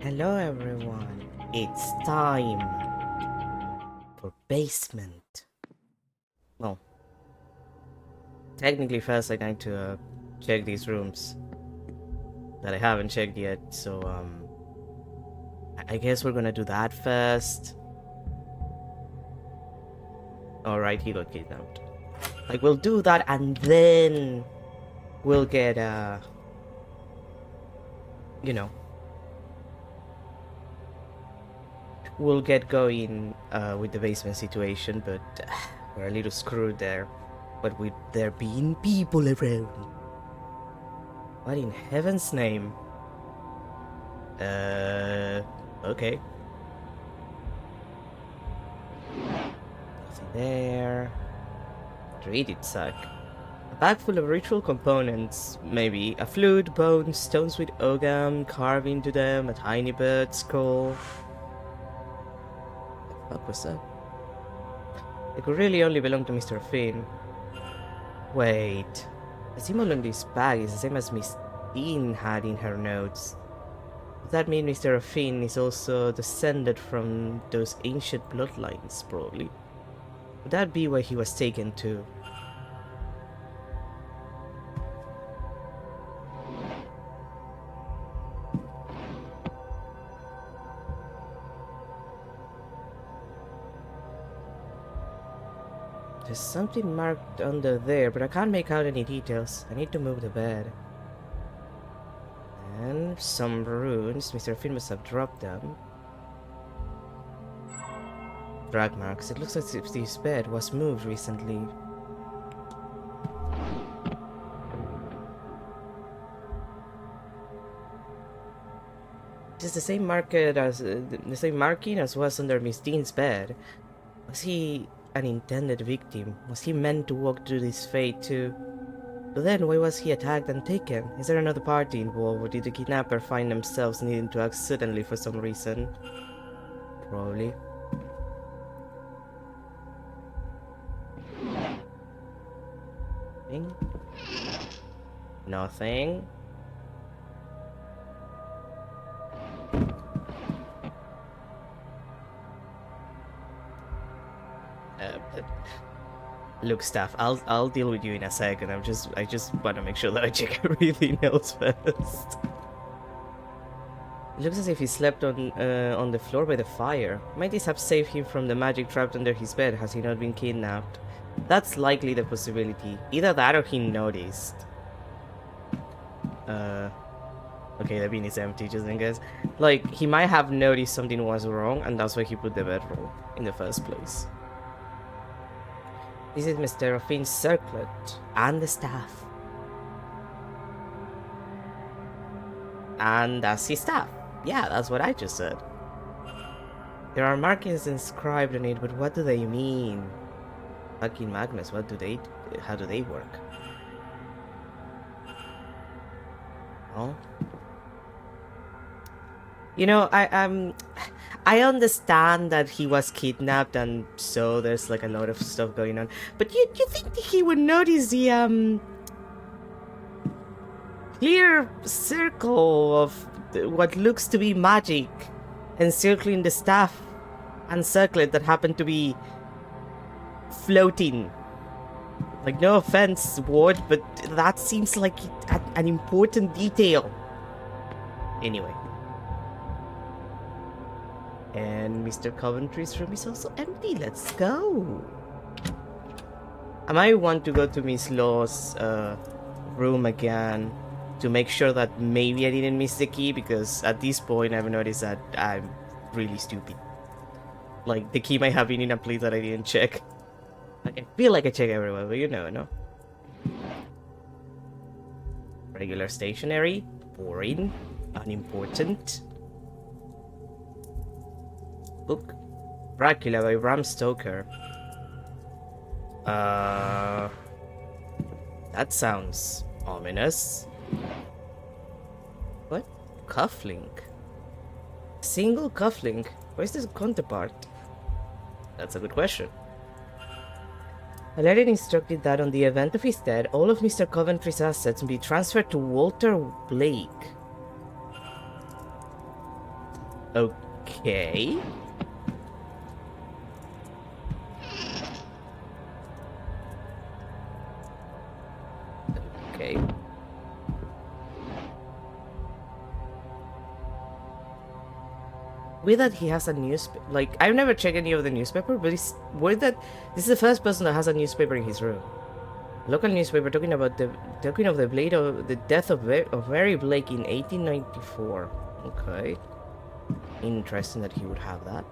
Hello everyone, it's time for basement. Well, technically first I need to check these rooms that I haven't checked yet, so I guess we're gonna do that first. Alright, he got kidnapped. Like, we'll do that and then we'll get, you know, we'll get going with the basement situation, but we're a little screwed there. But with there being people around, what in heaven's name? Okay. Nothing there. Treated sack. A bag full of ritual components, maybe. A flute, bones, stones with ogam carved into them, a tiny bird skull. What the fuck was that? It could really only belong to Mr. Finn. Wait. The symbol on this bag is the same as Miss Dean had in her notes. Does that mean Mr. Finn is also descended from those ancient bloodlines, probably? Would that be where he was taken to? There's something marked under there, but I can't make out any details. I need to move the bed. And some runes. Mr. Finn must have dropped them. Drag marks. It looks as if this bed was moved recently. It is the same the same marking as was under Miss Dean's bed. Was he an intended victim? Was he meant to walk through this fate too? But then, why was he attacked and taken? Is there another party involved, or did the kidnapper find themselves needing to act suddenly for some reason? Probably. Nothing. Nothing. Look, staff. I'll deal with you in a second. I just want to make sure that I check everything else first. It looks as if he slept on the floor by the fire. Might this have saved him from the magic trapped under his bed? Has he not been kidnapped? That's likely the possibility. Either that or he noticed. Okay, the bin is empty, just in case. Like, he might have noticed something was wrong, and that's why he put the bedroll in the first place. This is Mr. Finn's circlet and the staff. And that's his staff. Yeah, that's what I just said. There are markings inscribed on it, but what do they mean? Fucking Magnus, how do they work? Oh? You know, I understand that he was kidnapped and so there's like a lot of stuff going on. But you think that he would notice the clear circle of what looks to be magic encircling the staff and circlet that happened to be floating? Like, no offense, Ward, but that seems like an important detail. Anyway. And Mr. Coventry's room is also empty. Let's go. I might want to go to Miss Law's room again to make sure that maybe I didn't miss the key, because at this point I've noticed that I'm really stupid. Like, the key might have been in a place that I didn't check. Like, I feel like I check everywhere, but you know, no? Regular stationery. Boring. Unimportant. Book. Dracula by Bram Stoker. That sounds ominous. What? Cufflink? Single cufflink? Where's this counterpart? That's a good question. A letter instructed that on the event of his death, all of Mr. Coventry's assets be transferred to Walter Blake. Okay. Okay. Weird that he has a newspaper. Like, I've never checked any of the newspaper, but it's weird that this is the first person that has a newspaper in his room. Local newspaper talking of the death of Mary Blake in 1894. Okay. Interesting that he would have that.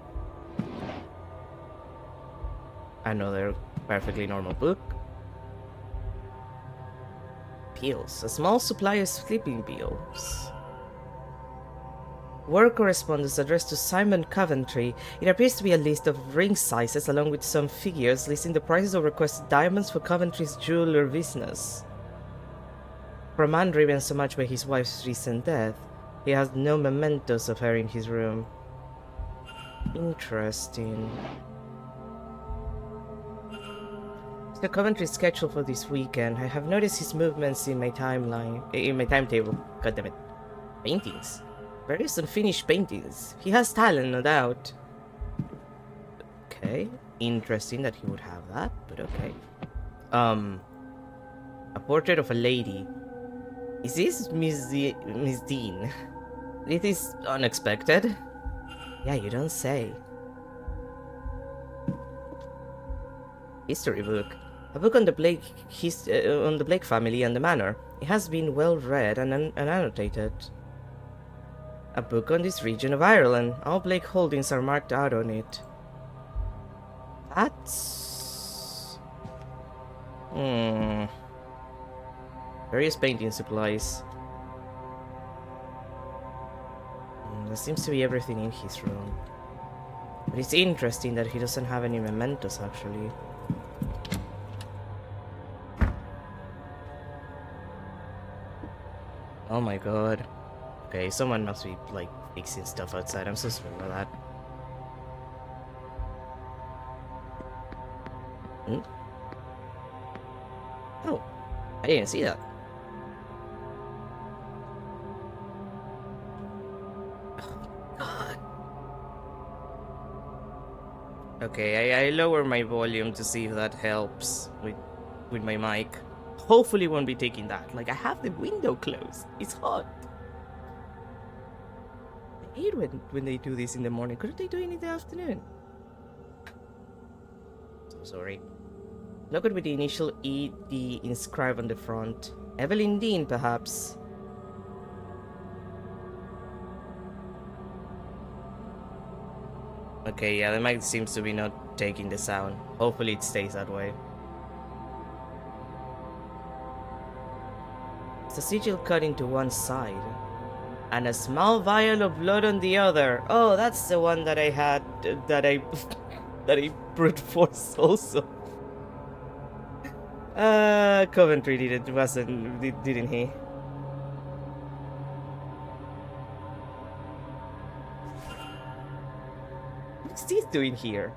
Another perfectly normal book. Pills. A small supply of sleeping pills. Work correspondence addressed to Simon Coventry. It appears to be a list of ring sizes along with some figures listing the prices of requested diamonds for Coventry's jeweler business. For a man driven so much by his wife's recent death, he has no mementos of her in his room. Interesting. Mr. Coventry's schedule for this weekend. I have noticed his movements in my timetable. God damn it. Paintings. Various unfinished paintings. He has talent, no doubt. Okay. Interesting that he would have that, but okay. A portrait of a lady. Is this Miss Dean? It is unexpected. Yeah, you don't say. History book. A book on the Blake family and the manor. It has been well read and annotated. A book on this region of Ireland. All Blake holdings are marked out on it. That's... Various painting supplies. There seems to be everything in his room. But it's interesting that he doesn't have any mementos, actually. Oh my god. Okay, someone must be, like, fixing stuff outside. I'm so sorry about that. Oh, I didn't see that. Oh, God. Okay, I lower my volume to see if that helps with my mic. Hopefully won't be taking that. Like, I have the window closed. It's hot. I hate when they do this in the morning. Couldn't they do it in the afternoon? So sorry. Look at with the initial ED inscribed on the front. Evelyn Dean, perhaps. Okay, yeah, the mic seems to be not taking the sound. Hopefully it stays that way. It's a sigil cut into one side. And a small vial of blood on the other. Oh, that's the one that I had, that I brute force also. Coventry didn't he? What's this doing here?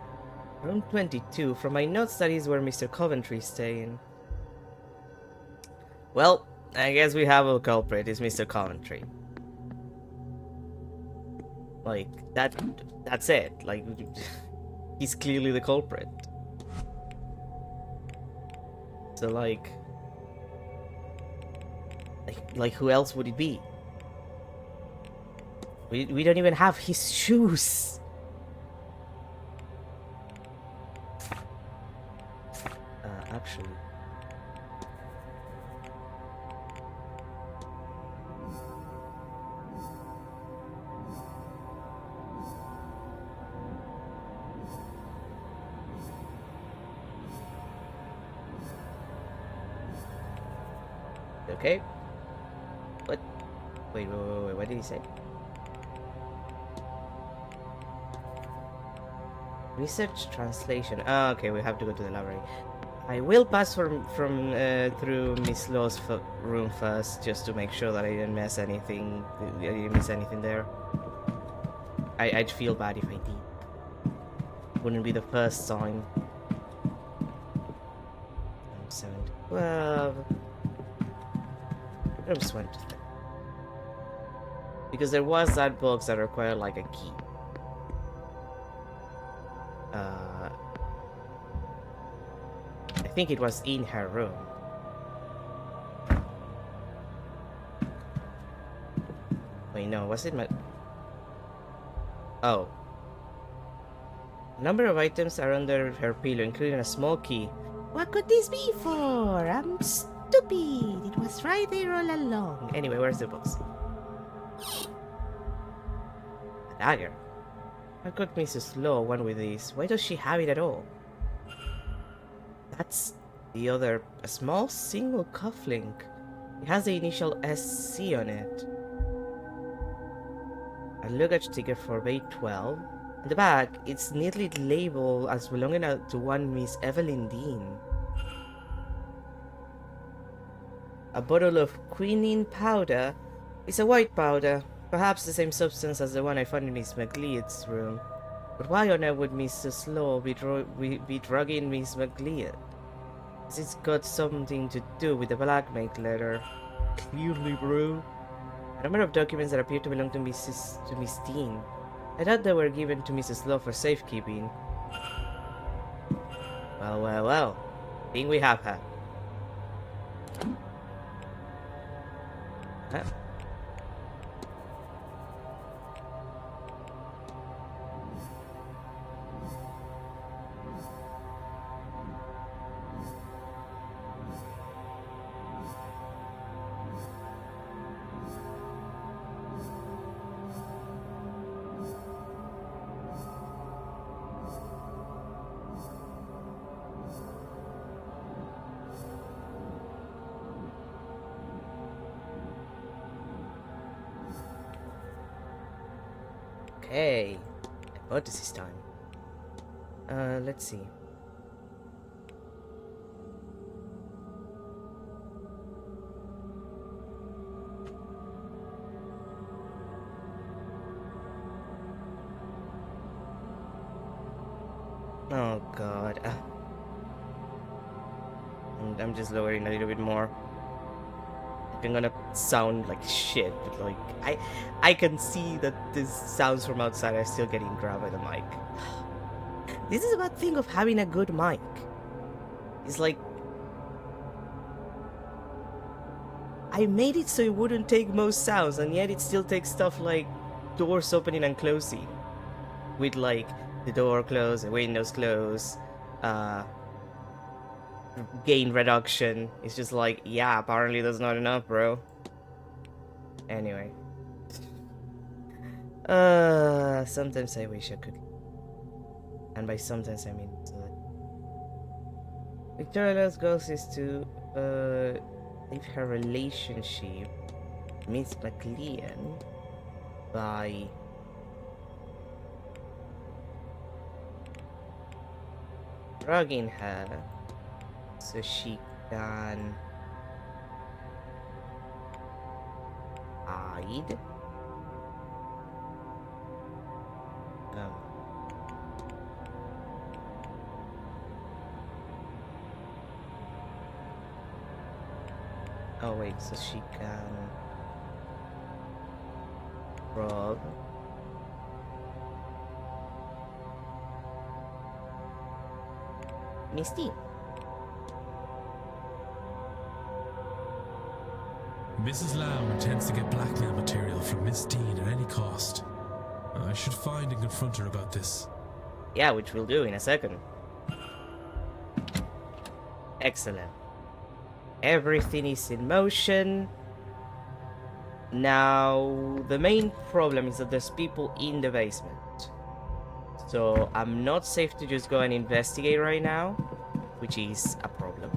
Room 22. From my notes, that is where Mr. Coventry is staying. Well, I guess we have a culprit. It's Mr. Coventry. Like, that's it. Like, he's clearly the culprit. So, like who else would it be? We don't even have his shoes. Actually. Okay. What? Wait, what did he say? Research translation. Ah, okay, we have to go to the library. I will pass through Miss Law's room first, just to make sure that I didn't miss anything. There. I'd feel bad if I did. Wouldn't be the first time. 7 to 12. Rooms 1 to 3. Because there was that box that required like a key. I think it was in her room. Wait, no, was it my... Oh. A number of items are under her pillow, including a small key. What could this be for? I'm stupid. It was right there all along. Anyway, where's the box? A dagger. How could Mrs. Law one with this? Why does she have it at all? That's the other. A small single cufflink. It has the initial SC on it. A luggage ticket for bay 12. On the back, it's neatly labeled as belonging to one Miss Evelyn Dean. A bottle of quinine powder. It's a white powder, perhaps the same substance as the one I found in Miss McLeod's room. But why on earth would Mrs. Law be drugging Miss McLeod? Has it got something to do with the blackmail letter? Clearly, bro. A number of documents that appear to belong to Miss Dean. I thought they were given to Mrs. Law for safekeeping. Well, well, well. I think we have her. Huh? Okay. What is this time? Let's see. Oh god. I'm just lowering a little bit more. I'm gonna sound like shit, but like I can see that these sounds from outside are still getting grabbed by the mic. This is a bad thing of having a good mic. It's like I made it so it wouldn't take most sounds, and yet it still takes stuff like doors opening and closing. With like the door closed, the windows closed, gain reduction. It's just like, yeah, apparently that's not enough, bro. Anyway. Sometimes I wish I could. And by sometimes I mean Victoria's goal is to leave her relationship with Miss McLean by drugging her so she can hide. Oh wait, so she can rob Misty. Mrs. Lau intends to get blackmail material from Miss Dean at any cost. I should find and confront her about this. Yeah, which we'll do in a second. Excellent. Everything is in motion. Now, the main problem is that there's people in the basement. So, I'm not safe to just go and investigate right now, which is a problem.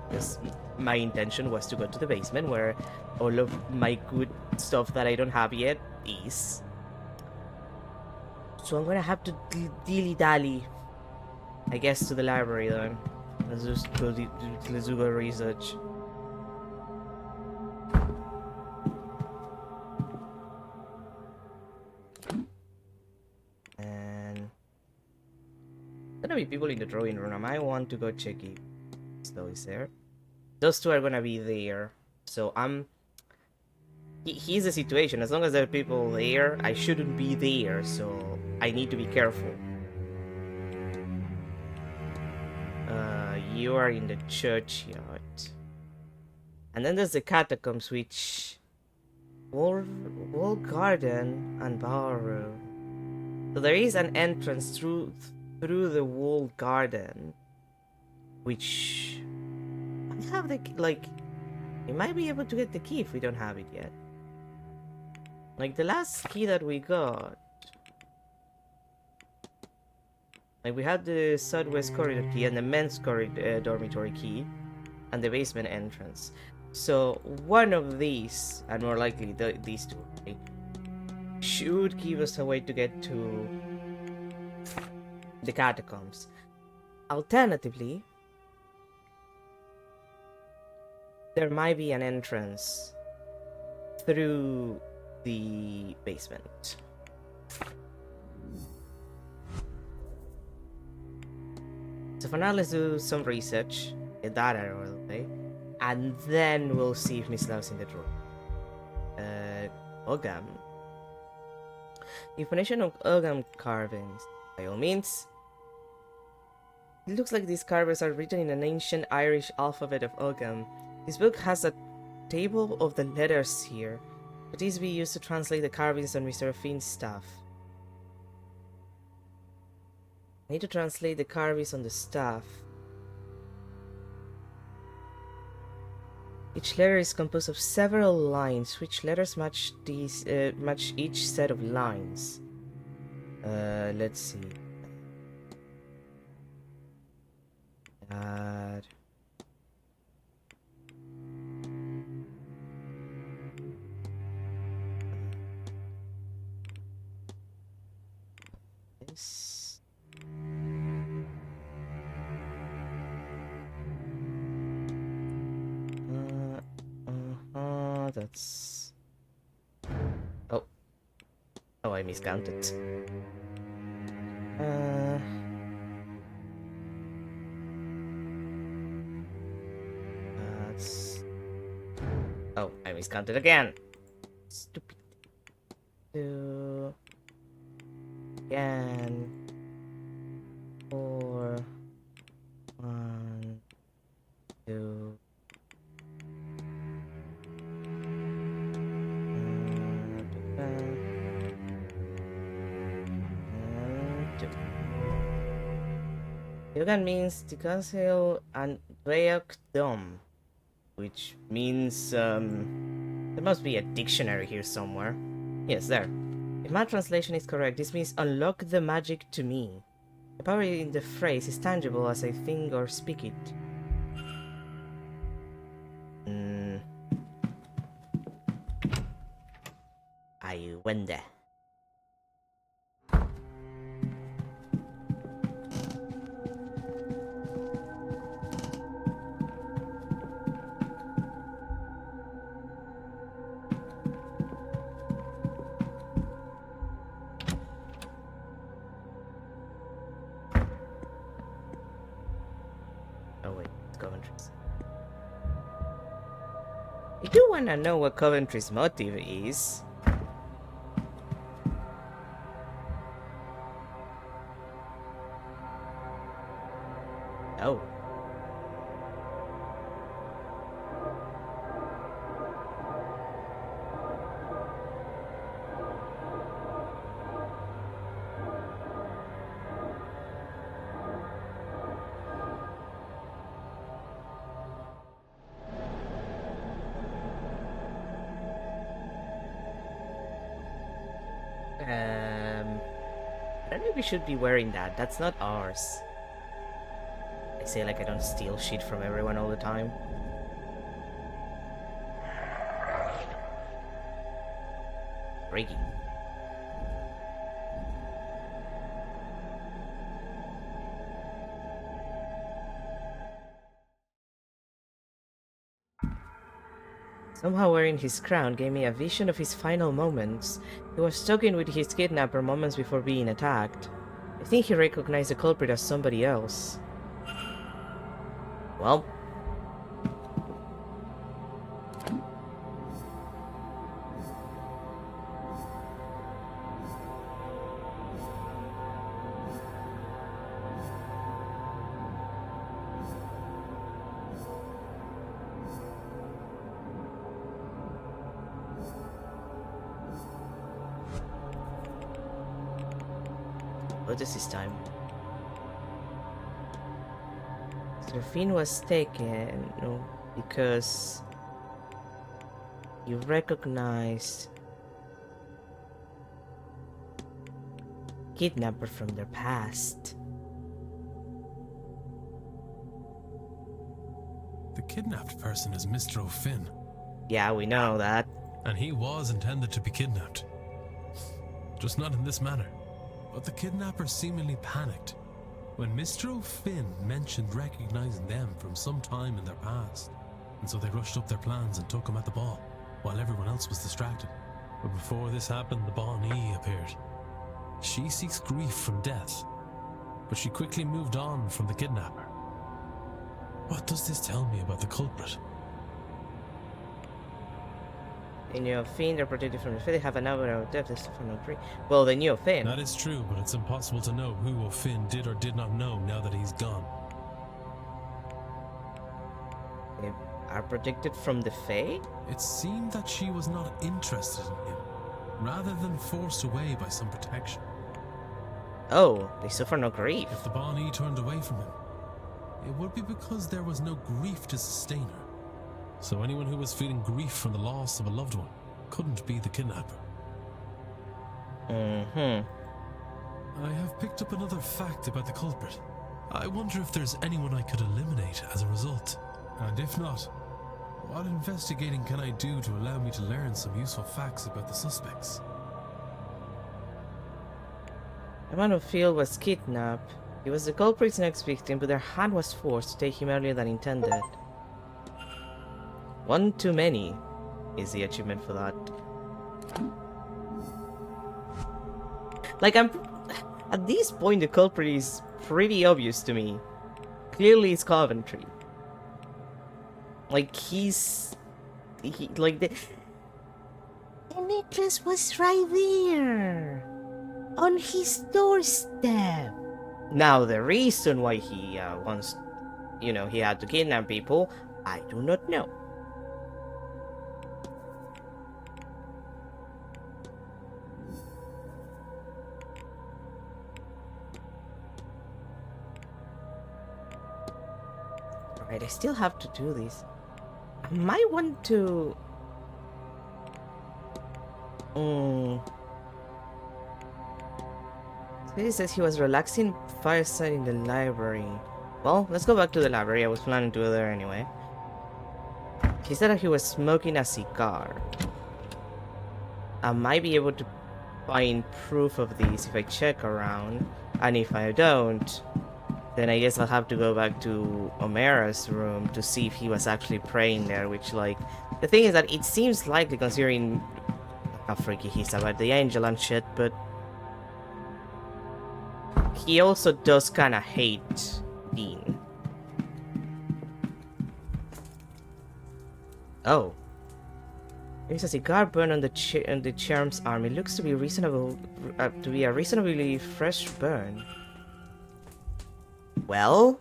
Because my intention was to go to the basement where all of my good stuff that I don't have yet is. So I'm gonna have to dilly-dally, I guess, to the library then. Let's just go let's do a research. And gonna be people in the drawing room. I might want to go check if Snow is there. Those two are gonna be there. So here's the situation. As long as there are people there, I shouldn't be there, so I need to be careful. You are in the churchyard. And then there's the catacombs, which... Wall garden and bar. So there is an entrance through the walled garden, which I have the like. We might be able to get the key if we don't have it yet. Like the last key that we got. Like we had the southwest corridor key and the men's corridor dormitory key, and the basement entrance. So one of these, and more likely these two, right, should give us a way to get to the catacombs. Alternatively, there might be an entrance through the basement. So for now, let's do some research, get that out of the way, and then we'll see if Miss Lau's in the drawer. Ogam. Information of Ogam carvings. By all means. It looks like these carvings are written in an ancient Irish alphabet of Ogam. This book has a table of the letters here, but these be used to translate the carvings on Mr. Finn's staff. I need to translate the carvings on the staff. Each letter is composed of several lines. Which letters match these? Match each set of lines. Let's see. This. That's... Oh, I miscounted. That's... Oh, I miscounted again. Stupid. Two. Again. 4. 1. 2. Yogan means Tikaseo and Dom, which means there must be a dictionary here somewhere. Yes, there. If my translation is correct, this means unlock the magic to me. The power in the phrase is tangible as I think or speak it. I wonder. I do wanna know what Coventry's motive is. Oh. I don't think we should be wearing that. That's not ours. I say like I don't steal shit from everyone all the time. Breaking. Somehow wearing his crown gave me a vision of his final moments. He was talking with his kidnapper moments before being attacked. I think he recognized the culprit as somebody else. Well. What is this time? Serafine was taken because you recognized kidnapper from their past. The kidnapped person is Mr. O'Finn, Yeah, we know that. and he was intended to be kidnapped. Just not in this manner. But the kidnapper seemingly panicked when Mr. O'Finn mentioned recognizing them from some time in their past, and so they rushed up their plans and took him at the ball, while everyone else was distracted. But before this happened, the Bonnie appeared. She seeks grief from death, but she quickly moved on from the kidnapper. What does this tell me about the culprit? In your Fiend, they're protected from the Fate. They have an hour of death. This from no tree. Well, they knew Fiend. That is true, but it's impossible to know who O'Finn did or did not know now that he's gone. They are protected from the Fae? It seemed that she was not interested in him, rather than forced away by some protection. Oh, they suffer no grief. If the Bonnie turned away from him, it would be because there was no grief to sustain her. So anyone who was feeling grief from the loss of a loved one couldn't be the kidnapper. Mm-hmm. I have picked up another fact about the culprit. I wonder if there's anyone I could eliminate as a result. And if not, what investigating can I do to allow me to learn some useful facts about the suspects? The man of Field was kidnapped. He was the culprit's next victim, but their hand was forced to take him earlier than intended. One too many is the achievement for that. Like, at this point, the culprit is pretty obvious to me. Clearly, it's Coventry. Like, like, the necklace was right there! On his doorstep! Now, the reason why he wants, he had to kidnap people, I do not know. Alright, I still have to do this. I might want to... It says he was relaxing fireside in the library. Well, let's go back to the library. I was planning to go there anyway. He said that he was smoking a cigar. I might be able to find proof of this if I check around. And if I don't, then I guess I'll have to go back to Omera's room to see if he was actually praying there, which, like, the thing is that it seems likely considering how freaky he's about the angel and shit, but he also does kind of hate Dean. Oh. There's a cigar burn on the Charm's arm. It looks to be a reasonably fresh burn. Well,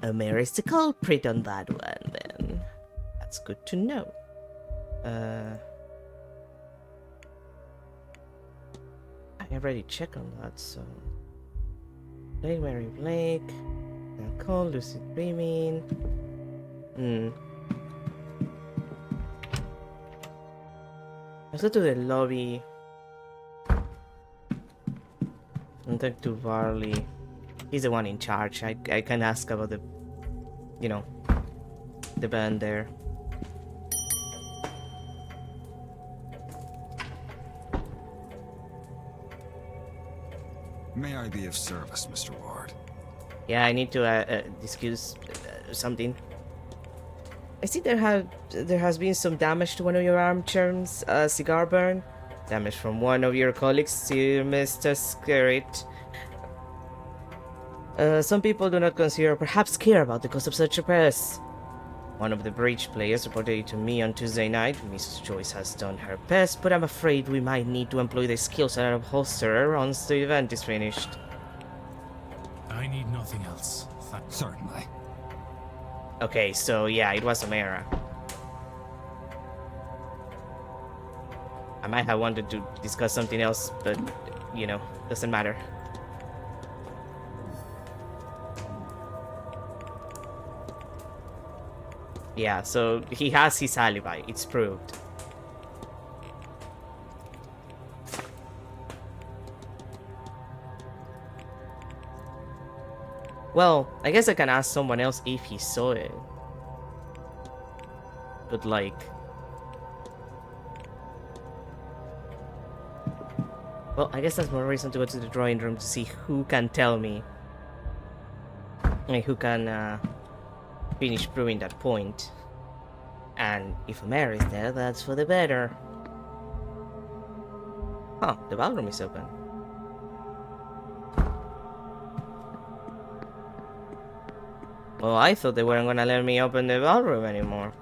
Omer is the culprit on that one, then. That's good to know. I already checked on that, so... Blake, Mary Blake... Call, Lucid Dreaming... Let's go to the lobby. And talk to Varley. He's the one in charge. I can ask about the, the band there. May I be of service, Mr. Ward? Yeah, I need to discuss something. I see there has been some damage to one of your armchairs, cigar burn. Damage from one of your colleagues, Mr. Skerritt. Some people do not consider or perhaps care about the cost of such repairs. One of the bridge players reported it to me on Tuesday night. Mrs. Joyce has done her best, but I'm afraid we might need to employ the skills of an upholsterer once the event is finished. I need nothing else. Certainly. Okay, so yeah, it was Omera. I might have wanted to discuss something else, but, doesn't matter. Yeah, so he has his alibi. It's proved. Well, I guess I can ask someone else if he saw it. But like... Well, I guess that's more reason to go to the drawing room to see who can tell me. Like, who can finish proving that point. And if a mayor is there, that's for the better. Huh, the ballroom is open. Well, I thought they weren't gonna let me open the ballroom anymore.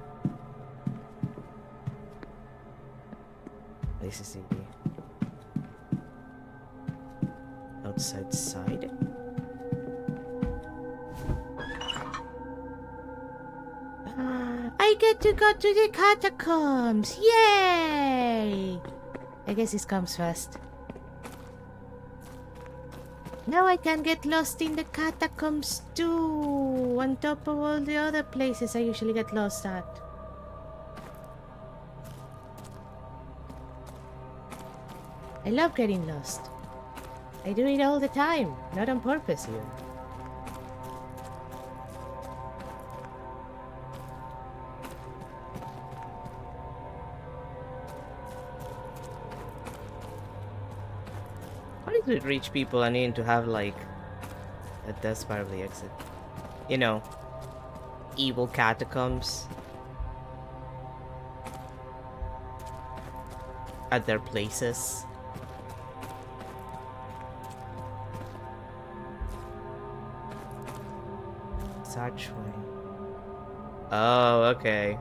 This is the outside side. I get to go to the catacombs! Yay! I guess this comes first. Now I can get lost in the catacombs too, on top of all the other places I usually get lost at. I love getting lost. I do it all the time, not on purpose even. What is with rich people and needing to have like a death part of the exit? You know, evil catacombs at their places. Such way. Oh, okay.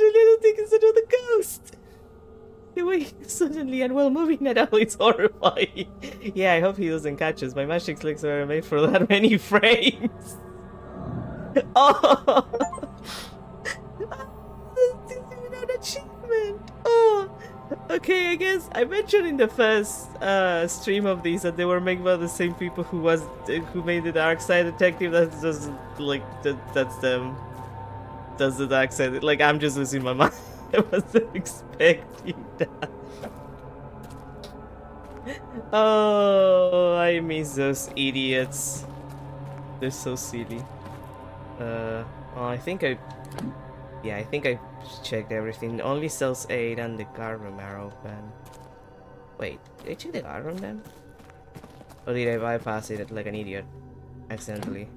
I don't think it's another ghost. The way he's suddenly and well moving at all is horrifying. Yeah, I hope he doesn't catch us. My magic clicks were made for that many frames. Oh! This is an achievement. Oh! Okay, I guess I mentioned in the first stream of these that they were made by the same people who made the Dark Side Detective. That's just like that's them. That's the Dark Side. Like, I'm just losing my mind. I wasn't expecting that. Oh, I miss those idiots. They're so silly. Well, I think I checked everything. Only cells 8 and the guard room are open. Wait, did I check the guard room then? Or did I bypass it like an idiot? Accidentally.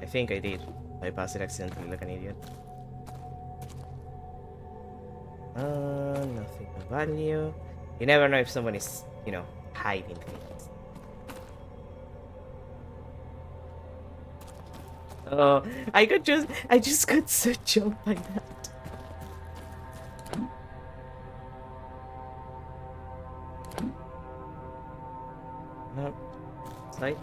I think I did. Bypass it accidentally like an idiot. Nothing of value. You never know if someone is, you know, hiding things. Oh, I just got so jumped by that. No. Side.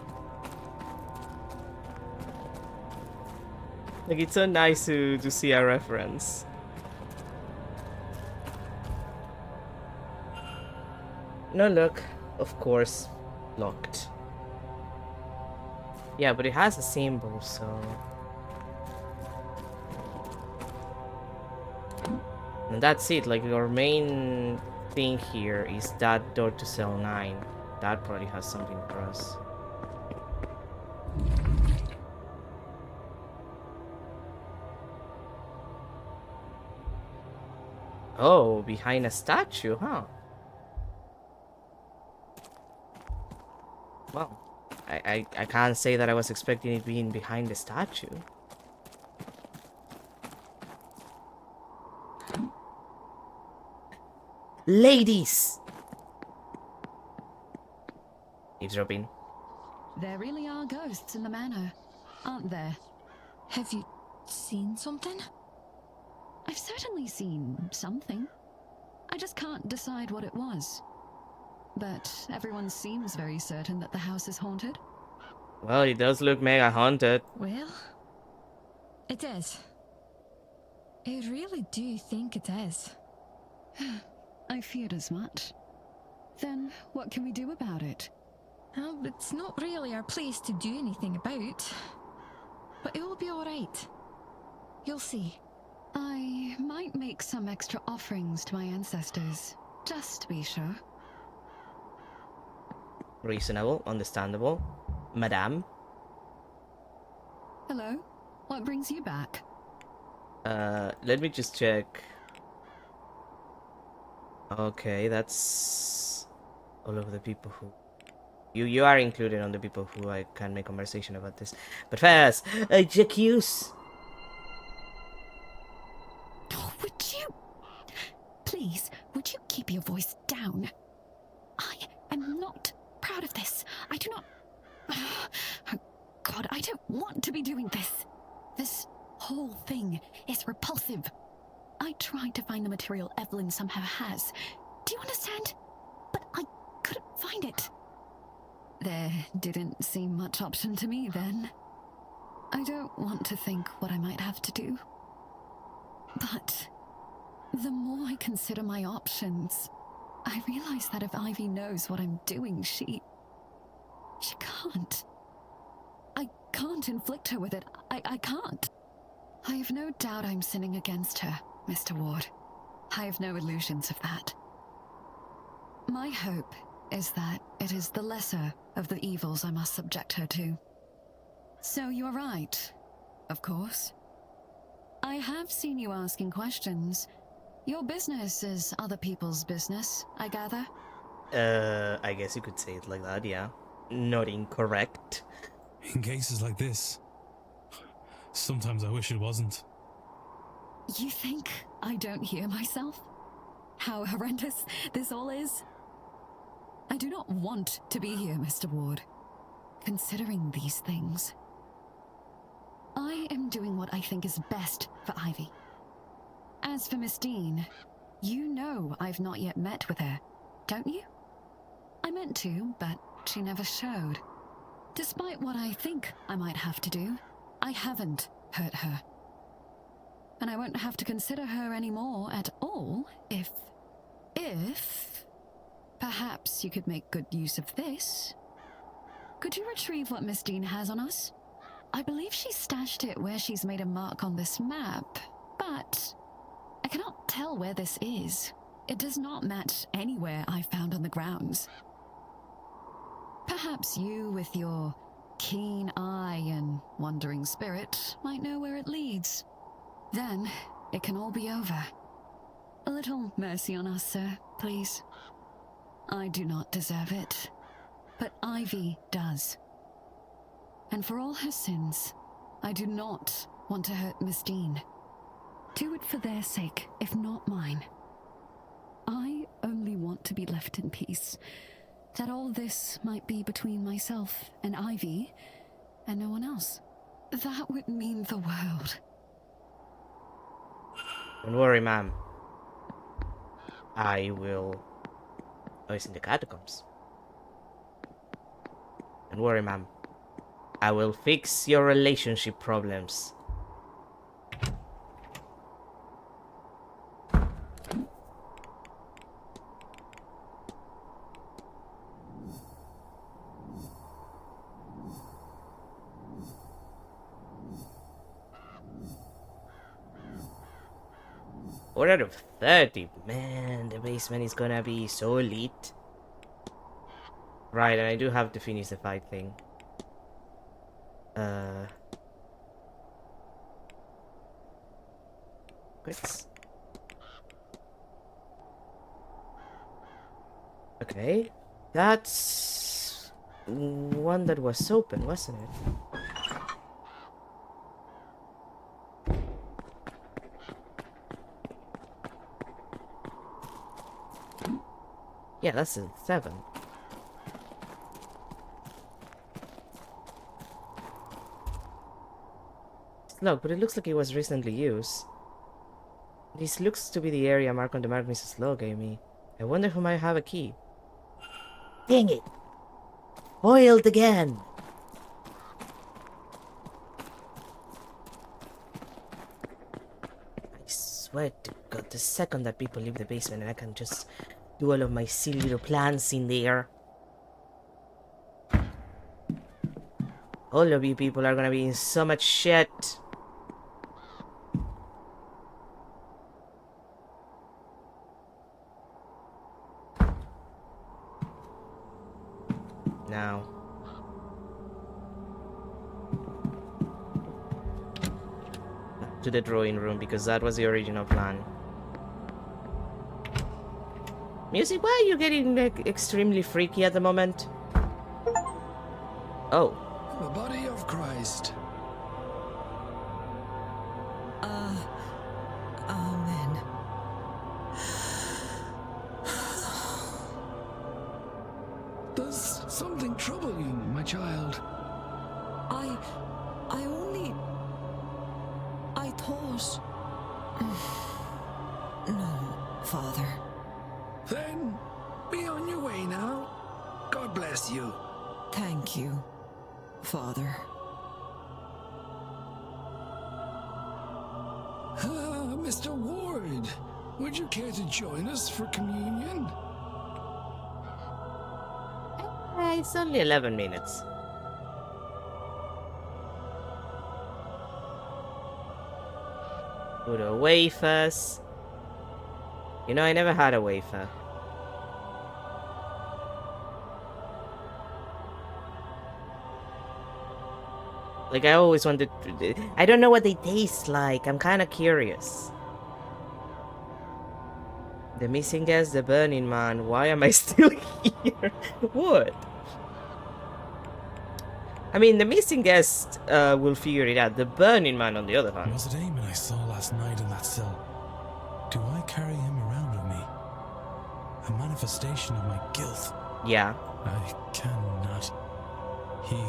Like, it's so nice to see a reference. No look, of course, locked. Yeah, but it has a symbol, so... And that's it, like, our main thing here is that door to cell 9. That probably has something for us. Oh, behind a statue, huh? Well, I can't say that I was expecting it being behind the statue. Ladies! Eavesdropping. There really are ghosts in the manor, aren't there? Have you seen something? I've certainly seen something. I just can't decide what it was. But everyone seems very certain that the house is haunted. Well, it does look mega haunted. Well, it is. I really do think it is. I feared as much. Then what can we do about it? Well, it's not really our place to do anything about. But it will be alright. You'll see. I might make some extra offerings to my ancestors, just to be sure. Reasonable, understandable. Madame? Hello? What brings you back? Let me just check. Okay, that's all of the people who... You are included on the people who I can make conversation about this. But first, Jacques. Oh, would you... Please, would you keep your voice down? I am not proud of this. I do not... Oh, God, I don't want to be doing this. This whole thing is repulsive. I tried to find the material Evelyn somehow has. Do you understand? But I couldn't find it. There didn't seem much option to me then. I don't want to think what I might have to do. But the more I consider my options, I realize that if Ivy knows what I'm doing, she can't. I can't inflict her with it. I can't. I have no doubt I'm sinning against her, Mr. Ward. I have no illusions of that. My hope is that it is the lesser of the evils I must subject her to. So you're right, of course. I have seen you asking questions. Your business is other people's business, I gather. I guess you could say it like that, yeah. Not incorrect. In cases like this, sometimes I wish it wasn't. You think I don't hear myself? How horrendous this all is? I do not want to be here, Mr. Ward, considering these things. I am doing what I think is best for Ivy. As for Miss Dean, you know I've not yet met with her, don't you? I meant to, but she never showed. Despite what I think I might have to do, I haven't hurt her. And I won't have to consider her anymore at all if perhaps you could make good use of this. Could you retrieve what Miss Dean has on us? I believe she stashed it where she's made a mark on this map, but I cannot tell where this is. It does not match anywhere I found on the grounds. Perhaps you, with your keen eye and wandering spirit, might know where it leads. Then it can all be over. A little mercy on us, sir, please. I do not deserve it, but Ivy does. And for all her sins, I do not want to hurt Miss Dean. Do it for their sake, if not mine. I only want to be left in peace. That all this might be between myself and Ivy, and no one else. That would mean the world. Don't worry, ma'am. I will... Oh, it's in the catacombs. Don't worry, ma'am. I will fix your relationship problems. Four out of 30. Man, the basement is gonna be so lit. Right, and I do have to finish the fight thing. Quits. Okay. That's one that was open, wasn't it? Yeah, that's a 7. It's locked, but it looks like it was recently used. This looks to be the area marked on the mark Mrs. Law gave me. I wonder who might have a key. Dang it! Foiled again! swear to God, the second that people leave the basement and I can just do all of my silly little plans in there. All of you people are gonna be in so much shit. Now. To the drawing room, because that was the original plan. Music, why are you getting like, extremely freaky at the moment? Oh. The body of Christ. Amen. Does something trouble you, my child? I thought... No, Father. Then be on your way now. God bless you. Thank you, Father. Mr. Ward, would you care to join us for communion? It's only 11 minutes. Put a wafers. You know, I never had a wafer. Like, I always wanted to... I don't know what they taste like. I'm kind of curious. The missing guest, the burning man. Why am I still here? What? I mean, the missing guest will figure it out. The burning man, on the other hand. Was it Eamon I saw last night in that cell? Do I carry him around with me? A manifestation of my guilt. Yeah. I cannot. He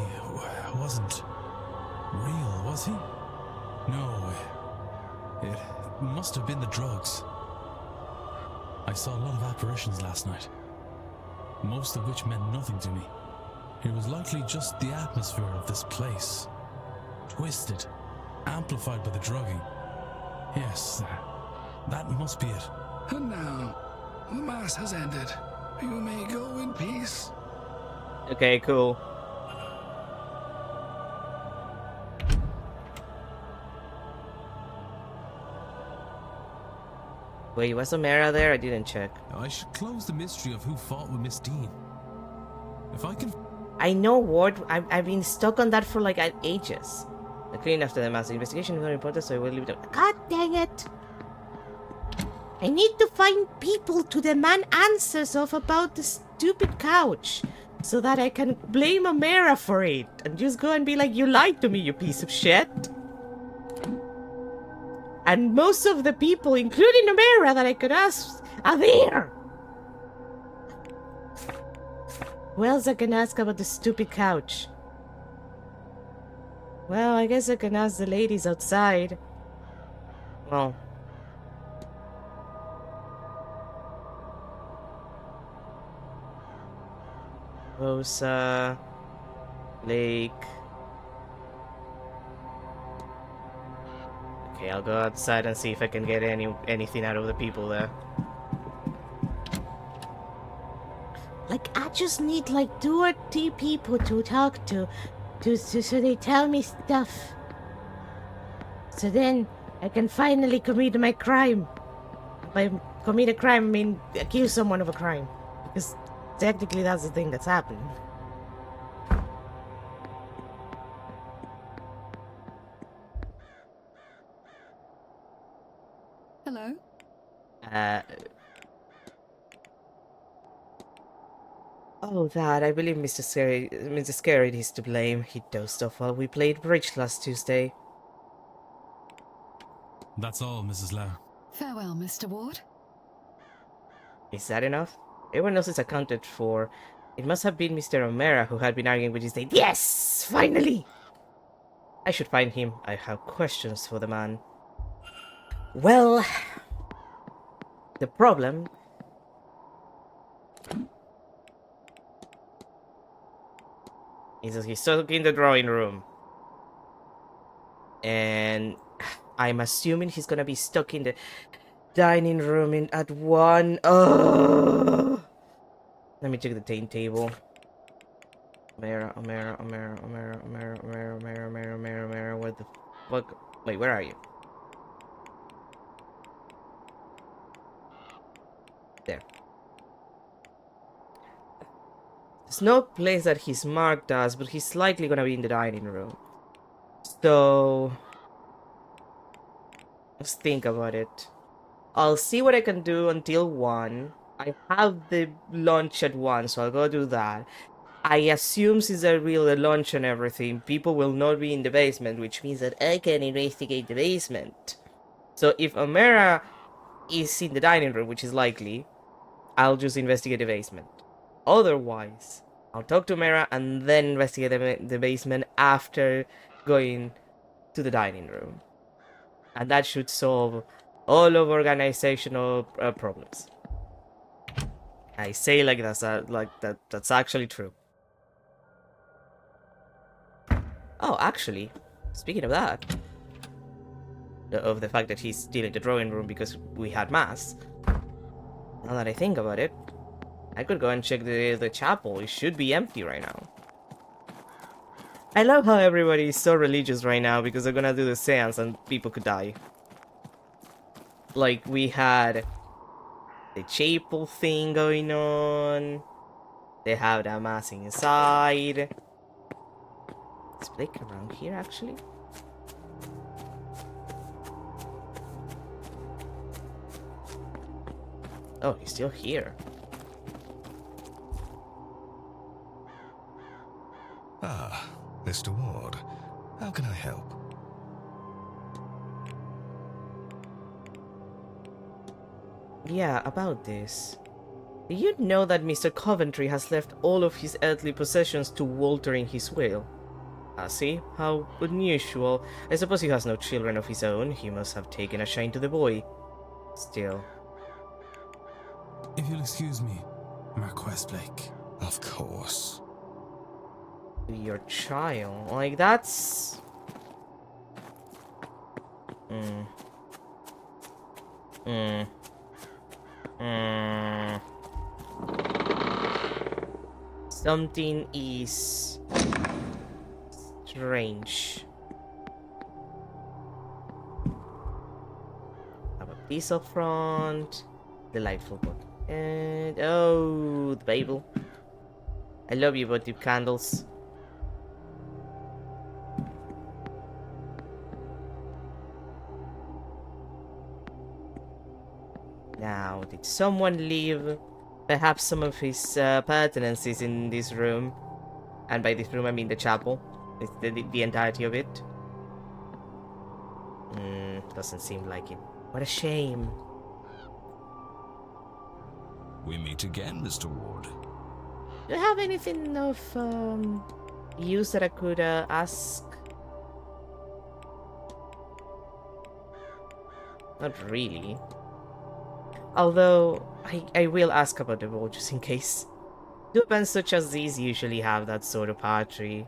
wasn't real, was he? No. It must have been the drugs. I saw a lot of apparitions last night, most of which meant nothing to me. It was likely just the atmosphere of this place. Twisted, amplified by the drugging. Yes, that must be it. And now, the Mass has ended. You may go in peace. Okay, cool. Wait, was Amara there? I didn't check. I should close the mystery of who fought with Miss Dean. If I can... I know, Ward. I've been stuck on that for like ages. The clean after the mass investigation is very important, so I will leave it. God dang it! I need to find people to demand answers of about the stupid couch, so that I can blame Amara for it and just go and be like, "You lied to me, you piece of shit." And most of the people, including Amara, that I could ask are there. Who else I can ask about the stupid couch? Well, I guess I can ask the ladies outside. Well. Rosa. Lake. Okay, I'll go outside and see if I can get anything out of the people there. Like, I just need like 2 or 3 people to talk to so they tell me stuff. So then I can finally commit my crime. By commit a crime, I mean accuse someone of a crime. Because technically that's the thing that's happening. Hello? Oh, that. I believe Mr. Scarrett is to blame. He dozed off while we played bridge last Tuesday. That's all, Mrs. Lau. Farewell, Mr. Ward. Is that enough? Everyone else is accounted for. It must have been Mr. O'Mara who had been arguing with his date. Yes! Finally! I should find him. I have questions for the man. Well... The problem... is that he's stuck in the drawing room. And... I'm assuming he's gonna be stuck in the dining room at 1. Oh! Let me check the table. Omera, what the fuck? Wait, where are you? There. There's no place that he's marked as, but he's likely gonna be in the dining room. So... let's think about it. I'll see what I can do until 1. I have the lunch at 1, so I'll go do that. I assume since I will launch and everything, people will not be in the basement, which means that I can investigate the basement. So if Amara is in the dining room, which is likely, I'll just investigate the basement. Otherwise, I'll talk to Amara and then investigate the basement after going to the dining room. And that should solve all of organizational problems. I say like that's actually true. Oh, actually, speaking of that, of the fact that he's still in the drawing room because we had mass. Now that I think about it, I could go and check the chapel. It should be empty right now. I love how everybody is so religious right now because they're gonna do the séance and people could die. Like, we had the chapel thing going on. They have the mass inside. Is Blake around here, actually? Oh, he's still here. Ah, Mr. Ward. How can I help? Yeah, about this. Do you know that Mr. Coventry has left all of his earthly possessions to Walter in his will? Has he? How unusual. I suppose he has no children of his own. He must have taken a shine to the boy. Still. If you'll excuse me, Marquess Blake. Of course. Your child. Like, that's... Something is... strange. Have a piece up front. Delightful book. And... oh, the Bible. I love you, but the candles. Now, did someone leave perhaps some of his pertenances in this room? And by this room, I mean the chapel. It's the entirety of it. Doesn't seem like it. What a shame. We meet again, Mr. Ward. Do you have anything of use that I could ask? Not really. Although, I will ask about the ball just in case. Do events such as these usually have that sort of pottery?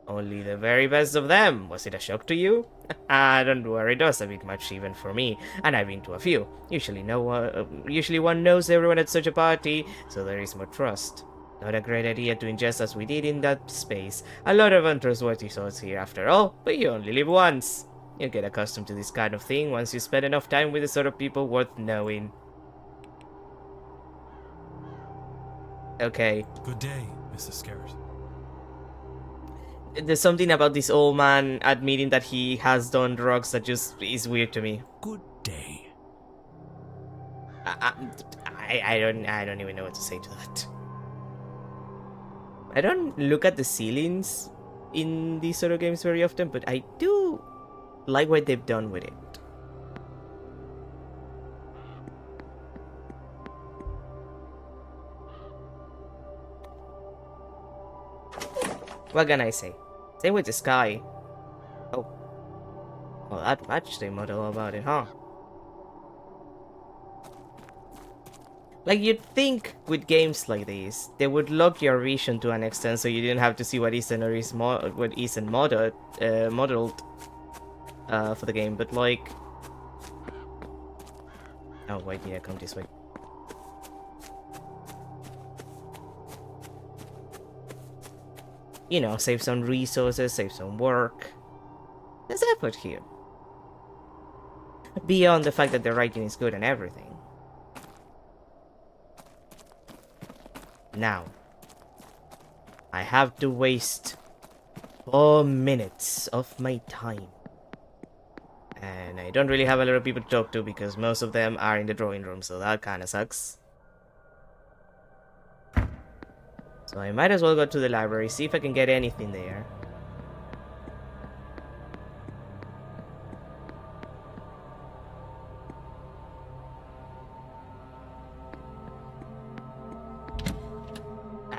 Only the very best of them. Was it a shock to you? Don't worry, it was a bit much even for me, and I've been to a few. Usually one knows everyone at such a party, so there is more trust. Not a great idea to ingest as we did in that space. A lot of untrustworthy thoughts here after all, but you only live once. You'll get accustomed to this kind of thing once you spend enough time with the sort of people worth knowing. Okay. Good day, Mrs. Scarrett. There's something about this old man admitting that he has done drugs that just is weird to me. Good day. I don't even know what to say to that. I don't look at the ceilings in these sort of games very often, but I do like what they've done with it. What can I say? Same with the sky. Oh. Well, that matched the model about it, huh? Like, you'd think with games like these, they would lock your vision to an extent so you didn't have to see what isn't or is what isn't modeled for the game, but like... Oh, wait, yeah, come this way. You know, save some resources, save some work. There's effort here. Beyond the fact that the writing is good and everything. Now, I have to waste 4 minutes of my time. And I don't really have a lot of people to talk to because most of them are in the drawing room, so that kinda sucks. So I might as well go to the library, see if I can get anything there.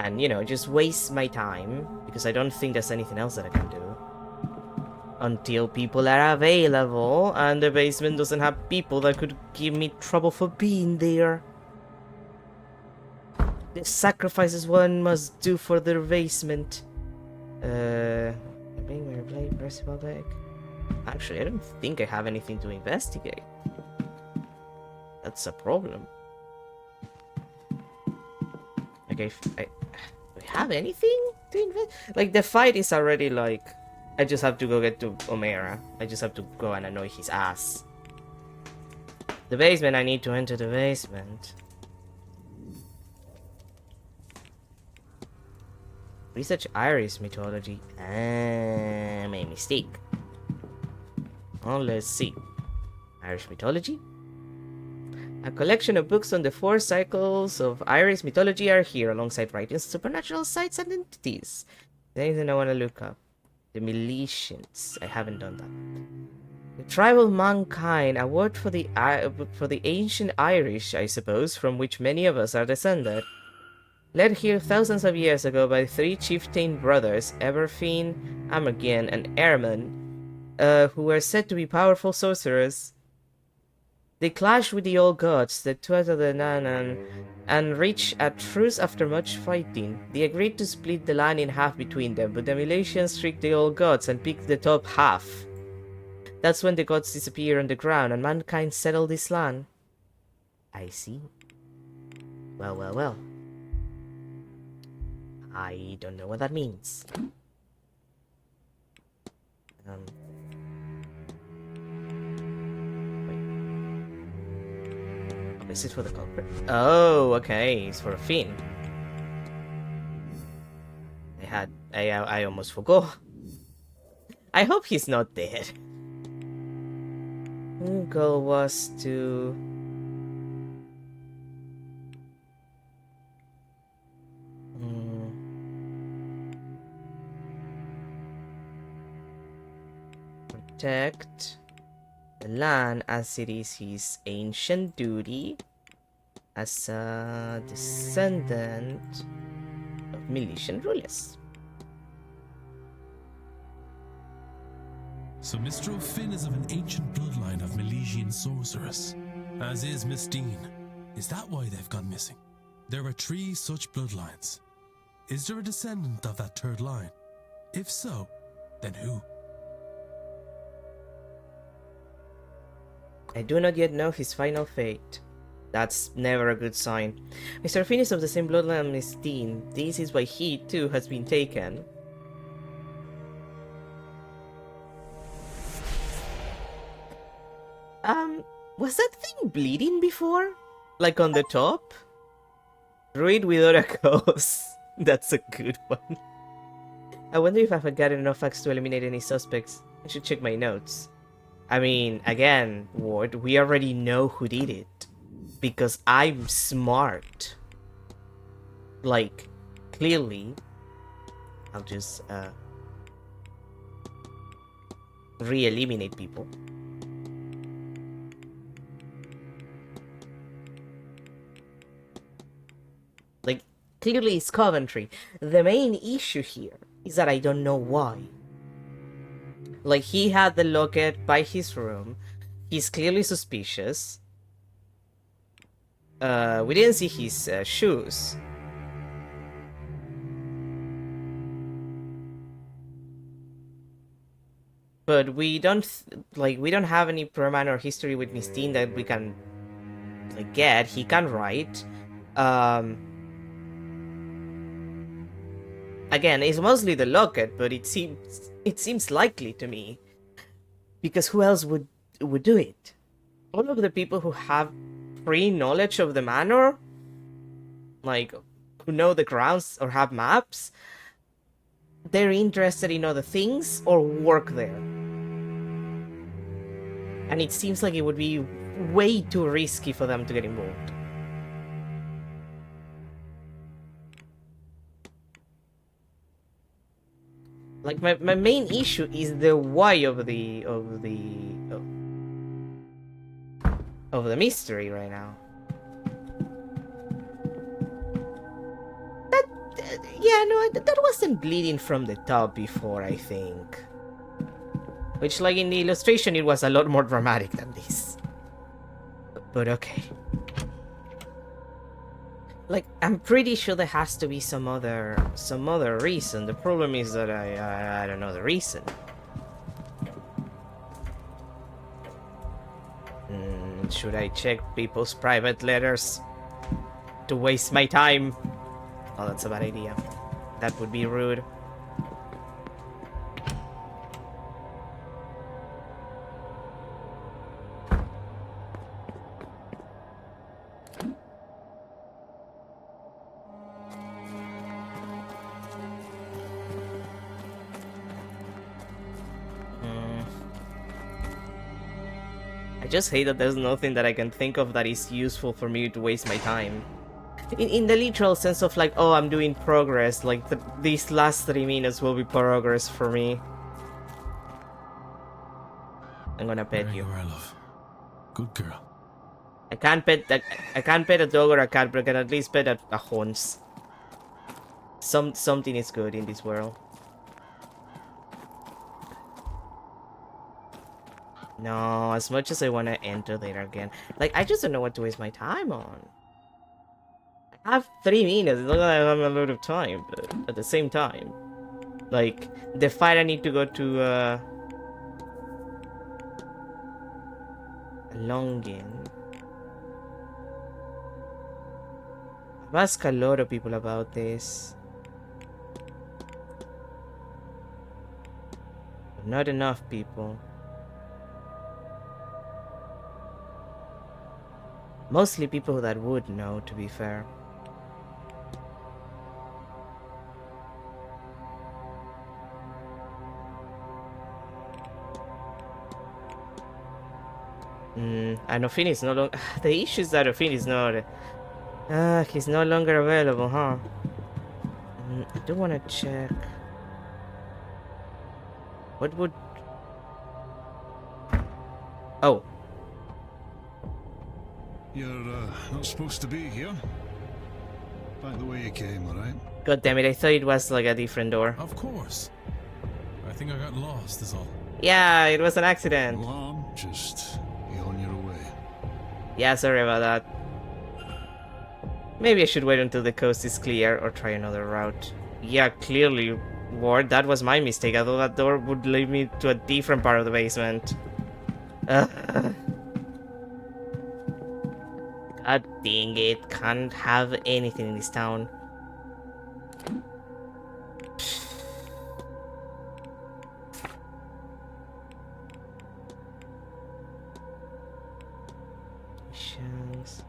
And, you know, just waste my time, because I don't think there's anything else that I can do. Until people are available, and the basement doesn't have people that could give me trouble for being there. The sacrifices one must do for their basement. Actually, I don't think I have anything to investigate. That's a problem. Okay, do I have anything to invest? Like, the fight is already like... I just have to go get to Omera. I just have to go and annoy his ass. The basement, I need to enter the basement. Research Irish mythology. My mistake. Oh, let's see. Irish mythology? A collection of books on the 4 cycles of Irish mythology are here, alongside writings of supernatural sites and entities. Anything I want to look up. The Milesians. I haven't done that. The tribal mankind, a word for the ancient Irish, I suppose, from which many of us are descended. Led here thousands of years ago by 3 chieftain brothers, Eberfin, Amergin, and Ehrman, who were said to be powerful sorcerers. They clashed with the old gods, the Tuatha De Danann, and reached a truce after much fighting. They agreed to split the land in half between them, but the Milesians tricked the old gods and picked the top half. That's when the gods disappeared on the ground and mankind settled this land. I see. Well, well, well. I don't know what that means. Is it for the culprit? Oh, okay, it's for Finn. I almost forgot. I hope he's not dead. The goal was to... protect the land as it is his ancient duty as a descendant of Milesian rulers. So Mr. O'Finn is of an ancient bloodline of Milesian sorcerers, as is Miss Dean. Is that why they've gone missing? There are 3 such bloodlines. Is there a descendant of that 3rd line? If so, then who? I do not yet know his final fate. That's never a good sign. Mr. Finn is of the same bloodline as Miss Dean. This is why he, too, has been taken. Was that thing bleeding before? Like on the top? Druid without a cause. That's a good one. I wonder if I've gotten enough facts to eliminate any suspects. I should check my notes. I mean, again, Ward, we already know who did it. Because I'm smart. Like, clearly. I'll just, re-eliminate people. Like, clearly it's Coventry. The main issue here is that I don't know why. Like, he had the locket by his room. He's clearly suspicious. We didn't see his shoes. But we don't we don't have any manor history with Miss Teen that we can get. He can write. Again, it's mostly the locket, but it seems likely to me, because who else would do it? All of the people who have pre-knowledge of the manor, like who know the grounds or have maps, they're interested in other things or work there. And it seems like it would be way too risky for them to get involved. Like my main issue is the why of the mystery right now. Yeah, no, that wasn't bleeding from the top before, I think. Which, like, in the illustration, it was a lot more dramatic than this. But okay. Like, I'm pretty sure there has to be some other reason. The problem is that I don't know the reason. Should I check people's private letters to waste my time? Oh, that's a bad idea. That would be rude. I just hate that there's nothing that I can think of that is useful for me to waste my time. In the literal sense of like, oh, I'm doing progress, like these last 3 minutes will be progress for me. I'm gonna pet There you. you are, love. Good girl. I can't pet a dog or a cat, but I can at least pet a horns. Something is good in this world. No, as much as I want to enter there again, like I just don't know what to waste my time on. I have 3 minutes. It's not that I have a lot of time, but at the same time, like the fight I need to go to Longin. I've asked a lot of people about this. But not enough people. Mostly people that would know, to be fair. And Ofin is no longer... The issue is that Ofin is not... he's no longer available, huh? I do want to check... What would... Oh. You're not supposed to be here. Back the way you came, alright? God damn it, I thought it was like a different door. Of course. I think I got lost, is all. Yeah, it was an accident. Alarm, just be on your way. Yeah, sorry about that. Maybe I should wait until the coast is clear or try another route. Yeah, clearly, Ward, that was my mistake. I thought that door would lead me to a different part of the basement. God dang it, can't have anything in this town. Missions.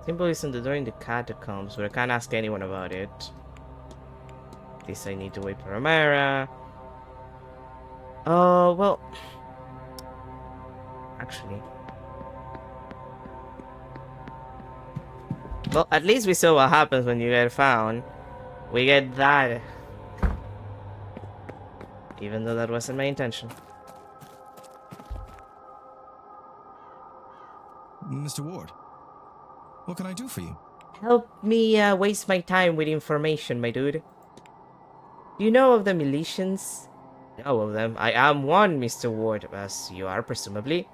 Symbol is on the door in the catacombs, but I can't ask anyone about it. This I need to wait for Amara. Oh, well... Actually... Well, at least we saw what happens when you get found. We get that. Even though that wasn't my intention. Mr. Ward, what can I do for you? Help me waste my time with information, my dude. Do you know of the Militians? Know of them. I am one, Mr. Ward, as you are, presumably.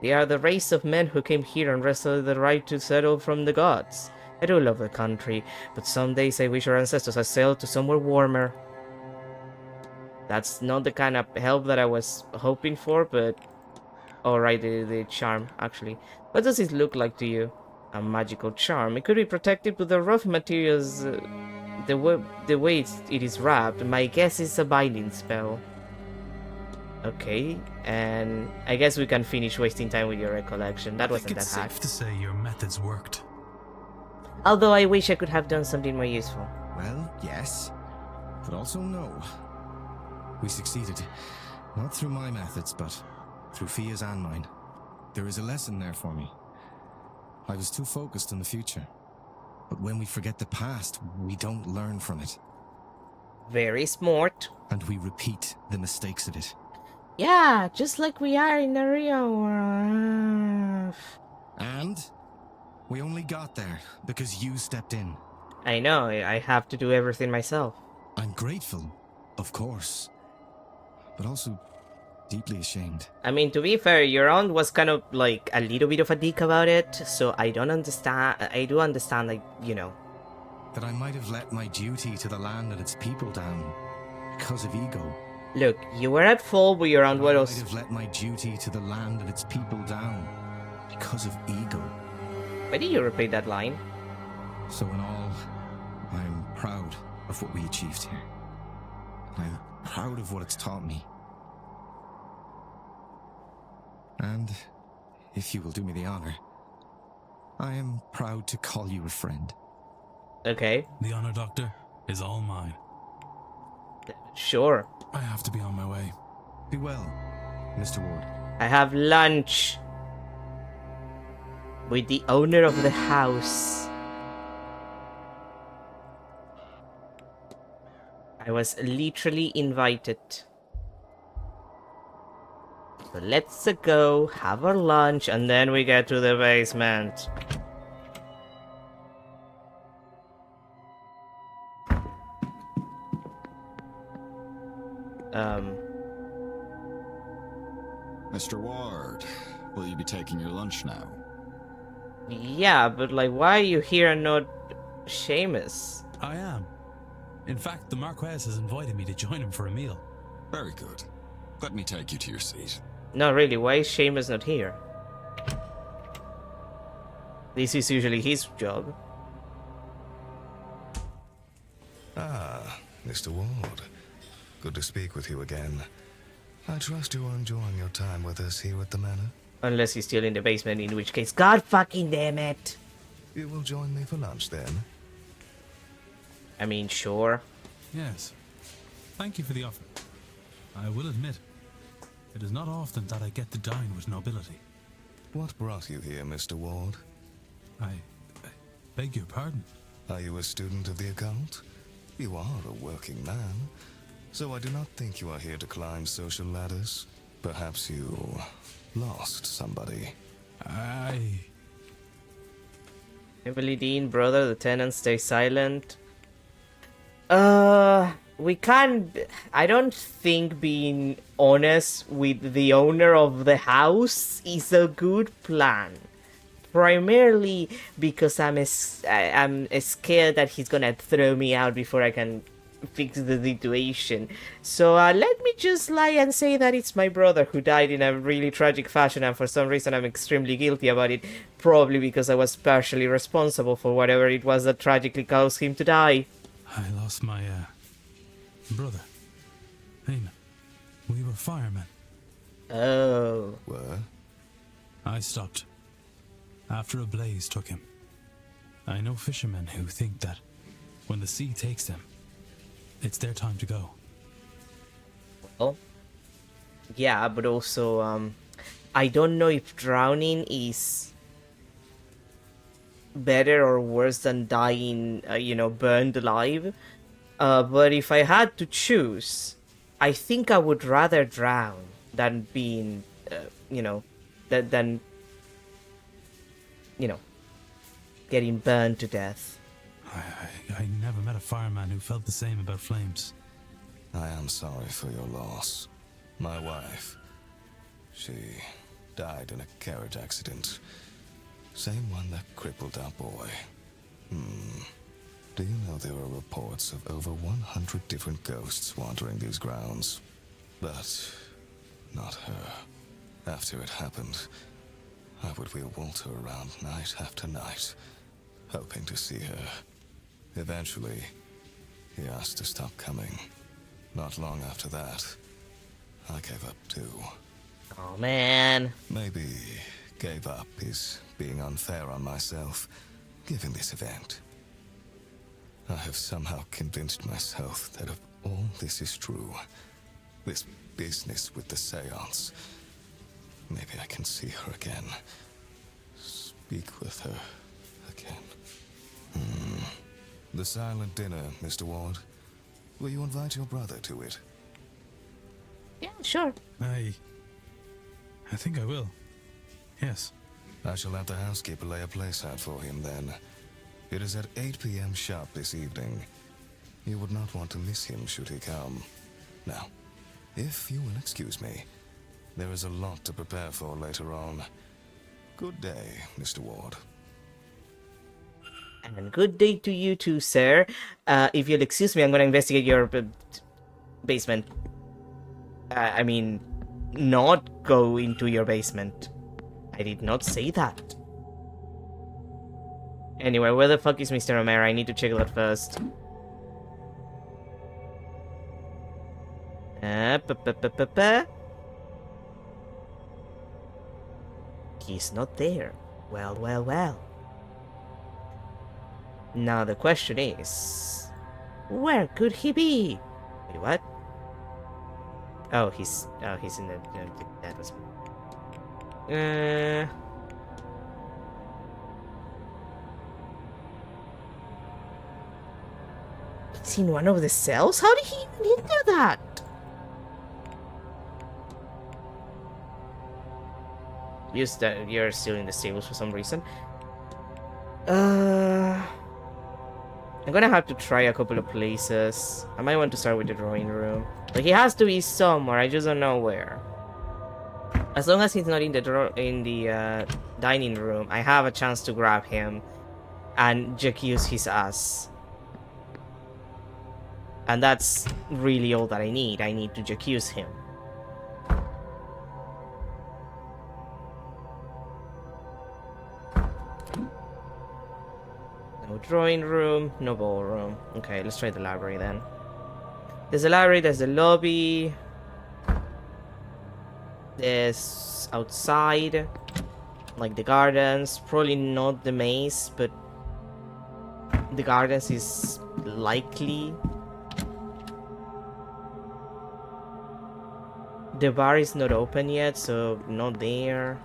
They are the race of men who came here and wrestled the right to settle from the gods. I do love the country, but some days I wish our ancestors had sailed to somewhere warmer. That's not the kind of help that I was hoping for, but... Alright, the charm, actually. What does it look like to you? A magical charm. It could be protected with the rough materials, the way it is wrapped. My guess is a binding spell. Okay, and I guess we can finish wasting time with your recollection. That wasn't that hard. Safe to say your methods worked. Although I wish I could have done something more useful. Well, yes, but also no. We succeeded. Not through my methods, but through Fia's and mine. There is a lesson there for me. I was too focused on the future. But when we forget the past, we don't learn from it. Very smart. And we repeat the mistakes of it. Yeah, just like we are in the real world. And we only got there because you stepped in. I know, I have to do everything myself. I'm grateful, of course, but also deeply ashamed. I mean, to be fair, your aunt was kind of like a little bit of a dick about it, so I don't understand. I do understand, like, you know. That I might have let my duty to the land and its people down because of ego. Look, you were at fault with your aunt. What else? I might have let my duty to the land and its people down because of ego. Why did you repeat that line? So in all, I'm proud of what we achieved here. I'm proud of what it's taught me. And, if you will do me the honor, I am proud to call you a friend. Okay. The honor, Doctor, is all mine. Sure. I have to be on my way. Be well, Mr. Ward. I have lunch with the owner of the house. I was literally invited. So let's go, have our lunch, and then we get to the basement. Mr. Ward, will you be taking your lunch now? Yeah, but like, why are you here and not Seamus? I am. In fact, the Marquess has invited me to join him for a meal. Very good. Let me take you to your seat. No, really, why is Seamus not here? This is usually his job. Ah, Mr. Ward. Good to speak with you again. I trust you are enjoying your time with us here at the manor. Unless he's still in the basement, in which case, God fucking damn it! You will join me for lunch then? I mean, sure. Yes. Thank you for the offer. I will admit, it is not often that I get to dine with nobility. What brought you here, Mr. Ward? I beg your pardon. Are you a student of the occult? You are a working man, so I do not think you are here to climb social ladders. Perhaps you lost somebody. Emily Dean, brother, the tenant, stay silent. We can't... I don't think being honest with the owner of the house is a good plan. Primarily because I'm scared that he's gonna throw me out before I can fix the situation. So let me just lie and say that it's my brother who died in a really tragic fashion, and for some reason I'm extremely guilty about it. Probably because I was partially responsible for whatever it was that tragically caused him to die. I lost my brother, Eamon. We were firemen. Oh. Were? I stopped after a blaze took him. I know fishermen who think that when the sea takes them, it's their time to go. Well, yeah, but also, I don't know if drowning is better or worse than dying, burned alive. But if I had to choose, I think I would rather drown than being, than getting burned to death. I never met a fireman who felt the same about flames. I am sorry for your loss. My wife, she died in a carriage accident. Same one that crippled our boy. Do you know there are reports of over 100 different ghosts wandering these grounds? But not her. After it happened, I would wheel Walter around night after night, hoping to see her. Eventually, he asked to stop coming. Not long after that, I gave up too. Oh man. Maybe gave up is being unfair on myself, given this event. I have somehow convinced myself that if all this is true, this business with the séance, maybe I can see her again. Speak with her again. The silent dinner, Mr. Ward. Will you invite your brother to it? Yeah, sure. I think I will. Yes. I shall have the housekeeper lay a place out for him then. It is at 8 p.m. sharp this evening. You would not want to miss him should he come. Now, if you will excuse me, there is a lot to prepare for later on. Good day, Mr. Ward. And good day to you too, sir. If you'll excuse me, I'm gonna investigate your basement. I mean, not go into your basement. I did not say that. Anyway, where the fuck is Mr. O'Mara? I need to check that first. He's not there. Well, well, well. Now the question is, where could he be? Wait, what? Oh, he's in the that was. It's in one of the cells? How did he even enter that? You're still in the stables for some reason. I'm gonna have to try a couple of places. I might want to start with the drawing room. But he has to be somewhere, I just don't know where. As long as he's not in the dining room, I have a chance to grab him and jacuse his ass. And that's really all that I need. I need to jacuse him. No drawing room, no ballroom. Okay, let's try the library then. There's a library, there's the lobby. There's outside, like the gardens. Probably not the maze, but the gardens is likely. The bar is not open yet, so not there.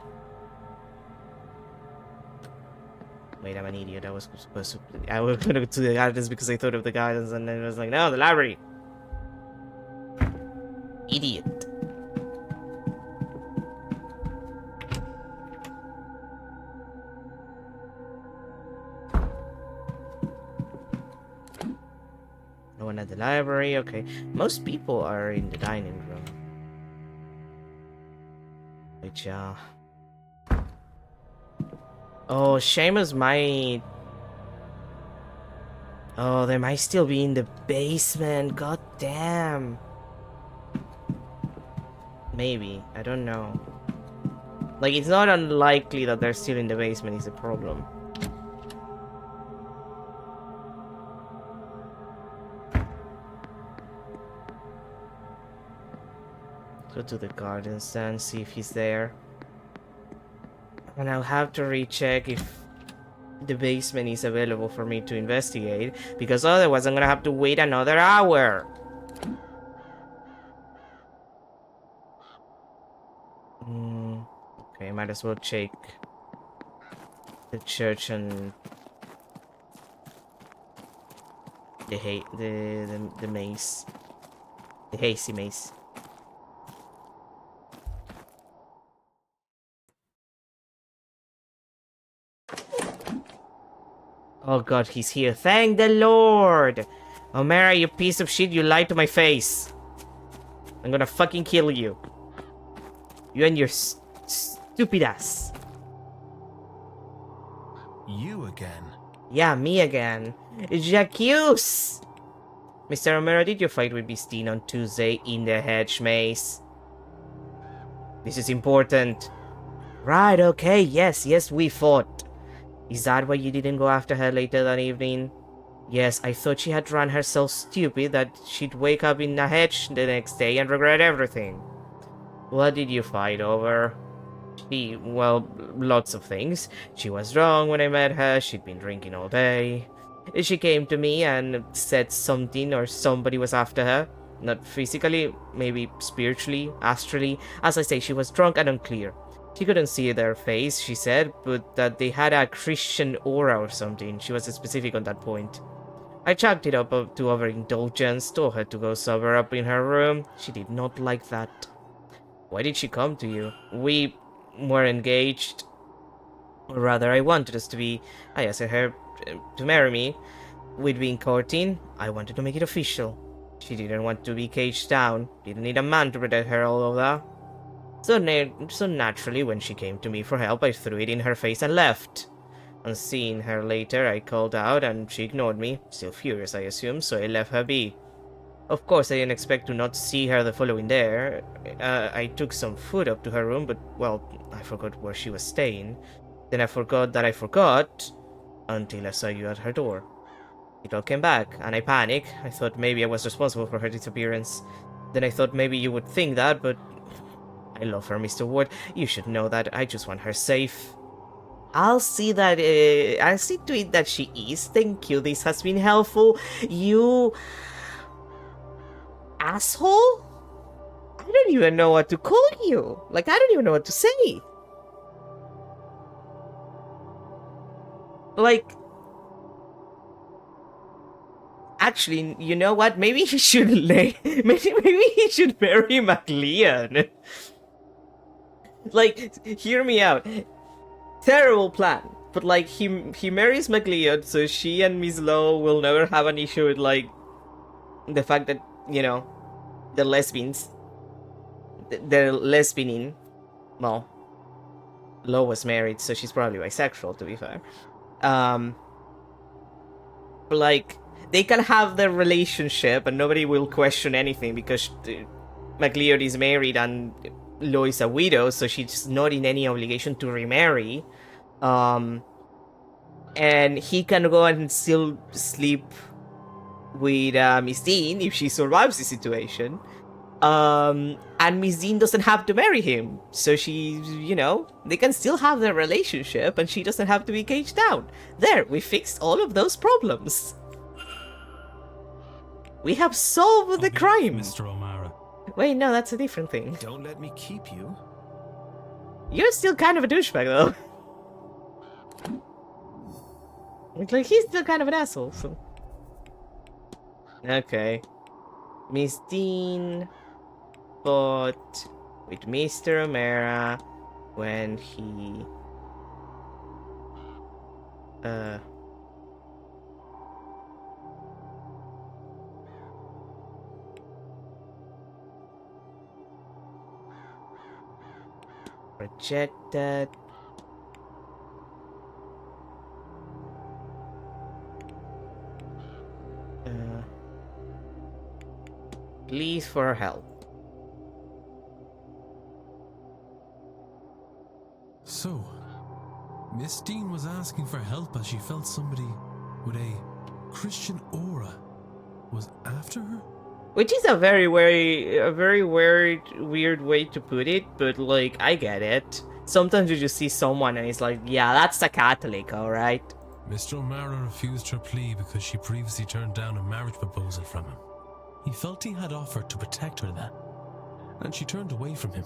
Wait, I'm an idiot. I was supposed to. I was gonna go to the gardens because I thought of the gardens, and then I was like, no, the library. Idiot. No one at the library. Okay, most people are in the dining room. Which, oh, Seamus might... Oh, they might still be in the basement. God damn. Maybe. I don't know. Like, it's not unlikely that they're still in the basement is the problem. Go to the gardens then, see if he's there. And I'll have to recheck if the basement is available for me to investigate, because otherwise I'm gonna have to wait another hour. Okay, might as well check the church and the maze, the hazy maze. Oh god, he's here. Thank the Lord! O'Mara, you piece of shit, you lied to my face. I'm gonna fucking kill you. You and your stupid ass. You again? Yeah, me again. Jacques! Mr. Romero, did you fight with Bistine on Tuesday in the hedge maze? This is important. Right, okay, yes, we fought. Is that why you didn't go after her later that evening? Yes, I thought she had run herself stupid that she'd wake up in a hedge the next day and regret everything. What did you fight over? Well, lots of things. She was wrong when I met her, she'd been drinking all day. She came to me and said something or somebody was after her. Not physically, maybe spiritually, astrally. As I say, she was drunk and unclear. She couldn't see their face, she said, but that they had a Christian aura or something. She was specific on that point. I chalked it up to overindulgence, told her to go sober up in her room. She did not like that. Why did she come to you? We were engaged. Or rather, I wanted us to be. I asked her to marry me. We'd been courting. I wanted to make it official. She didn't want to be caged down. Didn't need a man to protect her, all of that. So naturally, when she came to me for help, I threw it in her face and left. On seeing her later, I called out and she ignored me. Still furious, I assume, so I left her be. Of course, I didn't expect to not see her the following day. I took some food up to her room, but, well, I forgot where she was staying. Then I forgot that I forgot, until I saw you at her door. It all came back, and I panicked. I thought maybe I was responsible for her disappearance. Then I thought maybe you would think that, but I love her, Mr. Ward. You should know that. I just want her safe. I'll see to it that she is. Thank you. This has been helpful. You asshole? I don't even know what to call you. Like, I don't even know what to say. Like, actually, you know what? Maybe he should maybe he should marry MacLeon. Like, hear me out. Terrible plan. But like, he marries MacLeod, so she and Miss Lowe will never have an issue with like the fact that, you know, they're lesbians. They're lesbianing. Well, Lowe was married, so she's probably bisexual, to be fair. Like, they can have their relationship and nobody will question anything because MacLeod is married and Lowe is a widow, so she's not in any obligation to remarry. And he can go and still sleep with Miss Dean if she survives the situation. And Miss Dean doesn't have to marry him. So she, you know, they can still have their relationship and she doesn't have to be caged down. There, we fixed all of those problems. We have solved the crime. Mr. O'Mara. Wait, no, that's a different thing. Don't let me keep you. You're still kind of a douchebag, though. Like, he's still kind of an asshole, so... Okay. Miss Dean fought with Mr. O'Mara when he... rejected. Please for help. So, Miss Dean was asking for help as she felt somebody with a Christian aura was after her? Which is a very weird way to put it, but like, I get it. Sometimes you just see someone and it's like, yeah, that's a Catholic, alright? Mr. O'Mara refused her plea because she previously turned down a marriage proposal from him. He felt he had offered to protect her then, and she turned away from him.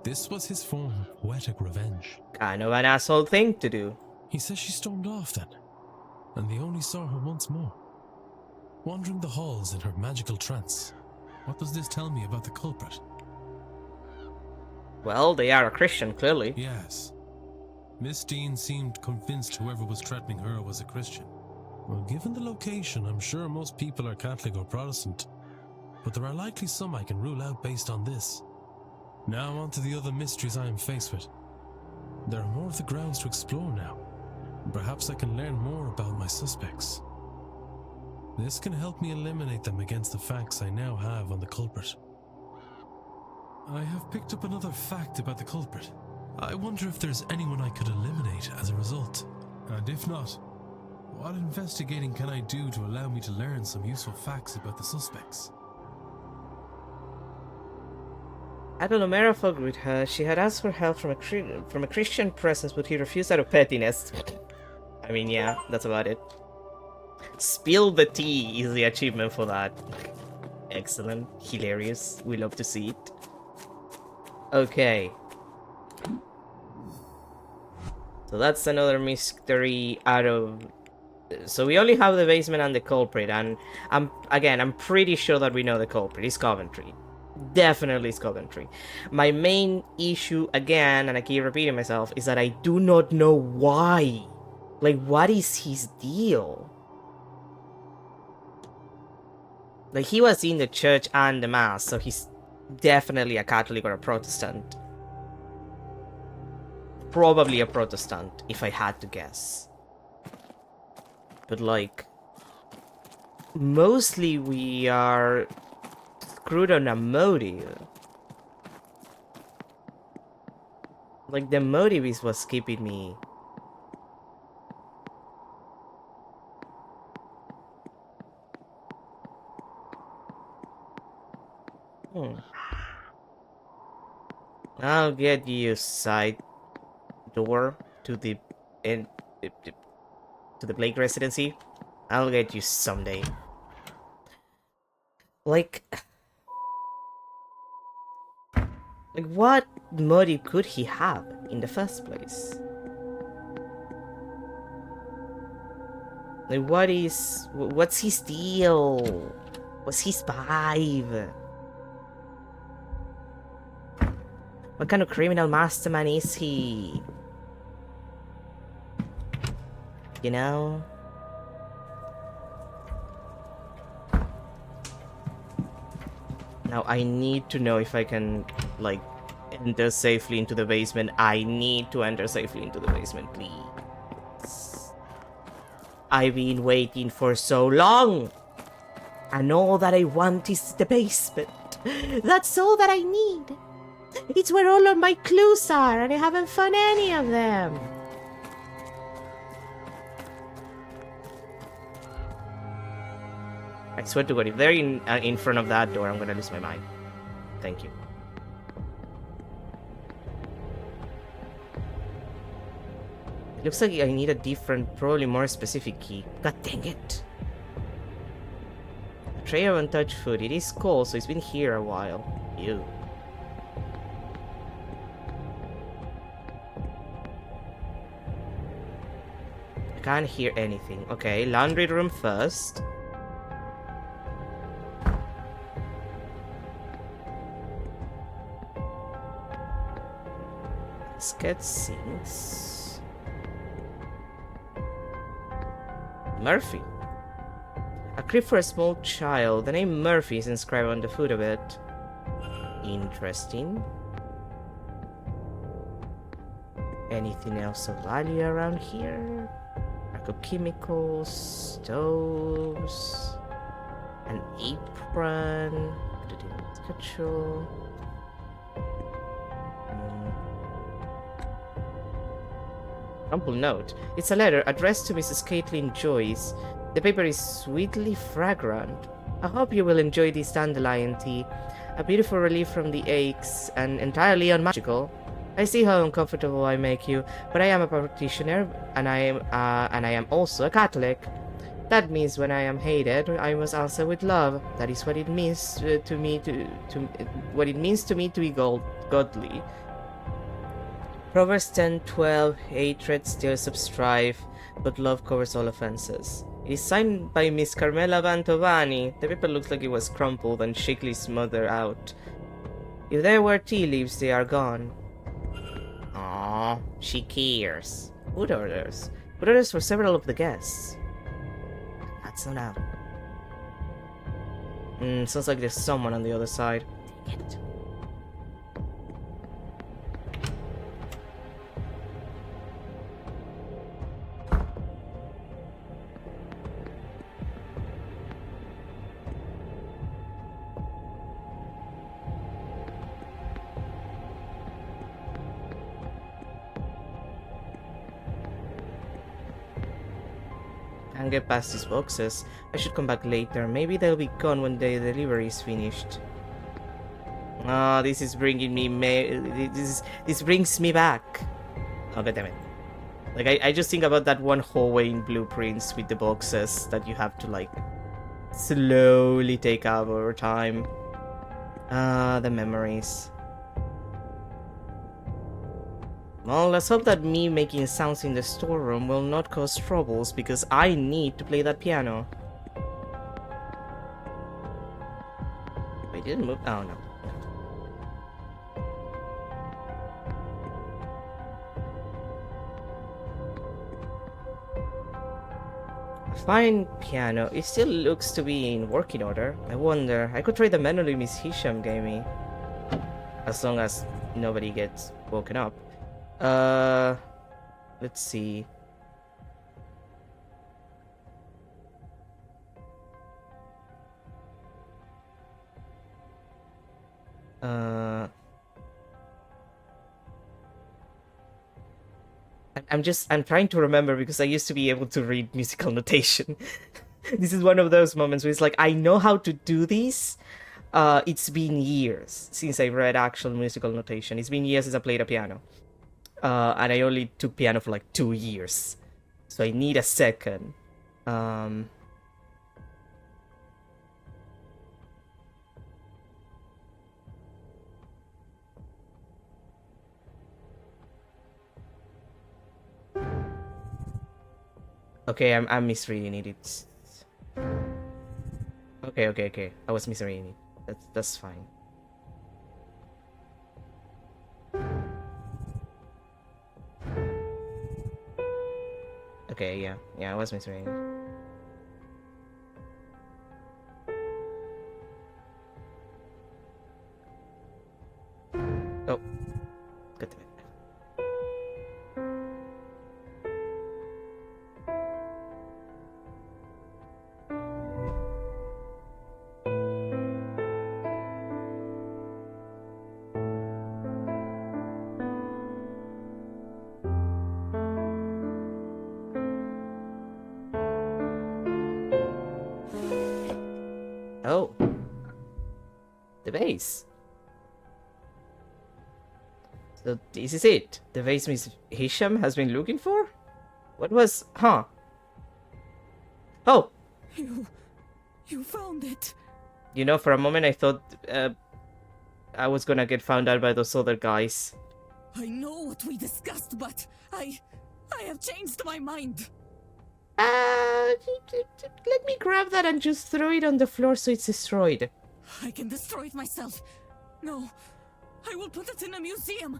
This was his form of poetic revenge. Kind of an asshole thing to do. He says she stormed off then, and they only saw her once more, wandering the halls in her magical trance. What does this tell me about the culprit? Well, they are a Christian, clearly. Yes. Miss Dean seemed convinced whoever was threatening her was a Christian. Well, given the location, I'm sure most people are Catholic or Protestant, but there are likely some I can rule out based on this. Now on to the other mysteries I am faced with. There are more of the grounds to explore now. Perhaps I can learn more about my suspects. This can help me eliminate them against the facts I now have on the culprit. I have picked up another fact about the culprit. I wonder if there's anyone I could eliminate as a result. And if not, what investigating can I do to allow me to learn some useful facts about the suspects? Adelomera fought with her. She had asked for help from a Christian presence, but he refused out of pettiness. I mean, yeah, that's about it. Spill the tea is the achievement for that. Excellent. Hilarious. We love to see it. Okay. So that's another mystery out of... So we only have the basement and the culprit, and I'm pretty sure that we know the culprit. It's Coventry. Definitely it's Coventry. My main issue, again, and I keep repeating myself, is that I do not know why. Like, what is his deal? Like, he was in the church and the mass, so he's definitely a Catholic or a Protestant. Probably a Protestant, if I had to guess. But, like, mostly we are screwed on a motive. Like, the motive is what's keeping me. I'll get you side door to the to the Blake residency. I'll get you someday. Like what motive could he have in the first place? Like, what's his deal? What's his vibe? What kind of criminal mastermind is he? You know? Now I need to know if I can, like, enter safely into the basement. I need to enter safely into the basement, please. I've been waiting for so long. And all that I want is the basement. That's all that I need. It's where all of my clues are, and I haven't found any of them. I swear to God, if they're in front of that door, I'm gonna lose my mind. Thank you. It looks like I need a different, probably more specific key. God dang it. A tray of untouched food. It is cold, so it's been here a while. Ew. I can't hear anything. Okay, laundry room first. Let's get sinks. Murphy. A crib for a small child. The name Murphy is inscribed on the foot of it. Interesting. Anything else of value around here? Rack of chemicals, stoves, an apron, schedule. Crumpled note. It's a letter addressed to Mrs. Caitlin Joyce. The paper is sweetly fragrant. I hope you will enjoy this dandelion tea. A beautiful relief from the aches and entirely unmagical. I see how uncomfortable I make you, but I am a practitioner, and I am also a Catholic. That means when I am hated, I must answer with love. That is what it means to me what it means to me to be godly. Proverbs 10:12. Hatred stirs up strife, but love covers all offenses. It is signed by Miss Carmela Vantovani. The paper looks like it was crumpled and shakily smothered out. If there were tea leaves, they are gone. Aww, she cares. Food orders. Food orders for several of the guests. That's not out. Sounds like there's someone on the other side. Dang it. Can't get past these boxes. I should come back later. Maybe they'll be gone when the delivery is finished. Ah, this is bringing me this brings me back. Oh, god damn it. Like, I just think about that one hallway in Blueprints with the boxes that you have to, like, slowly take out over time. Ah, the memories. Well, let's hope that me making sounds in the storeroom will not cause troubles, because I need to play that piano. I didn't move. Oh, no. Fine piano. It still looks to be in working order. I wonder. I could try the melody Miss Hisham gave me. As long as nobody gets woken up. Let's see. I'm trying to remember because I used to be able to read musical notation. This is one of those moments where it's like, I know how to do this. It's been years since I read actual musical notation. It's been years since I played a piano. And I only took piano for like 2 years. So I need a second. Okay, I'm misreading it. It's okay. I was misreading it. That's fine. Okay, yeah, I was misreading it. Oh, good to it. Oh, the vase. So this is it. The vase Miss Hisham has been looking for? What was... Huh. Oh! You found it. You know, for a moment I thought I was gonna get found out by those other guys. I know what we discussed, but I have changed my mind. Let me grab that and just throw it on the floor so it's destroyed. I can destroy it myself. No, I will put it in a museum.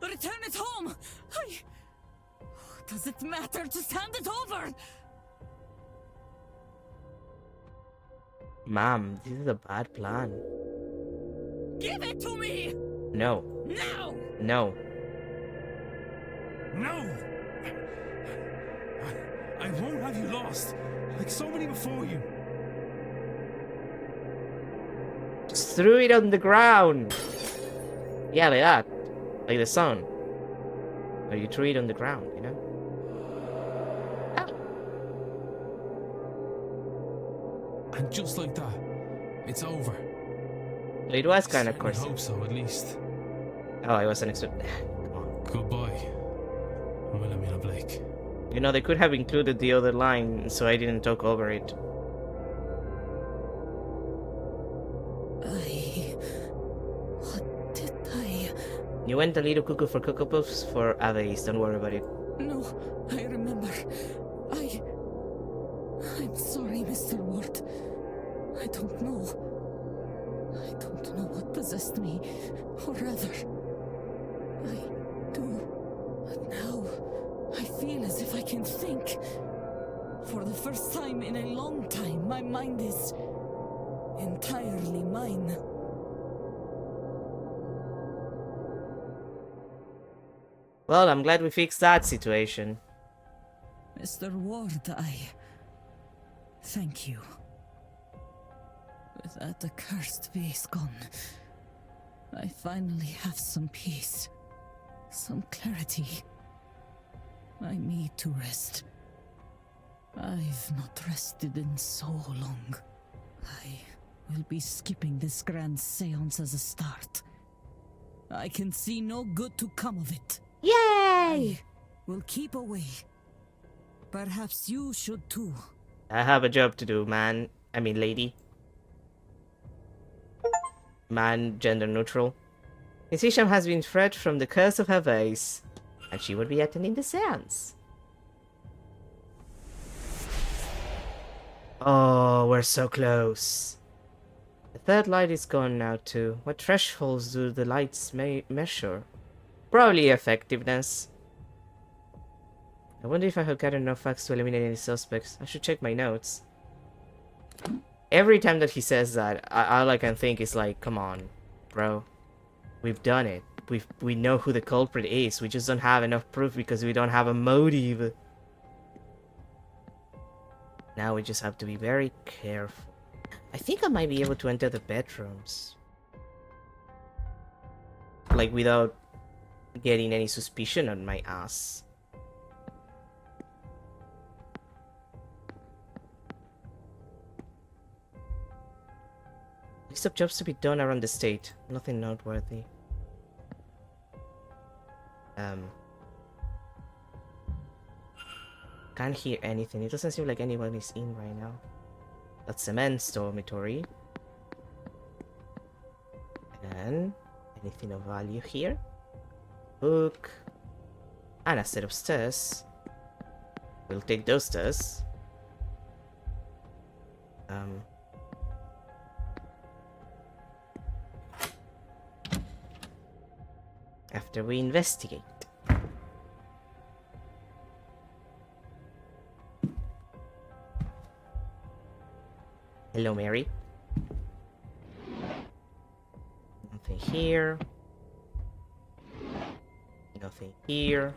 Return it home. Does it matter? Just hand it over. Ma'am, this is a bad plan. Give it to me. No. Now. No. No! I won't have you lost, like so many before you. Just threw it on the ground. Yeah, like that. Like the sun. Or you threw it on the ground, you know? And just like that, it's over. It was kind of I coarse. hope so, at least. Oh, I wasn't expecting. Goodbye, Wilhelmina Blake. You know, they could have included the other line, so I didn't talk over it. What did I... You went a little cuckoo for Cocoa Puffs for Aves, don't worry about it. No, I remember. I'm sorry, Mr. Ward. I don't know. I don't know what possessed me. Or rather, I do. But now, I feel as if I can think. For the first time in a long time, my mind is entirely mine. Well, I'm glad we fixed that situation. Mr. Ward, thank you. With that accursed vase gone, I finally have some peace. Some clarity. I need to rest. I've not rested in so long. I will be skipping this grand séance as a start. I can see no good to come of it. Yay! Will keep away. Perhaps you should too. I have a job to do, man. I mean, lady. Man, gender neutral. Miss Isham has been freed from the curse of her vase, and she will be attending the séance. Oh, we're so close. The third light is gone now too. What thresholds do the lights measure? Probably effectiveness. I wonder if I have gathered enough facts to eliminate any suspects. I should check my notes. Every time that he says that, all I can think is like, come on, bro. We've done it. We know who the culprit is. We just don't have enough proof because we don't have a motive. Now we just have to be very careful. I think I might be able to enter the bedrooms. Like without getting any suspicion on my ass. List of jobs to be done around the state. Nothing noteworthy. Can't hear anything. It doesn't seem like anyone is in right now. That's the men's dormitory. And anything of value here? Book. And a set of stairs. We'll take those stairs. After we investigate. Hello, Mary. Nothing here. Nothing here.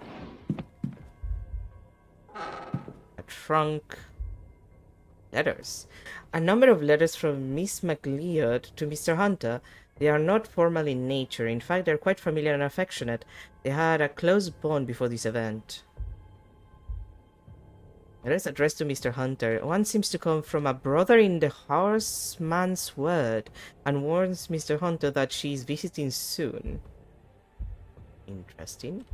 A trunk. Letters. A number of letters from Miss McLeod to Mr. Hunter. They are not formal in nature. In fact, they're quite familiar and affectionate. They had a close bond before this event. Letters addressed to Mr. Hunter. One seems to come from a brother in the horseman's word and warns Mr. Hunter that she is visiting soon. Interesting.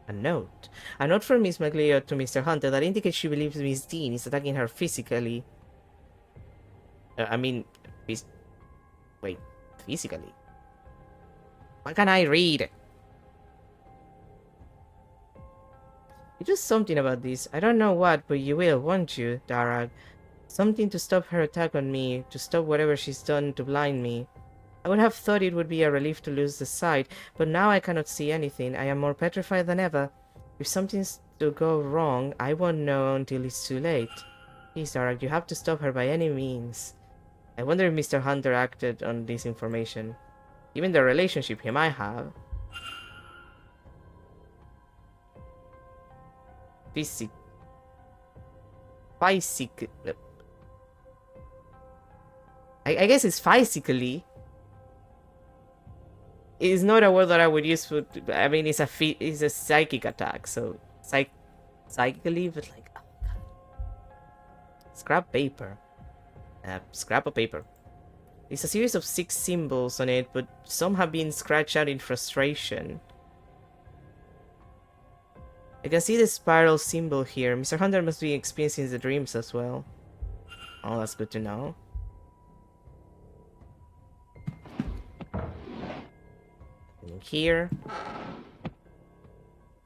A note. A note from Miss McLeod to Mr. Hunter that indicates she believes Miss Dean is attacking her physically. Wait, physically? Why can't I read? You do something about this. I don't know what, but you will, won't you, Darag? Something to stop her attack on me, to stop whatever she's done to blind me. I would have thought it would be a relief to lose the sight, but now I cannot see anything. I am more petrified than ever. If something's to go wrong, I won't know until it's too late. Please, Darag, you have to stop her by any means. I wonder if Mr. Hunter acted on this information. Given the relationship he might have. I guess it's physically. It's not a word that I would use for. I mean, it's a psychic attack, so psychically, but like, oh god. Scrap paper. Scrap of paper. It's a series of 6 symbols on it, but some have been scratched out in frustration. I can see the spiral symbol here. Mr. Hunter must be experiencing the dreams as well. Oh, that's good to know. In here.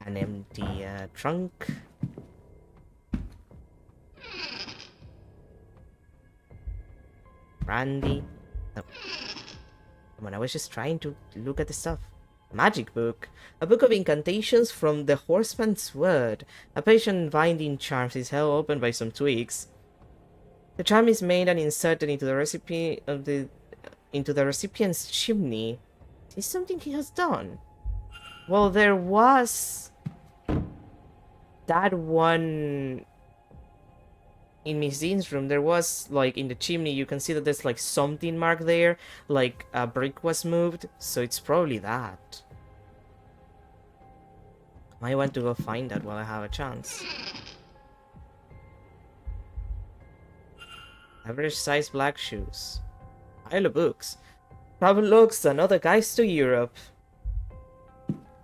An empty trunk. Brandy. Oh. Come on, I was just trying to look at the stuff. Magic book. A book of incantations from the horseman's word. A patient binding charm is held open by some twigs. The charm is made and inserted into the recipient's chimney. Is this something he has done? Well, there was that one in Miss Dean's room. There was, like, in the chimney, you can see that there's, like, something marked there. Like, a brick was moved. So it's probably that. I want to go find that while I have a chance. Average size black shoes. Pile of books. Travel looks and other guides to Europe.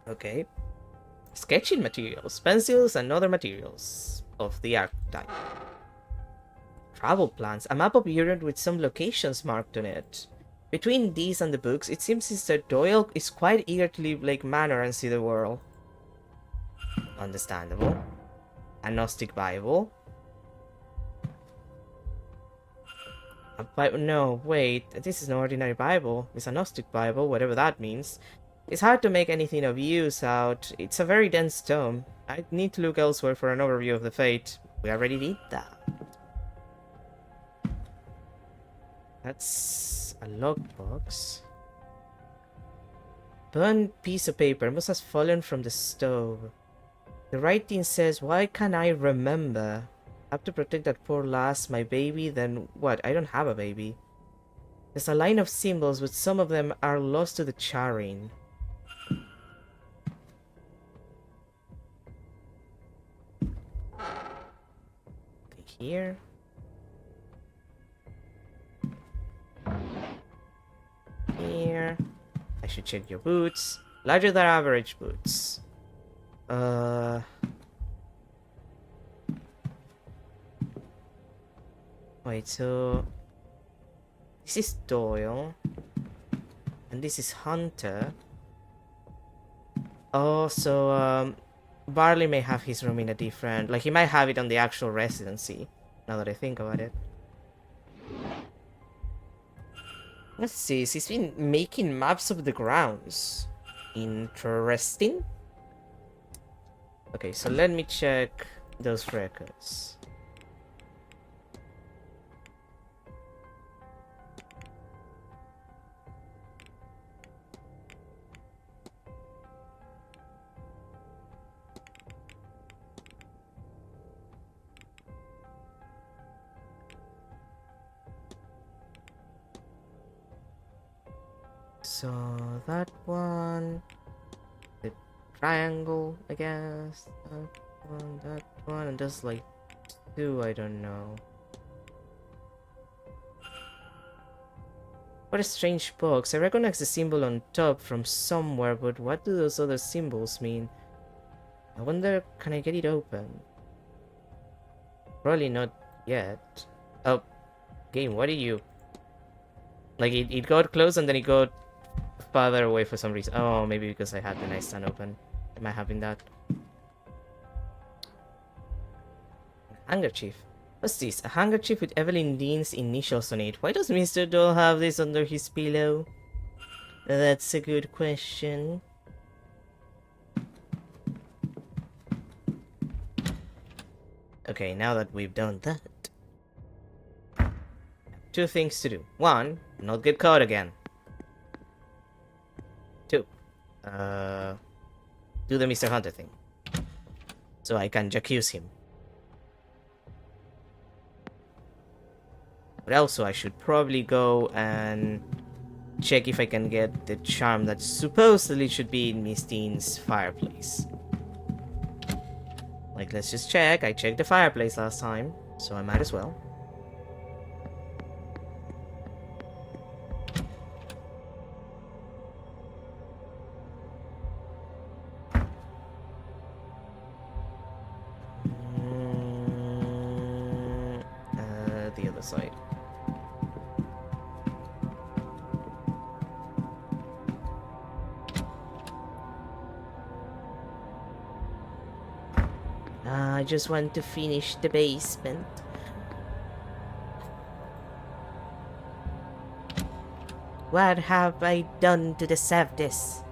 Okay. Sketching materials, pencils and other materials of the archetype. Travel plans. A map of Europe with some locations marked on it. Between these and the books, it seems that Doyle is quite eager to leave Lake Manor and see the world. Understandable. A Gnostic Bible. No, wait, this is an ordinary Bible. It's a Gnostic Bible, whatever that means. It's hard to make anything of use out. It's a very dense tome. I need to look elsewhere for an overview of the fate. We already did that. That's a logbox. Burned piece of paper must have fallen from the stove. The writing says, "Why can't I remember? I have to protect that poor lass, my baby, then what? I don't have a baby." There's a line of symbols, but some of them are lost to the charring. Here. Here. I should check your boots. Larger than average boots. Wait, so this is Doyle. And this is Hunter. Oh, so Barley may have his room in a different, like he might have it on the actual residency, now that I think about it. Let's see, he's been making maps of the grounds. Interesting. Okay, so let me check those records. So that one, the triangle, I guess, that one, and there's like two, I don't know. What a strange box. I recognize the symbol on top from somewhere, but what do those other symbols mean? I wonder, can I get it open? Probably not yet. Oh, game, what are you? Like, it got close and then it got farther away for some reason. Oh, maybe because I had the nightstand open. Am I having that? Handkerchief. What's this? A handkerchief with Evelyn Dean's initials on it. Why does Mr. Doll have this under his pillow? That's a good question. Okay, now that we've done that, two things to do. One, not get caught again. Two, do the Mr. Hunter thing, so I can accuse him. But also, I should probably go and check if I can get the charm that supposedly should be in Miss Dean's fireplace. Like, let's just check. I checked the fireplace last time, so I might as well. The other side. I just want to finish the basement. What have I done to deserve this?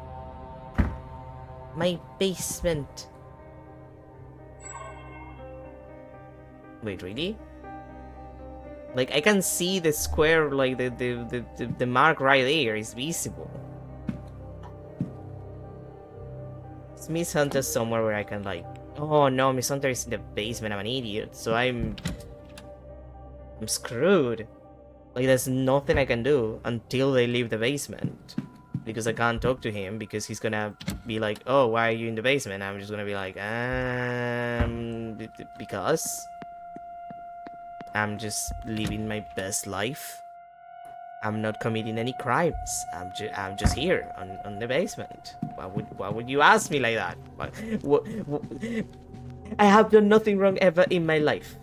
My basement. Wait, really? Like, I can see the square, like the mark right there is visible. Is Miss Hunter somewhere where I can, like... Oh no, Miss Hunter is in the basement. I'm an idiot, so I'm screwed. Like, there's nothing I can do until they leave the basement. because I can't talk to him because he's gonna be like, oh, why are you in the basement? I'm just gonna be like, because I'm just living my best life. I'm not committing any crimes. I'm just here on the basement. Why would you ask me like that? What, I have done nothing wrong ever in my life.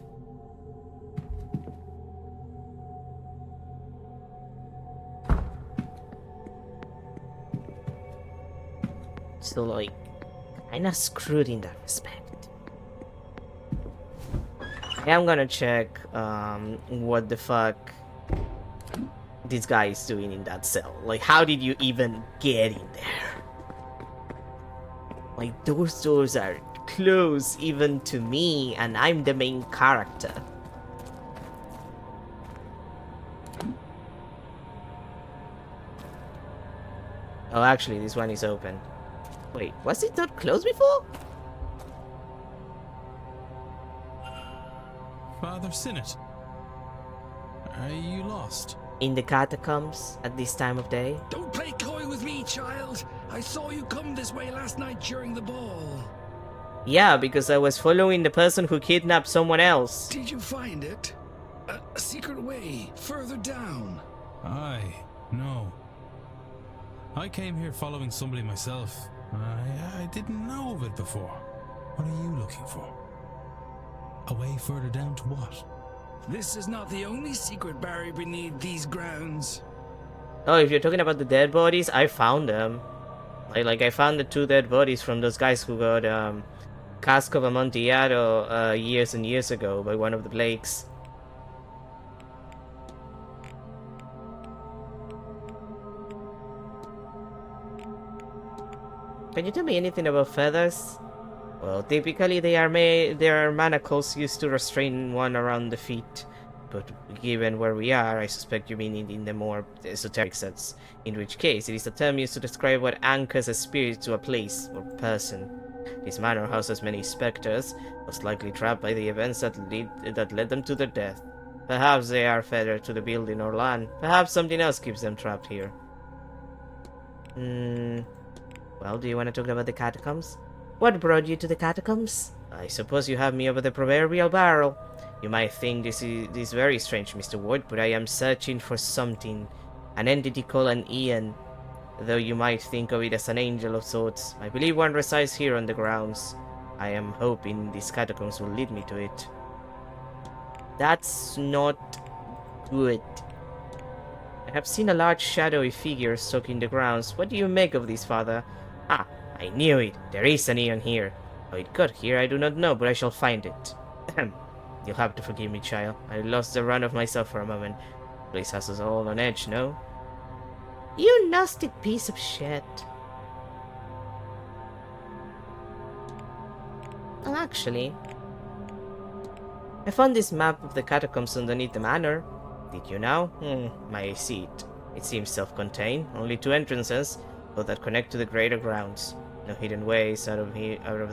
So like, kinda screwed in that respect. I am gonna check what the fuck this guy is doing in that cell. Like, how did you even get in there? Like, those doors are closed even to me, and I'm the main character. Oh, actually, this one is open. Wait, was it not closed before? Father Sinnott, are you lost? In the catacombs at this time of day? Don't play coy with me, child. I saw you come this way last night during the ball. Yeah, because I was following the person who kidnapped someone else. Did you find it? A secret way further down. Aye, no. I came here following somebody myself. I didn't know of it before. What are you looking for? A way further down to what? This is not the only secret buried beneath these grounds. Oh, if you're talking about the dead bodies, I found them. Like I found the 2 dead bodies from those guys who got Cask of Amontillado years and years ago by one of the Blakes. Can you tell me anything about feathers? Well, typically they are manacles used to restrain one around the feet. But given where we are, I suspect you mean it in the more esoteric sense. In which case, it is a term used to describe what anchors a spirit to a place or person. This manor houses many specters, most likely trapped by the events that led them to their death. Perhaps they are fettered to the building or land. Perhaps something else keeps them trapped here. Well, do you want to talk about the catacombs? What brought you to the catacombs? I suppose you have me over the proverbial barrel. You might think this is very strange, Mr. Ward, but I am searching for something. An entity called an Ian. Though you might think of it as an angel of sorts, I believe one resides here on the grounds. I am hoping these catacombs will lead me to it. That's not good. I have seen a large shadowy figure stalking the grounds. What do you make of this, Father? Ah, I knew it. There is an Eon here. How it got here, I do not know, but I shall find it. You'll have to forgive me, child. I lost the run of myself for a moment. The place has us all on edge, no? You nasty piece of shit. Well, actually, I found this map of the catacombs underneath the manor. Did you now? I see it. It seems self-contained. Only 2 entrances, both that connect to the greater grounds. No hidden ways out of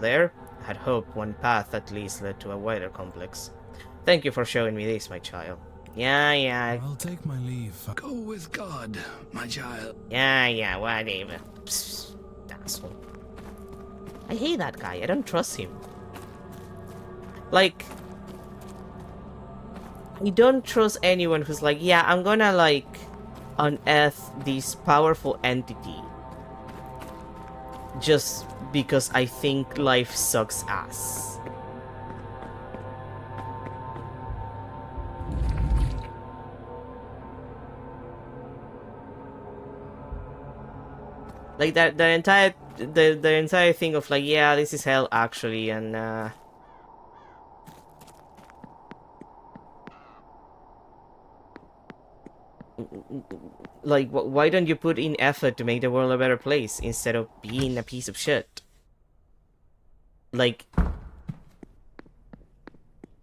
there. I had hoped one path at least led to a wider complex. Thank you for showing me this, my child. Yeah. I'll take my leave. Go with God, my child. Yeah, whatever. Psst, asshole. I hate that guy. I don't trust him. Like, I don't trust anyone who's like, yeah, I'm gonna, like, unearth this powerful entity just because I think life sucks ass. Like the entire thing of like, yeah, this is hell actually, and like, why don't you put in effort to make the world a better place instead of being a piece of shit? Like,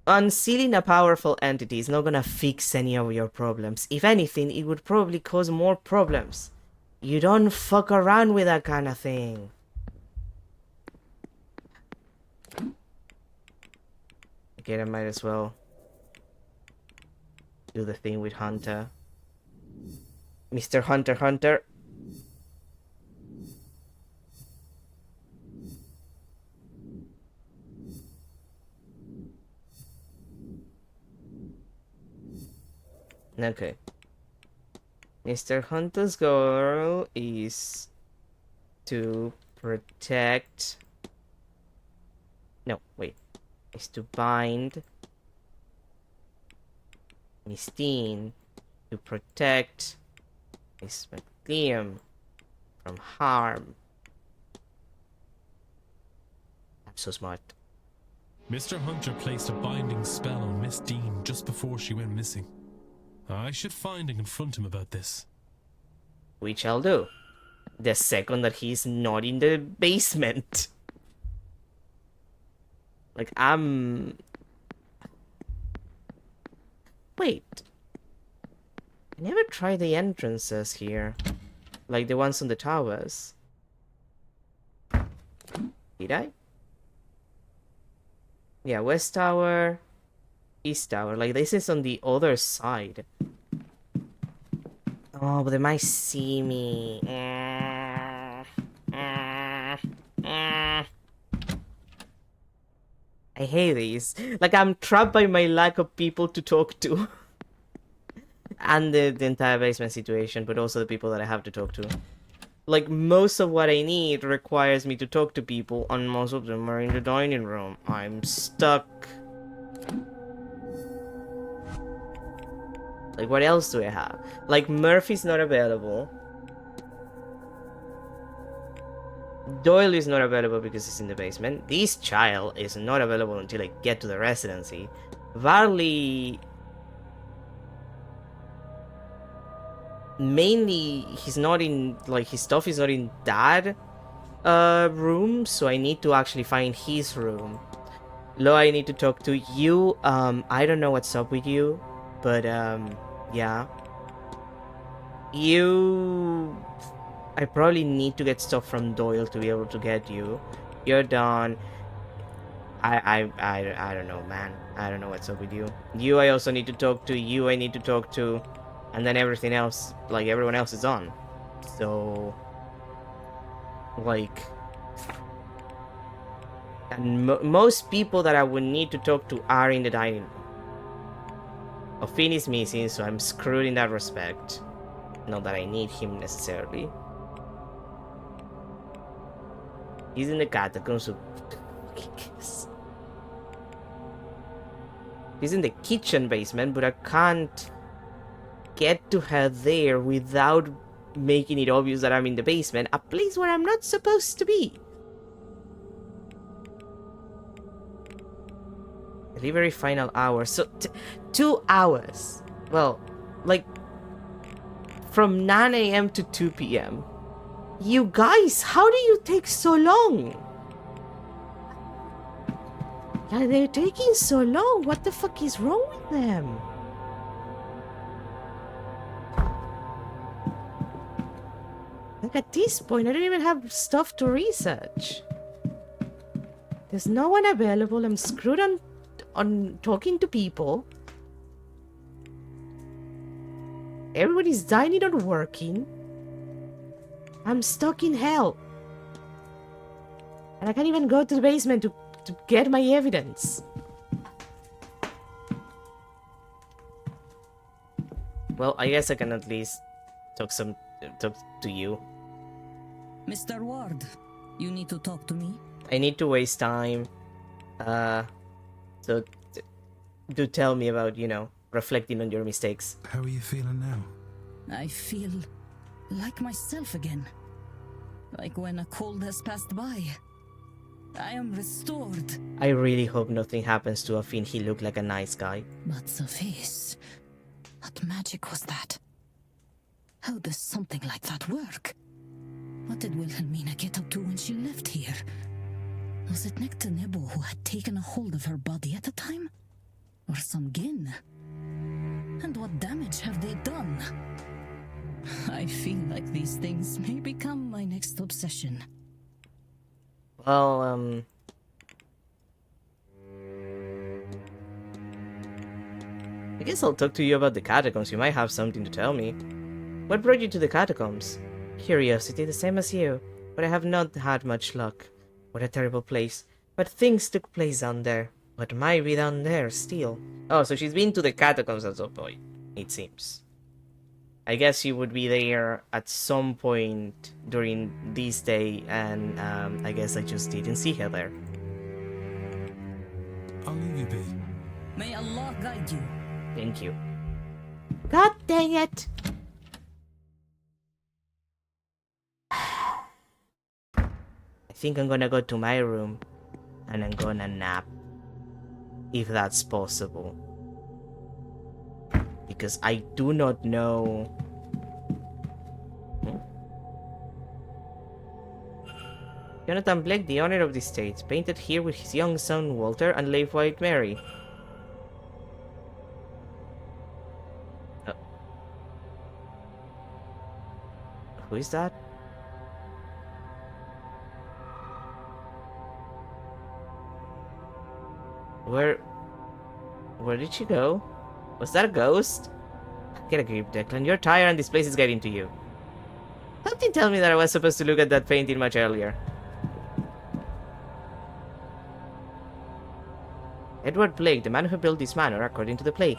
unsealing a powerful entity is not gonna fix any of your problems. If anything, it would probably cause more problems. You don't fuck around with that kind of thing. Okay, I might as well do the thing with Hunter. Mr. Hunter. Okay. Mr. Hunter's goal is to protect... No, wait. Is to bind Miss Dean to protect Miss McLean from harm. I'm so smart. Mr. Hunter placed a binding spell on Miss Dean just before she went missing. I should find and confront him about this. Which I'll do. The second that he's not in the basement. Like, I'm... Wait. I never tried the entrances here. Like the ones on the towers. Did I? Yeah, West Tower, East Tower. Like, this is on the other side. Oh, but they might see me. I hate these. Like, I'm trapped by my lack of people to talk to. And the entire basement situation, but also the people that I have to talk to. Like, most of what I need requires me to talk to people, and most of them are in the dining room. I'm stuck. Like, what else do I have? Like, Murphy's not available. Doyle is not available because he's in the basement. This child is not available until I get to the residency. Varley... Mainly, he's not in... Like, his stuff is not in that room, so I need to actually find his room. Lo, I need to talk to you. I don't know what's up with you, but, yeah. You... I probably need to get stuff from Doyle to be able to get you. You're done. I don't know, man. I don't know what's up with you. You, I also need to talk to. You, I need to talk to. And then everything else, like, everyone else is on. So... Like... And most people that I would need to talk to are in the dining room. Offin is missing, so I'm screwed in that respect. Not that I need him necessarily. He's in the catacombs. He's in the kitchen basement, but I can't get to her there without making it obvious that I'm in the basement, a place where I'm not supposed to be. Delivery final hour. So, 2 hours. Well, like, from 9 a.m. to 2 p.m. You guys, how do you take so long? Like, they're taking so long. What the fuck is wrong with them? Like, at this point, I don't even have stuff to research. There's no one available. I'm screwed on talking to people. Everybody's dying, not working. I'm stuck in hell. And I can't even go to the basement to get my evidence. Well, I guess I can at least talk to you. Mr. Ward, you need to talk to me. I need to waste time. So do tell me about, you know, reflecting on your mistakes. How are you feeling now? I feel like myself again. Like when a cold has passed by. I am restored. I really hope nothing happens to Affin. He looked like a nice guy. But Sophie's... What magic was that? How does something like that work? What did Wilhelmina get up to when she left here? Was it Nectanebo who had taken a hold of her body at the time? Or some Gin? And what damage have they done? I feel like these things may become my next obsession. Well, I guess I'll talk to you about the catacombs. You might have something to tell me. What brought you to the catacombs? Curiosity, the same as you. But I have not had much luck. What a terrible place. But things took place down there. What might be down there still? Oh, so she's been to the catacombs at some point. it seems. I guess you would be there at some point during this day, and I guess I just didn't see her there. I'll leave you be. May Allah guide you. Thank you. God dang it! I think I'm gonna go to my room and I'm gonna nap. If that's possible. Because I do not know. Jonathan Blake, the owner of the estate, painted here with his young son Walter and late wife Mary. Who is that? Where did she go? Was that a ghost? Get a grip, Declan. You're tired and this place is getting to you. Something tells me that I was supposed to look at that painting much earlier. Edward Blake, the man who built this manor, according to the Blake.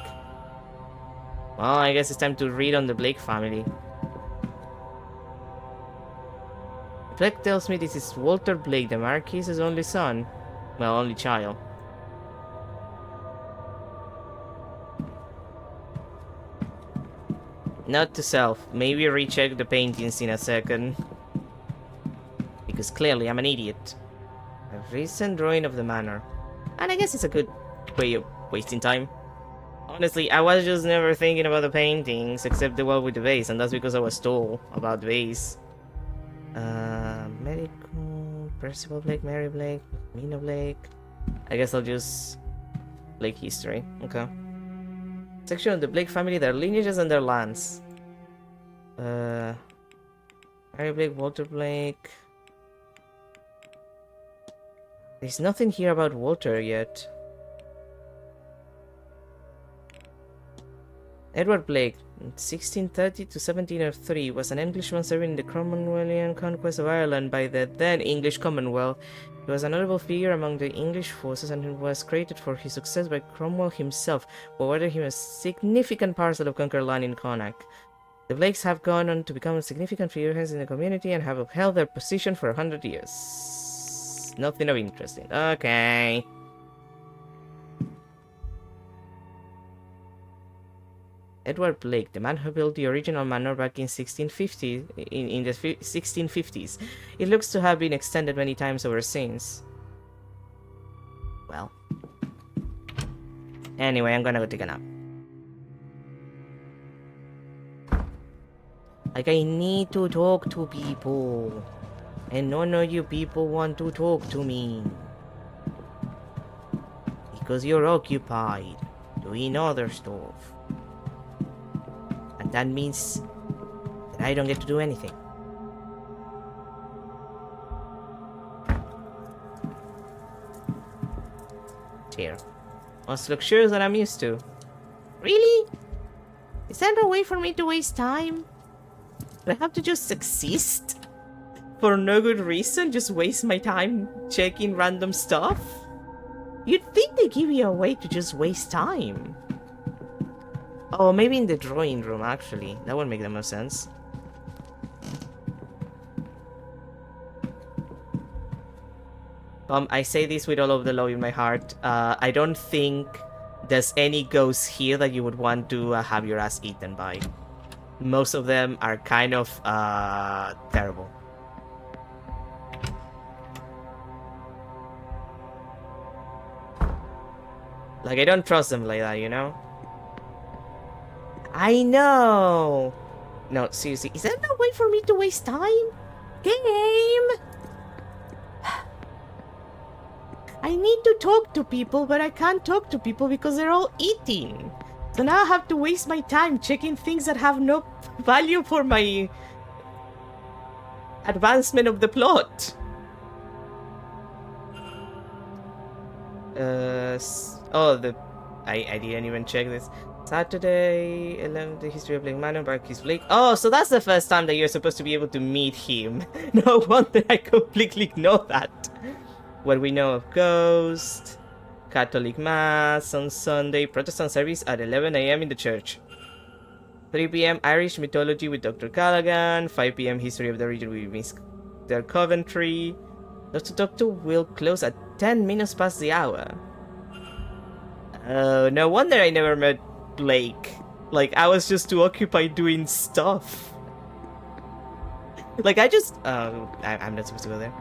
Well, I guess it's time to read on the Blake family. The Blake tells me this is Walter Blake, the Marquis's only son. Well, only child. Note to self, maybe recheck the paintings in a second. Because clearly I'm an idiot. A recent drawing of the manor. And I guess it's a good way of wasting time. Honestly, I was just never thinking about the paintings, except the one with the vase, and that's because I was told about the vase. Medical, Percival Blake, Mary Blake, Mina Blake. I guess I'll just Blake history. Okay. Section of the Blake family, their lineages and their lands. Mary Blake, Walter Blake. There's nothing here about Walter yet. Edward Blake, 1630 to 1703, was an Englishman serving in the Cromwellian conquest of Ireland by the then English Commonwealth. He was a notable figure among the English forces and was credited for his success by Cromwell himself, who awarded him a significant parcel of conquered land in Connacht. The Blakes have gone on to become significant figureheads in the community and have upheld their position for 100 years. Nothing of interest. Okay. Edward Blake, the man who built the original manor back in 1650, in the 1650s. It looks to have been extended many times over since. Well. Anyway, I'm gonna go take a nap. Like, I need to talk to people. And none of you people want to talk to me. Because you're occupied doing other stuff. And that means that I don't get to do anything. Here. Most luxurious that I'm used to. Really? Is there no way for me to waste time? Do I have to just exist? For no good reason? Just waste my time checking random stuff? You'd think they give you a way to just waste time. Oh, maybe in the drawing room, actually. That would make the most sense. I say this with all of the love in my heart. I don't think there's any ghosts here that you would want to have your ass eaten by. Most of them are kind of terrible. Like, I don't trust them like that, you know? I know! No, seriously, is there no way for me to waste time? Game! I need to talk to people, but I can't talk to people because they're all eating. So now I have to waste my time checking things that have no value for my advancement of the plot. I didn't even check this. Saturday, 11, the history of Blake Manor, Marquis Blake. Oh, so that's the first time that you're supposed to be able to meet him. No wonder I completely ignored that. What we know of Ghost, Catholic Mass on Sunday, Protestant service at 11 AM in the church. 3 p.m. Irish mythology with Dr. Callaghan. 5 p.m. history of the region with Mr. Coventry. Doctor will close at 10 minutes past the hour. Oh, no wonder I never met Blake. Like, I was just too occupied doing stuff. Like, I just... I'm not supposed to go there.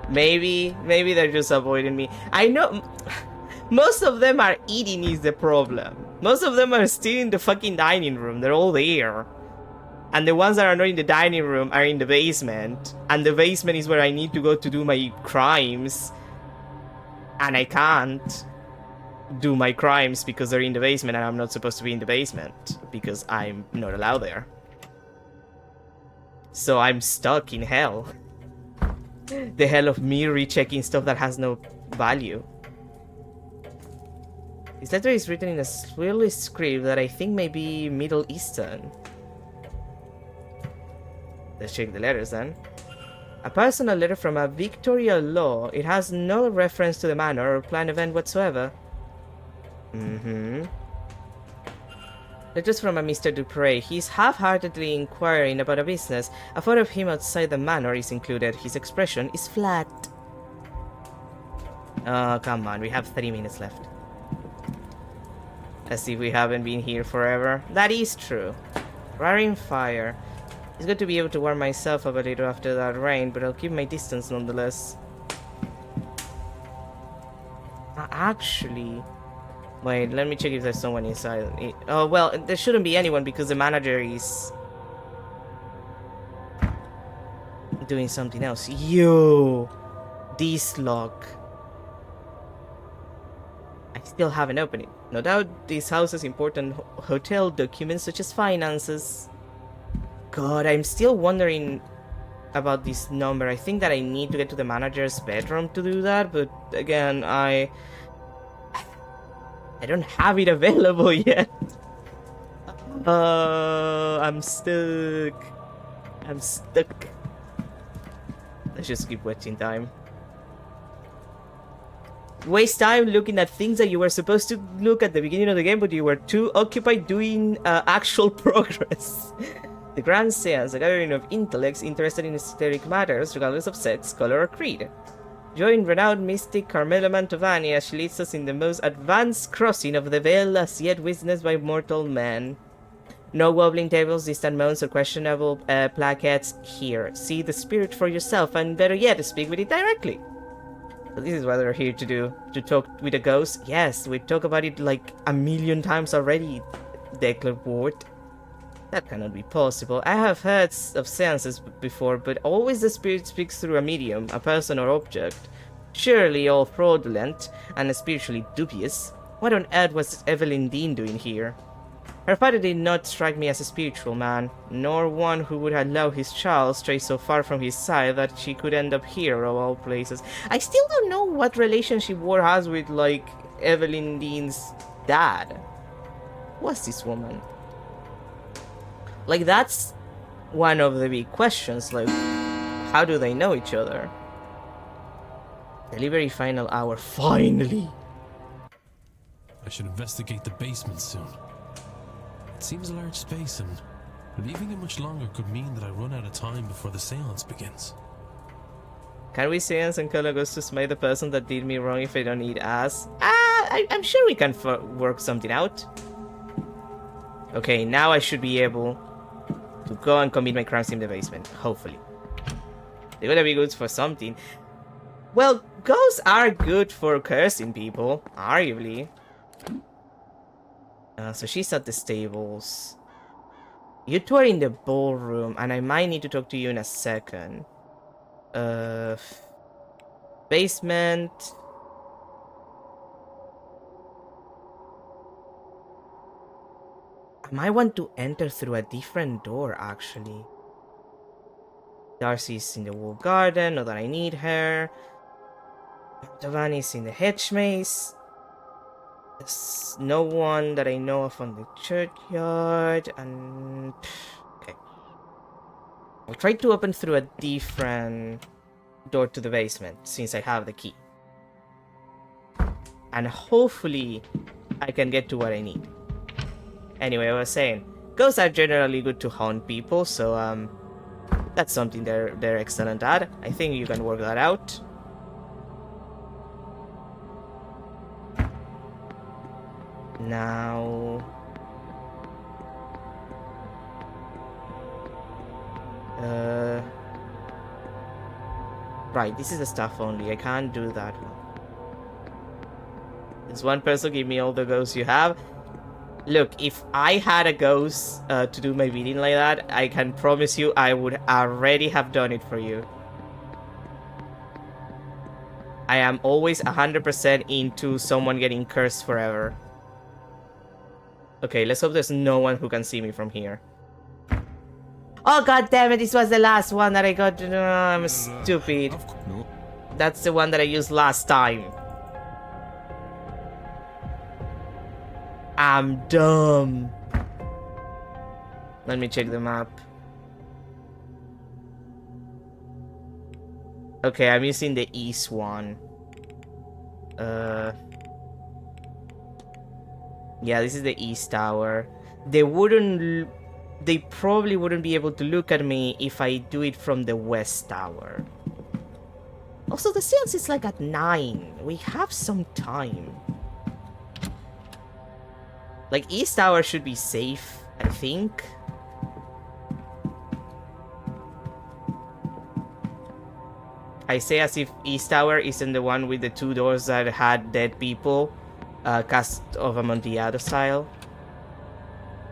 Maybe they're just avoiding me. I know... Most of them are eating is the problem. Most of them are still in the fucking dining room. They're all there. And the ones that are not in the dining room are in the basement. And the basement is where I need to go to do my crimes. And I can't do my crimes because they're in the basement and I'm not supposed to be in the basement. Because I'm not allowed there. So I'm stuck in hell. The hell of me rechecking stuff that has no value. This letter is written in a Swedish script that I think may be Middle Eastern. Let's check the letters then. A personal letter from a Victoria law. It has no reference to the manor or planned event whatsoever. Letters from a Mr. Dupre. He's half-heartedly inquiring about a business. A photo of him outside the manor is included. His expression is flat. Oh, come on. We have 30 minutes left. As if we haven't been here forever. That is true. Roaring fire. It's good to be able to warm myself up a little after that rain, but I'll keep my distance nonetheless. Actually... Wait, let me check if there's someone inside. Oh, well, there shouldn't be anyone because the manager is... doing something else. Yo! This lock. I still haven't opened it. No doubt this house has important hotel documents such as finances. God, I'm still wondering about this number. I think that I need to get to the manager's bedroom to do that, but again, I don't have it available yet. I'm stuck. Let's just keep wasting time. Waste time looking at things that you were supposed to look at the beginning of the game, but you were too occupied doing actual progress. The Grand Séance, a gathering of intellects interested in esoteric matters, regardless of sex, color, or creed. Join renowned mystic Carmela Mantovani as she leads us in the most advanced crossing of the veil as yet witnessed by mortal man. No wobbling tables, distant moans, or questionable plaquettes here. See the spirit for yourself, and better yet, speak with it directly. So this is what we're here to do. To talk with a ghost? Yes, we talked about it like a million times already, declared Ward. That cannot be possible. I have heard of seances before, but always the spirit speaks through a medium, a person or object. Surely all fraudulent and spiritually dubious. What on earth was Evelyn Dean doing here? Her father did not strike me as a spiritual man, nor one who would allow his child stray so far from his side that she could end up here of all places. I still don't know what relationship Ward has with, like, Evelyn Dean's dad. What's this woman? Like, that's one of the big questions, like, how do they know each other? Delivery final hour, finally! I should investigate the basement soon. It seems a large space, and leaving it much longer could mean that I run out of time before the séance begins. Can we séance and call a ghost to smite the person that did me wrong if I don't eat ass? I'm sure we can work something out. Okay, now I should be able to go and commit my crimes in the basement, hopefully. They're gonna be good for something. Well, ghosts are good for cursing people, arguably. So she's at the stables. You two are in the ballroom, and I might need to talk to you in a second. Basement. I might want to enter through a different door, actually. Darcy's in the wall garden, not that I need her. Giovanni's in the hedge maze. There's no one that I know of on the churchyard, and... okay. I'll try to open through a different door to the basement, since I have the key. And hopefully, I can get to what I need. Anyway, I was saying, ghosts are generally good to haunt people, so that's something they're excellent at. I think you can work that out. Now, right, this is the stuff only. I can't do that one. Does one person give me all the ghosts you have? Look, if I had a ghost to do my bidding like that, I can promise you I would already have done it for you. I am always 100% into someone getting cursed forever. Okay, let's hope there's no one who can see me from here. Oh god damn it, this was the last one that I got. I'm stupid. That's the one that I used last time. I'm dumb. Let me check the map. Okay, I'm using the east one. Yeah, this is the east tower. They probably wouldn't be able to look at me if I do it from the west tower. Also, the séance is like at 9. We have some time. Like, east tower should be safe, I think. I say as if east tower isn't the one with the 2 doors that had dead people. Cast of Amontillado style.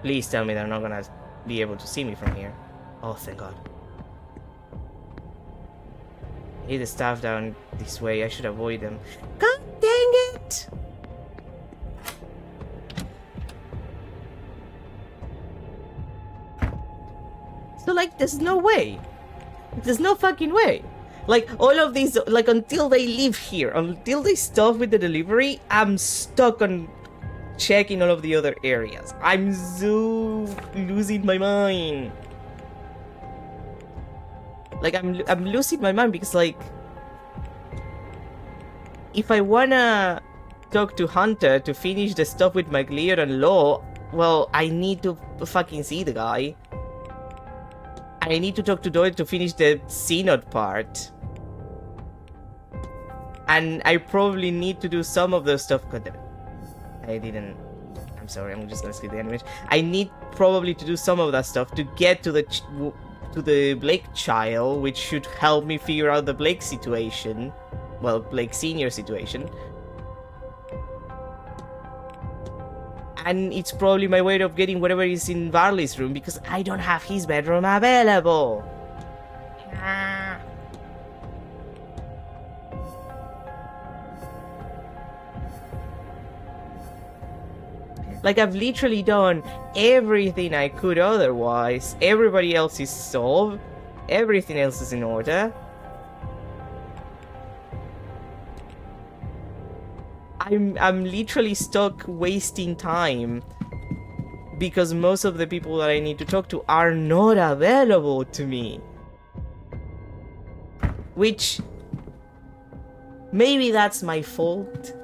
Please tell me they're not gonna be able to see me from here. Oh, thank god. I need the staff down this way. I should avoid them. God dang it! So, like, there's no way. There's no fucking way. Like, all of these, like, until they leave here, until they stop with the delivery, I'm stuck on checking all of the other areas. I'm so losing my mind. Like, I'm losing my mind because, like, if I wanna talk to Hunter to finish the stuff with McLeod and Law, well, I need to fucking see the guy. I need to talk to Doyle to finish the Synod part. And I probably need to do some of the stuff. God damn it. I didn't. I'm sorry. I'm just gonna skip the animation. I need probably to do some of that stuff to get to the Blake child, which should help me figure out the Blake situation. Well, Blake Senior situation. And it's probably my way of getting whatever is in Varley's room because I don't have his bedroom available. Like, I've literally done everything I could otherwise. Everybody else is solved. Everything else is in order. I'm literally stuck wasting time because most of the people that I need to talk to are not available to me. Which, maybe that's my fault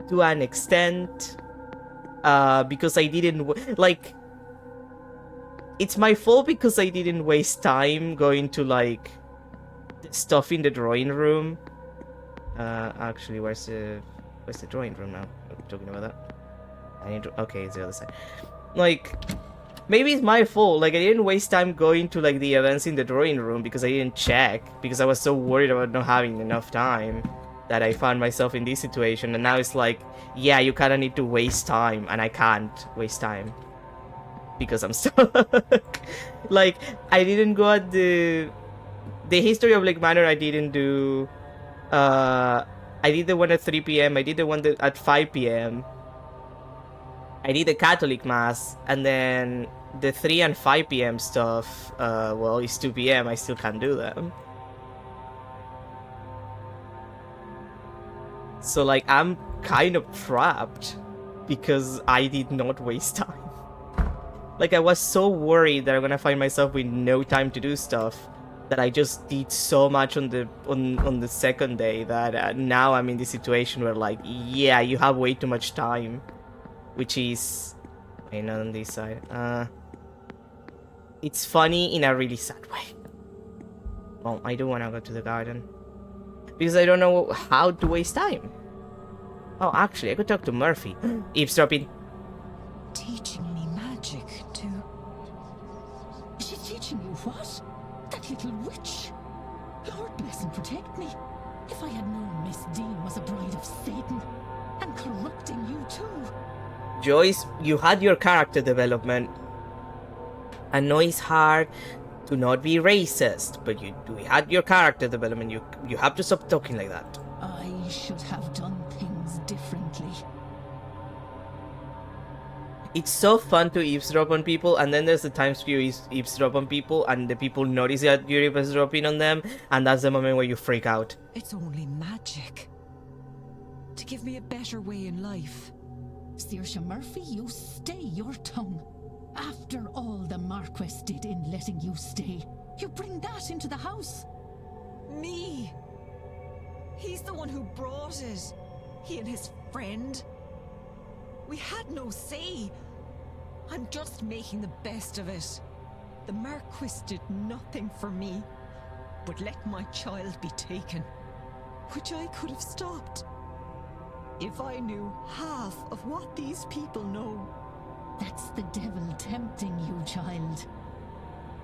to an extent. Because I didn't, like, it's my fault because I didn't waste time going to, like, stuff in the drawing room. Actually, where's the drawing room now? I'm talking about that. I need to, okay, it's the other side. Like, maybe it's my fault. Like, I didn't waste time going to, like, the events in the drawing room because I didn't check. Because I was so worried about not having enough time that I found myself in this situation. And now it's like, yeah, you kind of need to waste time. And I can't waste time. Because I'm stuck. Like, I didn't go at the history of Lake Manor. I didn't do. I did the one at 3 p.m. I did the one at 5 p.m. I did the Catholic Mass. And then the 3 and 5 p.m. stuff, well, it's 2 p.m. I still can't do them. So, like, I'm kind of trapped because I did not waste time. Like, I was so worried that I'm gonna find myself with no time to do stuff that I just did so much on the second day that now I'm in this situation where, like, yeah, you have way too much time, which is, okay, not on this side. It's funny in a really sad way. Well, I do want to go to the garden because I don't know how to waste time. Oh, actually, I could talk to Murphy. Eavesdropping. Teaching me magic to... Is she teaching you what? That little witch? Lord bless and protect me. If I had known Miss Dean was a bride of Satan and corrupting you too. Joyce, you had your character development. I know it's hard to not be racist, but you had your character development. You have to stop talking like that. I should have done things differently. It's so fun to eavesdrop on people, and then there's the times you eavesdrop on people, and the people notice that you're eavesdropping on them, and that's the moment where you freak out. It's only magic. To give me a better way in life. Saoirse Murphy, you stay your tongue. After all the Marquess did in letting you stay, you bring that into the house. Me? He's the one who brought it. He and his friend. We had no say. I'm just making the best of it. The Marquis did nothing for me, but let my child be taken, which I could have stopped. If I knew half of what these people know. That's the devil tempting you, child.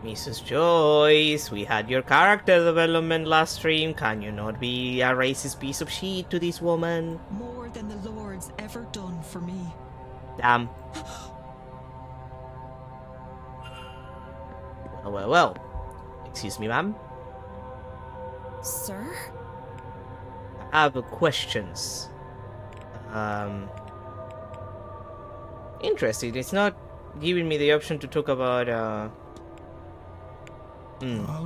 Mrs. Joyce, we had your character development last stream. Can you not be a racist piece of shit to this woman? More than the Lord's ever done for me. Damn. Well. Excuse me, ma'am? Sir? I have questions. Interesting. It's not giving me the option to talk about, I'll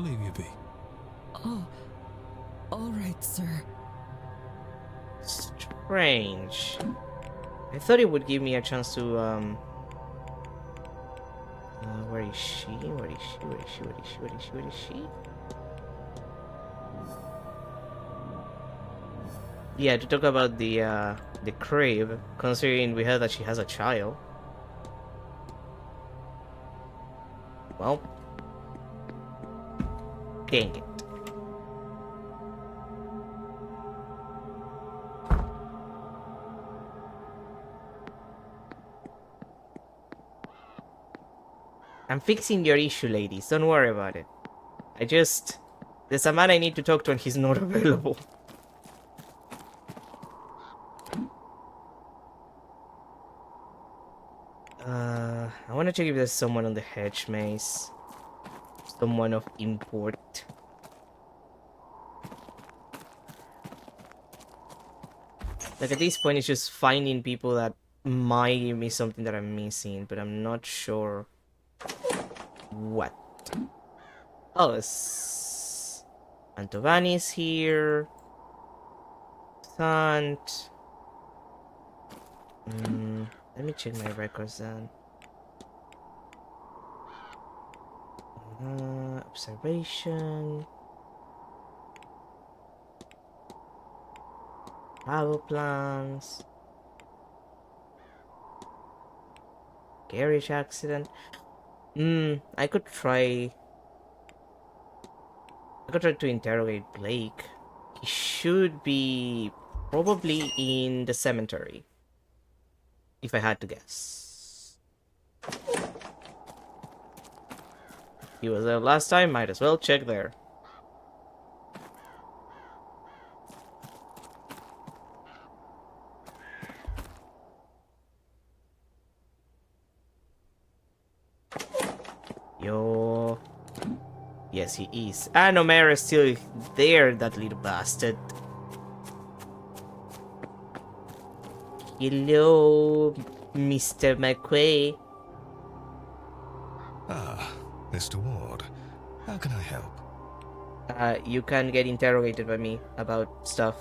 leave you be. Oh, all right, sir. Strange. I thought it would give me a chance to, where is she? Where is she? Where is she? Where is she? Where is she? Where is she? Yeah, to talk about the crib, considering we heard that she has a child. Well, dang it. I'm fixing your issue, ladies. Don't worry about it. There's a man I need to talk to and he's not available. I want to check if there's someone on the hedge maze. Someone of import. Like, at this point, it's just finding people that might give me something that I'm missing, but I'm not sure what. Oh, Antovani's here. Sant. Let me check my records then. Observation. Travel plans. Garage accident. I could try to interrogate Blake. He should be probably in the cemetery, if I had to guess. He was there last time, might as well check there. Yo. Yes, he is. And Omer is still there, that little bastard. Hello, Mr. McQuay. Ah, Mr. Ward. How can I help? You can get interrogated by me about stuff.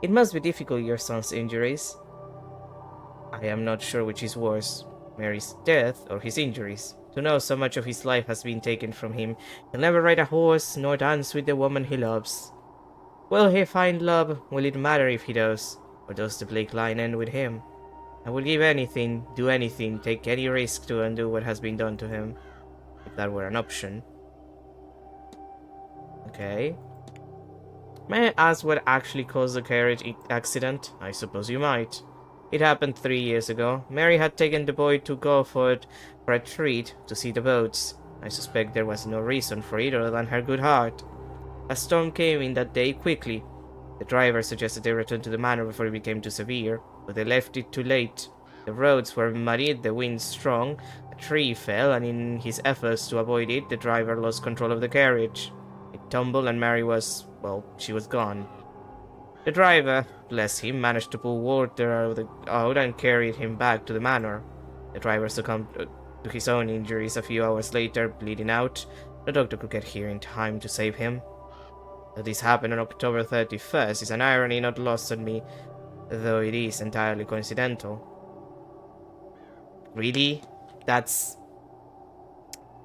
It must be difficult, your son's injuries. I am not sure which is worse, Mary's death or his injuries. To know so much of his life has been taken from him, he'll never ride a horse nor dance with the woman he loves. Will he find love? Will it matter if he does? Or does the Blake line end with him? I would give anything, do anything, take any risk to undo what has been done to him. If that were an option. Okay. May I ask what actually caused the carriage accident? I suppose you might. It happened 3 years ago. Mary had taken the boy to Gulford for a treat to see the boats. I suspect there was no reason for it other than her good heart. A storm came in that day quickly. The driver suggested they return to the manor before it became too severe, but they left it too late. The roads were muddy, the wind strong, a tree fell, and in his efforts to avoid it, the driver lost control of the carriage. It tumbled and Mary was, well, she was gone. The driver, bless him, managed to pull water out and carried him back to the manor. The driver succumbed to his own injuries a few hours later, bleeding out. The doctor could get here in time to save him. That this happened on October 31st is an irony not lost on me, though it is entirely coincidental. Really? That's...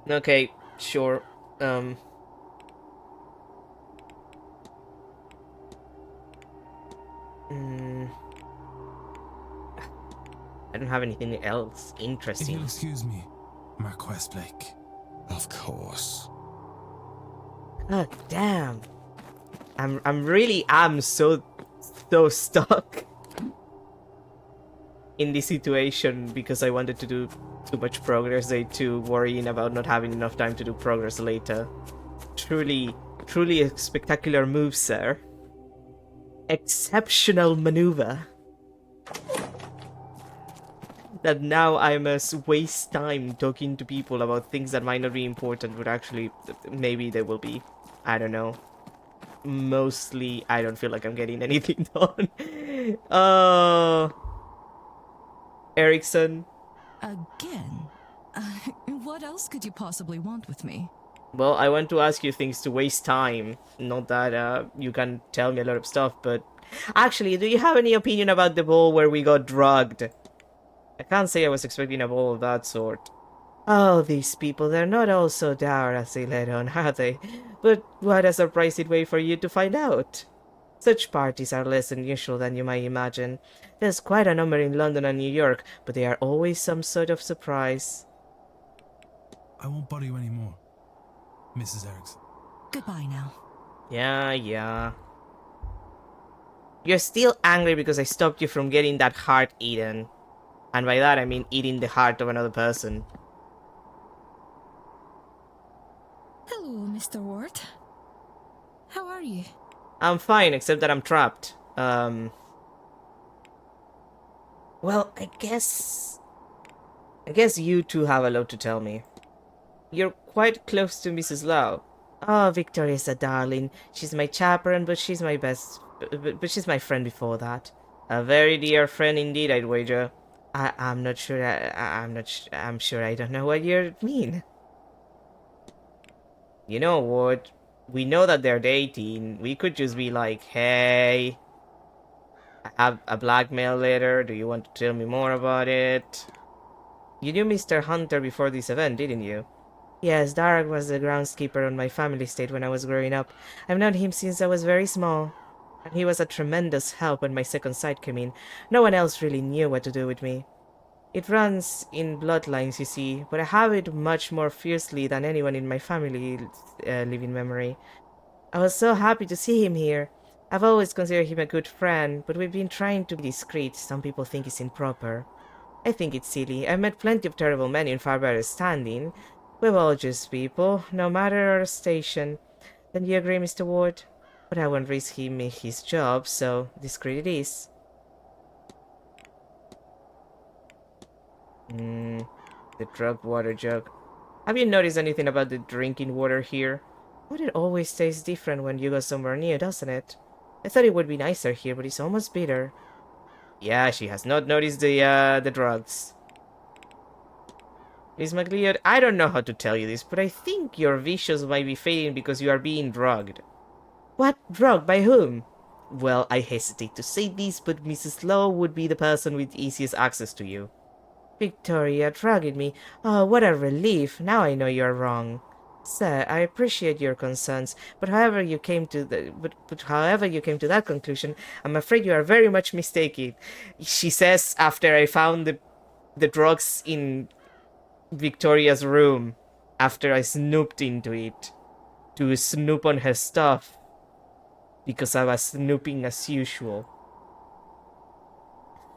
Okay, sure. I don't have anything else If interesting. you'll excuse me, Marquess Blake. Of course. God damn. I'm so stuck in this situation because I wanted to do too much progress day 2, worrying about not having enough time to do progress later. Truly a spectacular move, sir. Exceptional maneuver. That now I must waste time talking to people about things that might not be important, but actually, maybe they will be. I don't know. Mostly, I don't feel like I'm getting anything done. Erickson. Again? What else could you possibly want with me? Well, I want to ask you things to waste time. Not that you can tell me a lot of stuff, but... Actually, do you have any opinion about the ball where we got drugged? I can't say I was expecting a ball of that sort. Oh, these people, they're not all so dour as they let on, are they? But what a surprising way for you to find out. Such parties are less unusual than you might imagine. There's quite a number in London and New York, but they are always some sort of surprise. I won't bother you anymore, Mrs. Erickson. Goodbye now. Yeah. You're still angry because I stopped you from getting that heart eaten. And by that I mean eating the heart of another person. Hello, Mr. Ward. How are you? I'm fine, except that I'm trapped. Well, I guess you two have a lot to tell me. You're quite close to Mrs. Lau. Oh, Victoria's a darling. She's my chaperone, but she's my best... But she's my friend before that. A very dear friend indeed, I'd wager. I'm not sure. I'm sure I don't know what you mean. You know what? We know that they're dating. We could just be like, hey, I have a blackmail letter. Do you want to tell me more about it? You knew Mr. Hunter before this event, didn't you? Yes, Darragh was the groundskeeper on my family estate when I was growing up. I've known him since I was very small. And he was a tremendous help when my second sight came in. No one else really knew what to do with me. It runs in bloodlines, you see, but I have it much more fiercely than anyone in my family living memory. I was so happy to see him here. I've always considered him a good friend, but we've been trying to be discreet. Some people think it's improper. I think it's silly. I've met plenty of terrible men in far better standing. We're all just people, no matter our station. Don't you agree, Mr. Ward? But I won't risk him his job, so discreet it is. The drugged water jug. Have you noticed anything about the drinking water here? But it always tastes different when you go somewhere new, doesn't it? I thought it would be nicer here, but it's almost bitter. Yeah, she has not noticed the drugs. Miss McLeod, I don't know how to tell you this, but I think your visions might be fading because you are being drugged. What? Drugged? By whom? Well, I hesitate to say this, but Mrs. Lowe would be the person with easiest access to you. Victoria, dragging me. Oh, what a relief. Now I know you're wrong. Sir, I appreciate your concerns, but however you came to that conclusion, I'm afraid you are very much mistaken. She says after I found the drugs in Victoria's room, after I snooped into it to snoop on her stuff because I was snooping as usual.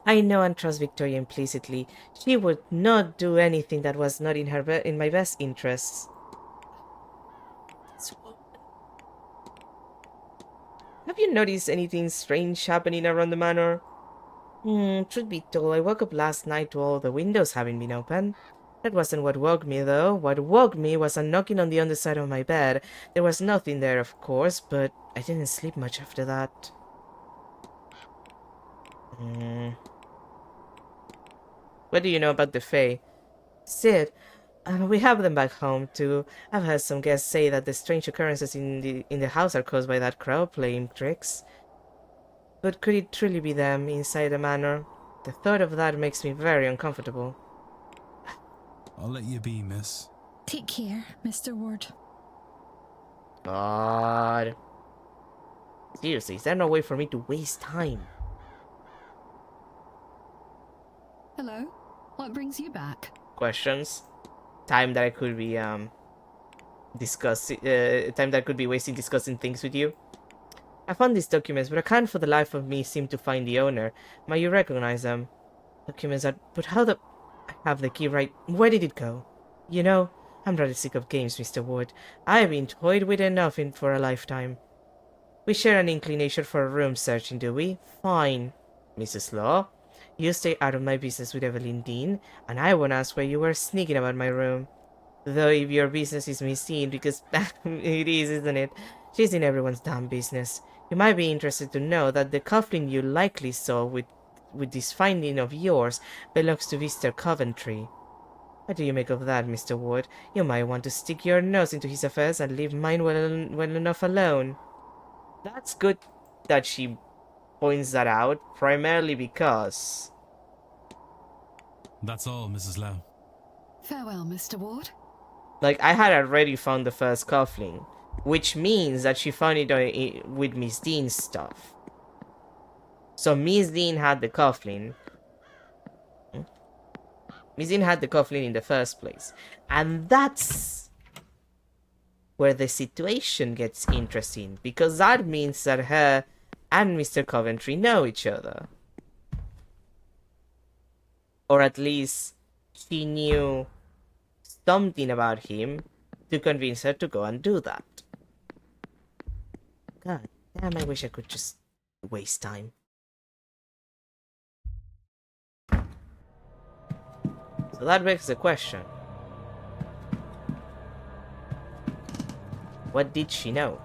I know and trust Victoria implicitly. She would not do anything that was not in my best interests. Have you noticed anything strange happening around the manor? Truth be told, I woke up last night to all the windows having been open. That wasn't what woke me, though. What woke me was a knocking on the underside of my bed. There was nothing there, of course, but I didn't sleep much after that. What do you know about the Fae? Sid, we have them back home, too. I've heard some guests say that the strange occurrences in the house are caused by that crow playing tricks. But could it truly be them inside the manor? The thought of that makes me very uncomfortable. I'll let you be, miss. Take care, Mr. Ward. God. Seriously, is there no way for me to waste time? Hello? What brings you back? Questions? Time that I could be, time that I could be wasting discussing things with you? I found these documents, but I can't for the life of me seem to find the owner. Might you recognize them? Documents that... But how the... I have the key right... Where did it go? You know, I'm rather sick of games, Mr. Ward. I've been toyed with enough for a lifetime. We share an inclination for room searching, do we? Fine. Mrs. Law, you stay out of my business with Evelyn Dean, and I won't ask why you were sneaking about my room. Though if your business is Miss Dean, because it is, isn't it? She's in everyone's damn business. You might be interested to know that the coffin you likely saw with this finding of yours belongs to Mr. Coventry. What do you make of that, Mr. Ward? You might want to stick your nose into his affairs and leave mine well enough alone. That's good that she points that out, primarily because... That's all, Mrs. Lau. Farewell, Mr. Ward. Like, I had already found the first coffin, which means that she found it with Miss Dean's stuff. So Miss Dean had the coffin. Miss Dean had the coffin in the first place. And that's where the situation gets interesting, because that means that her and Mr. Coventry know each other. Or at least she knew something about him to convince her to go and do that. God damn, I wish I could just waste time. So that begs the question. What did she know?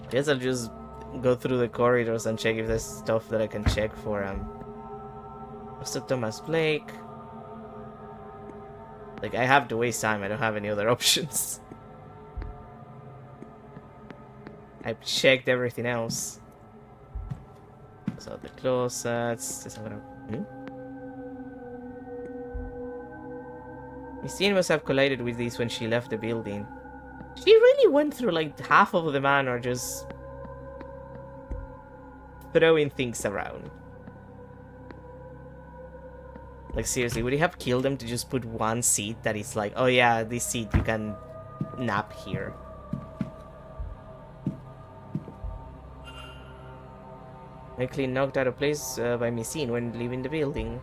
Guess I'll just go through the corridors and check if there's stuff that I can check for Mr. Thomas Blake. Like, I have to waste time, I don't have any other options. I've checked everything else. So the closets. Miss Dean must have collided with these when she left the building. She really went through like half of the manor just throwing things around. Like, seriously, would he have killed them to just put one seat that is like, oh yeah, this seat, you can nap here? Likely knocked out of place by Miss Dean when leaving the building.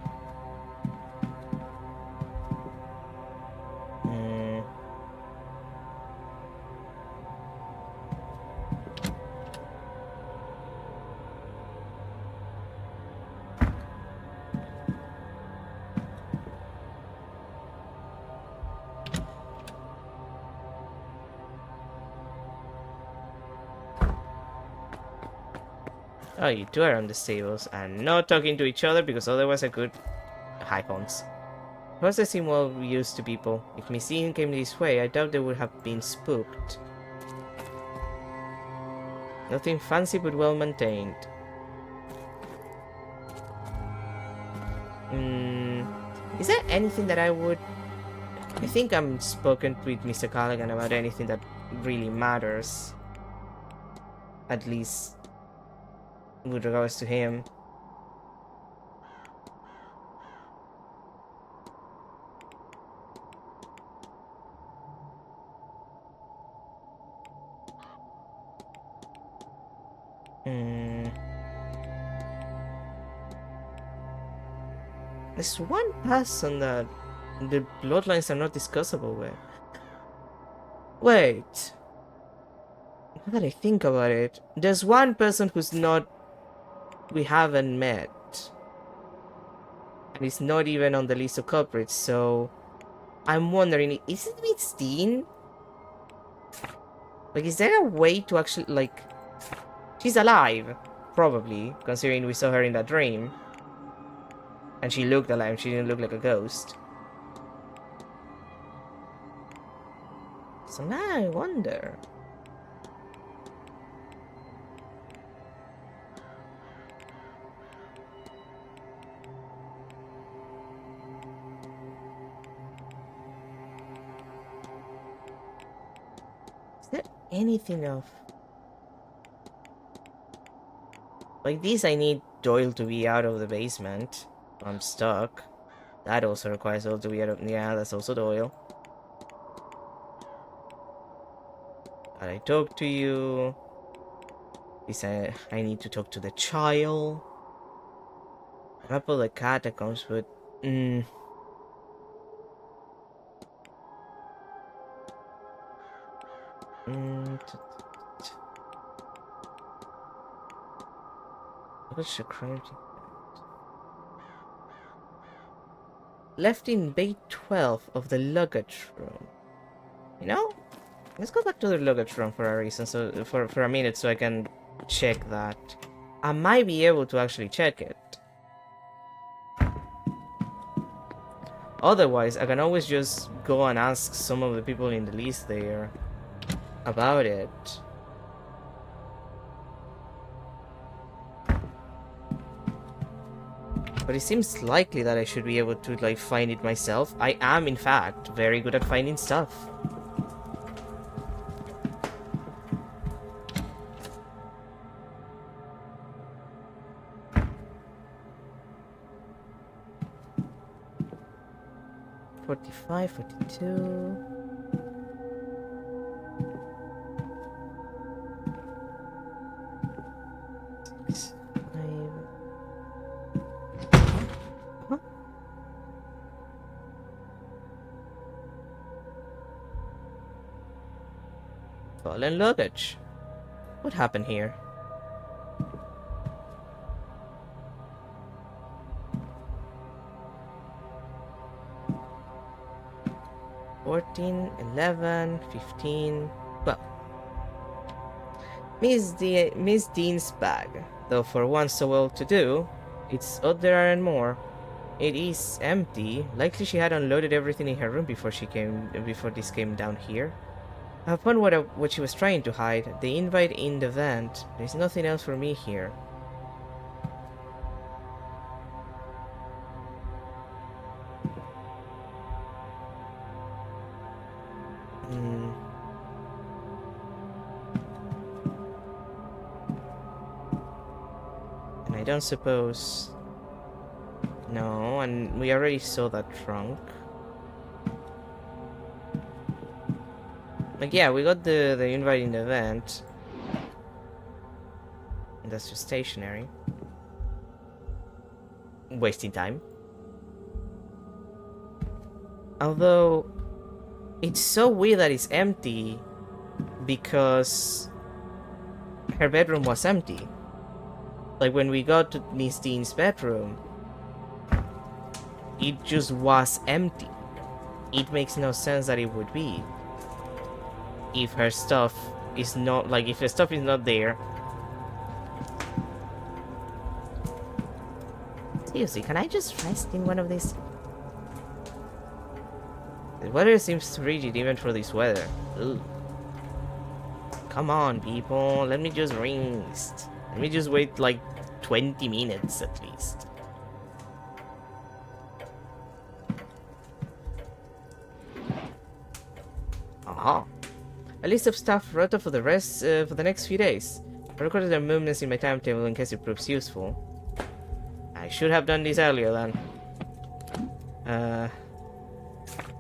Oh, you two are on the stables and not talking to each other because otherwise I could... High cons. Perhaps they seem well used to people. If Miss Dean came this way, I doubt they would have been spooked. Nothing fancy but well maintained. Is there anything that I would... I think I'm spoken with Mr. Callaghan about anything that really matters. At least with regards to him. There's one person that the bloodlines are not discussable with. Wait. Now that I think about it, there's one person who's not... we haven't met. And it's not even on the list of culprits, so... I'm wondering, is it Miss Dean? Like, is there a way to actually, like... She's alive, probably, considering we saw her in that dream. And she looked alive, she didn't look like a ghost. So now I wonder... Is there anything of... Like this, I need Doyle to be out of the basement. I'm stuck. That also requires Doyle to be out of... Yeah, that's also Doyle. And I talk to you. This, I need to talk to the child. Map of the catacombs, but... What's the crime? Left in bay 12 of the luggage room. You know? Let's go back to the luggage room for a reason, so for a minute, so I can check that. I might be able to actually check it. Otherwise, I can always just go and ask some of the people in the list there about it. But it seems likely that I should be able to, like, find it myself. I am, in fact, very good at finding stuff. $45, $42... Fallen luggage. What happened here? $14, $11, $15, well. Miss Dean's bag. Though for one so well to do, it's odd there aren't more. It is empty. Likely she had unloaded everything in her room before this came down here. Upon what she was trying to hide, the invite in the vent, there's nothing else for me here. And I don't suppose... No, and we already saw that trunk. Like, yeah, we got the invite in the event. That's just stationary. Wasting time. Although, it's so weird that it's empty because her bedroom was empty. Like, when we got to Miss Dean's bedroom, it just was empty. It makes no sense that it would be. If her stuff is not, like, if her stuff is not there. Seriously, can I just rest in one of these? The weather seems frigid even for this weather. Ugh. Come on, people, let me just rest. Let me just wait like 20 minutes at least. Ah. A list of stuff wrote up for the next few days. I recorded their movements in my timetable in case it proves useful. I should have done this earlier then.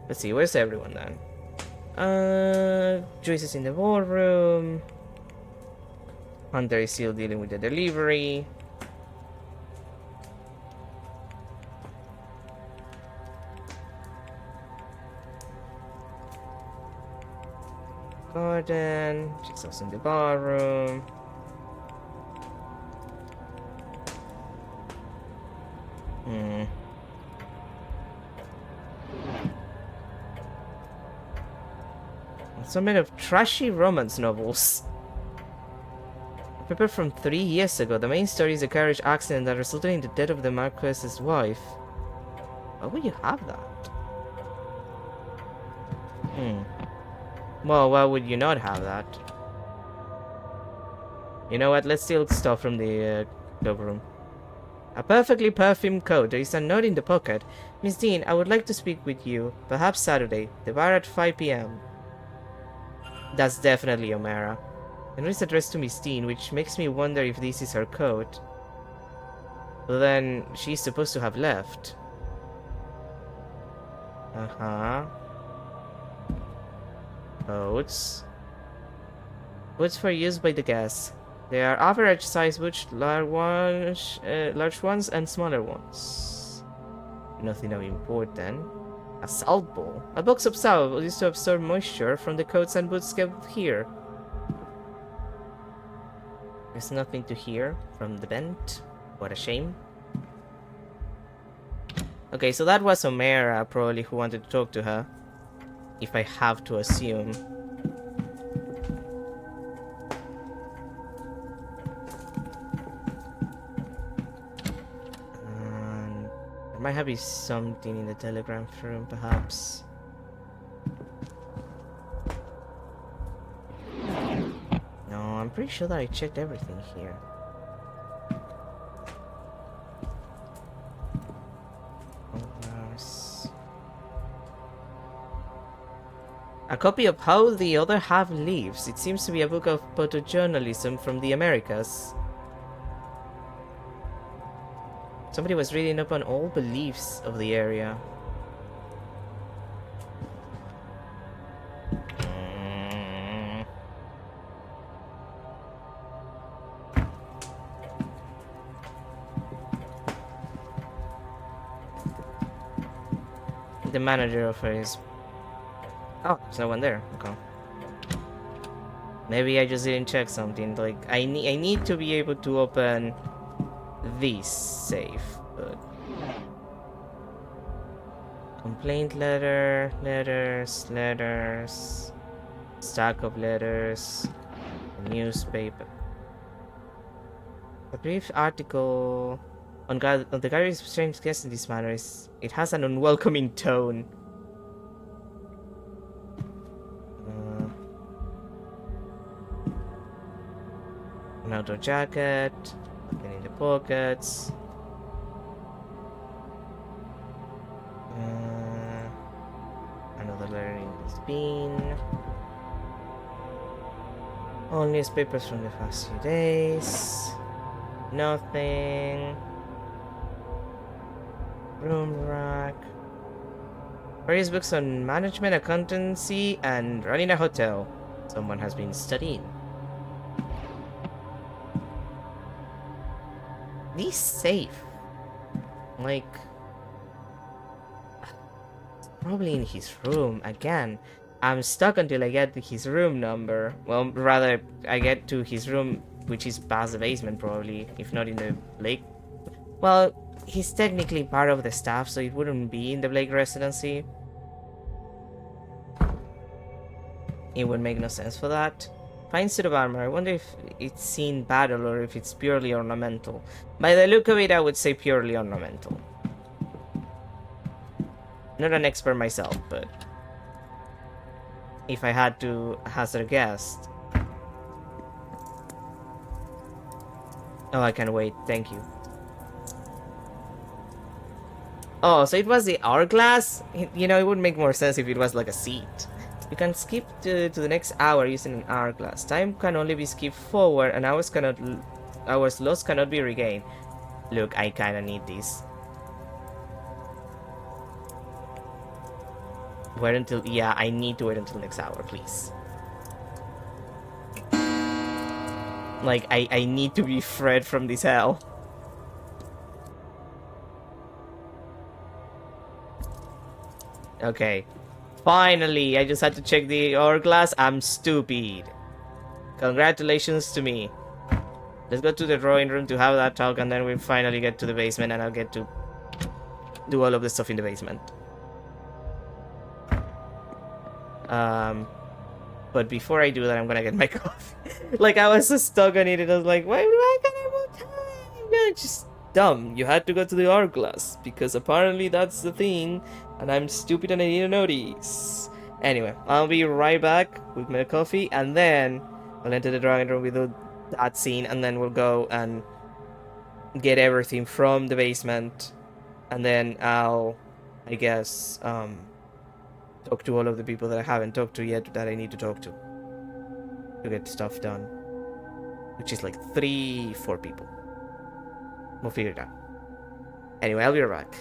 Let's see, where's everyone then? Joyce is in the ballroom. Hunter is still dealing with the delivery. Gordon, she's also in the ballroom. Some made of trashy romance novels. Paper from 3 years ago. The main story is a carriage accident that resulted in the death of the Marquess's wife. Why would you have that? Well, why would you not have that? You know what? Let's steal stuff from the cloakroom. A perfectly perfumed coat. There is a note in the pocket. Miss Dean, I would like to speak with you. Perhaps Saturday. The bar at 5 p.m. That's definitely O'Mara. The note is addressed to Miss Dean, which makes me wonder if this is her coat. But then, she's supposed to have left. Uh-huh. Coats. Coats for use by the guests. They are average size boots, large ones and smaller ones. Nothing of import then. A salt bowl. A box of salt used to absorb moisture from the coats and boots kept here. There's nothing to hear from the vent. What a shame. Okay, so that was O'Mara probably who wanted to talk to her. If I have to assume. There might have been something in the telegram room, perhaps. No, I'm pretty sure that I checked everything here. A copy of How the Other Half Lives. It seems to be a book of photojournalism from the Americas. Somebody was reading up on all beliefs of the area. The manager of his... Oh, there's no one there. Okay. Maybe I just didn't check something. Like, I need to be able to open this safe. But... Complaint letter, letters, stack of letters, a newspaper. A brief article on the gallery's strange guest in this manner is... It has an unwelcoming tone. An outdoor jacket, nothing in the pockets. Another letter in this bin. All newspapers from the past few days. Nothing. Room rack. Various books on management, accountancy, and running a hotel. Someone has been studying. This safe. Like... Probably in his room. Again, I'm stuck until I get to his room number. Well, rather, I get to his room, which is past the basement probably, if not in the lake. Well, he's technically part of the staff, so it wouldn't be in the Blake residency. It would make no sense for that. Fine suit of armor. I wonder if it's seen battle or if it's purely ornamental. By the look of it, I would say purely ornamental. Not an expert myself, but if I had to hazard a guess. Oh, I can wait. Thank you. Oh, so it was the hourglass? You know, it would make more sense if it was like a seat. You can skip to the next hour using an hourglass. Time can only be skipped forward, and hours lost cannot be regained. Look, I kinda need this. Wait until... Yeah, I need to wait until next hour, please. Like, I need to be freed from this hell. Okay. Finally, I just had to check the hourglass. I'm stupid. Congratulations to me. Let's go to the drawing room to have that talk, and then we finally get to the basement, and I'll get to do all of the stuff in the basement. But before I do that, I'm gonna get my coffee. Like, I was so stuck on it, and I was like, why do I get more time? No, it's just dumb. You had to go to the hourglass, because apparently that's the thing, and I'm stupid and I didn't notice. Anyway, I'll be right back with my coffee, and then I'll enter the drawing room with that scene, and then we'll go and get everything from the basement, and then I'll, I guess, talk to all of the people that I haven't talked to yet that I need to talk to get stuff done, which is like 3-4 people. We'll figure it out. Anyway, I'll be right back.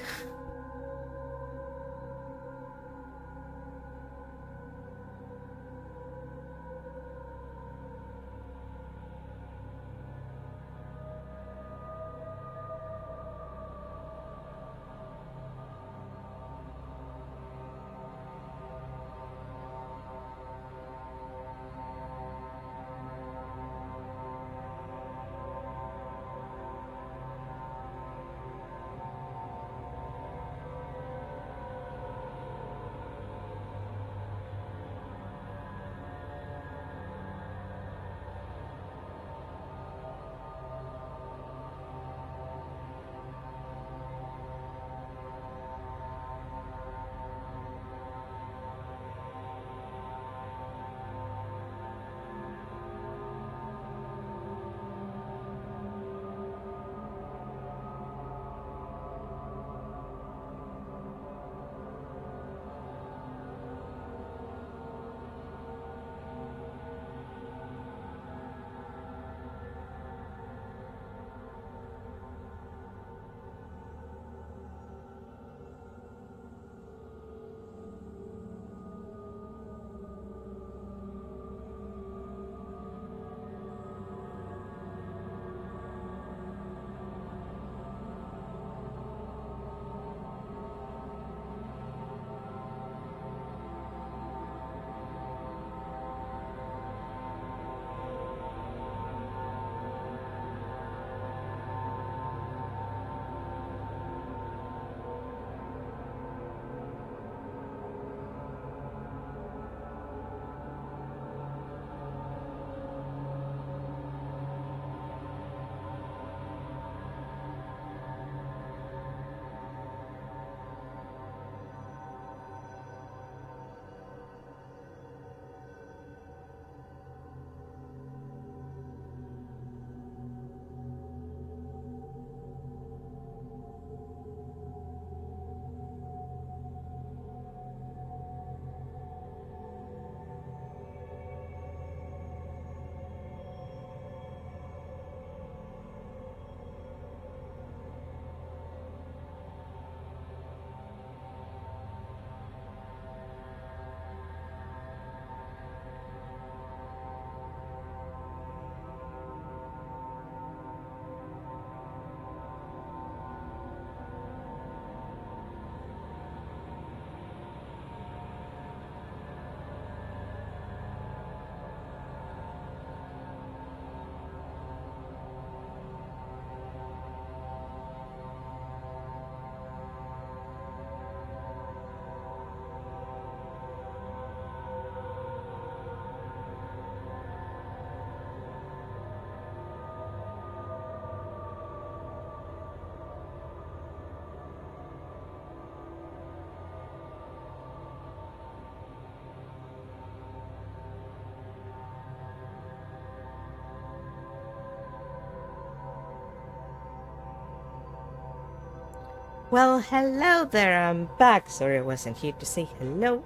Well, hello there, I'm back. Sorry I wasn't here to say hello.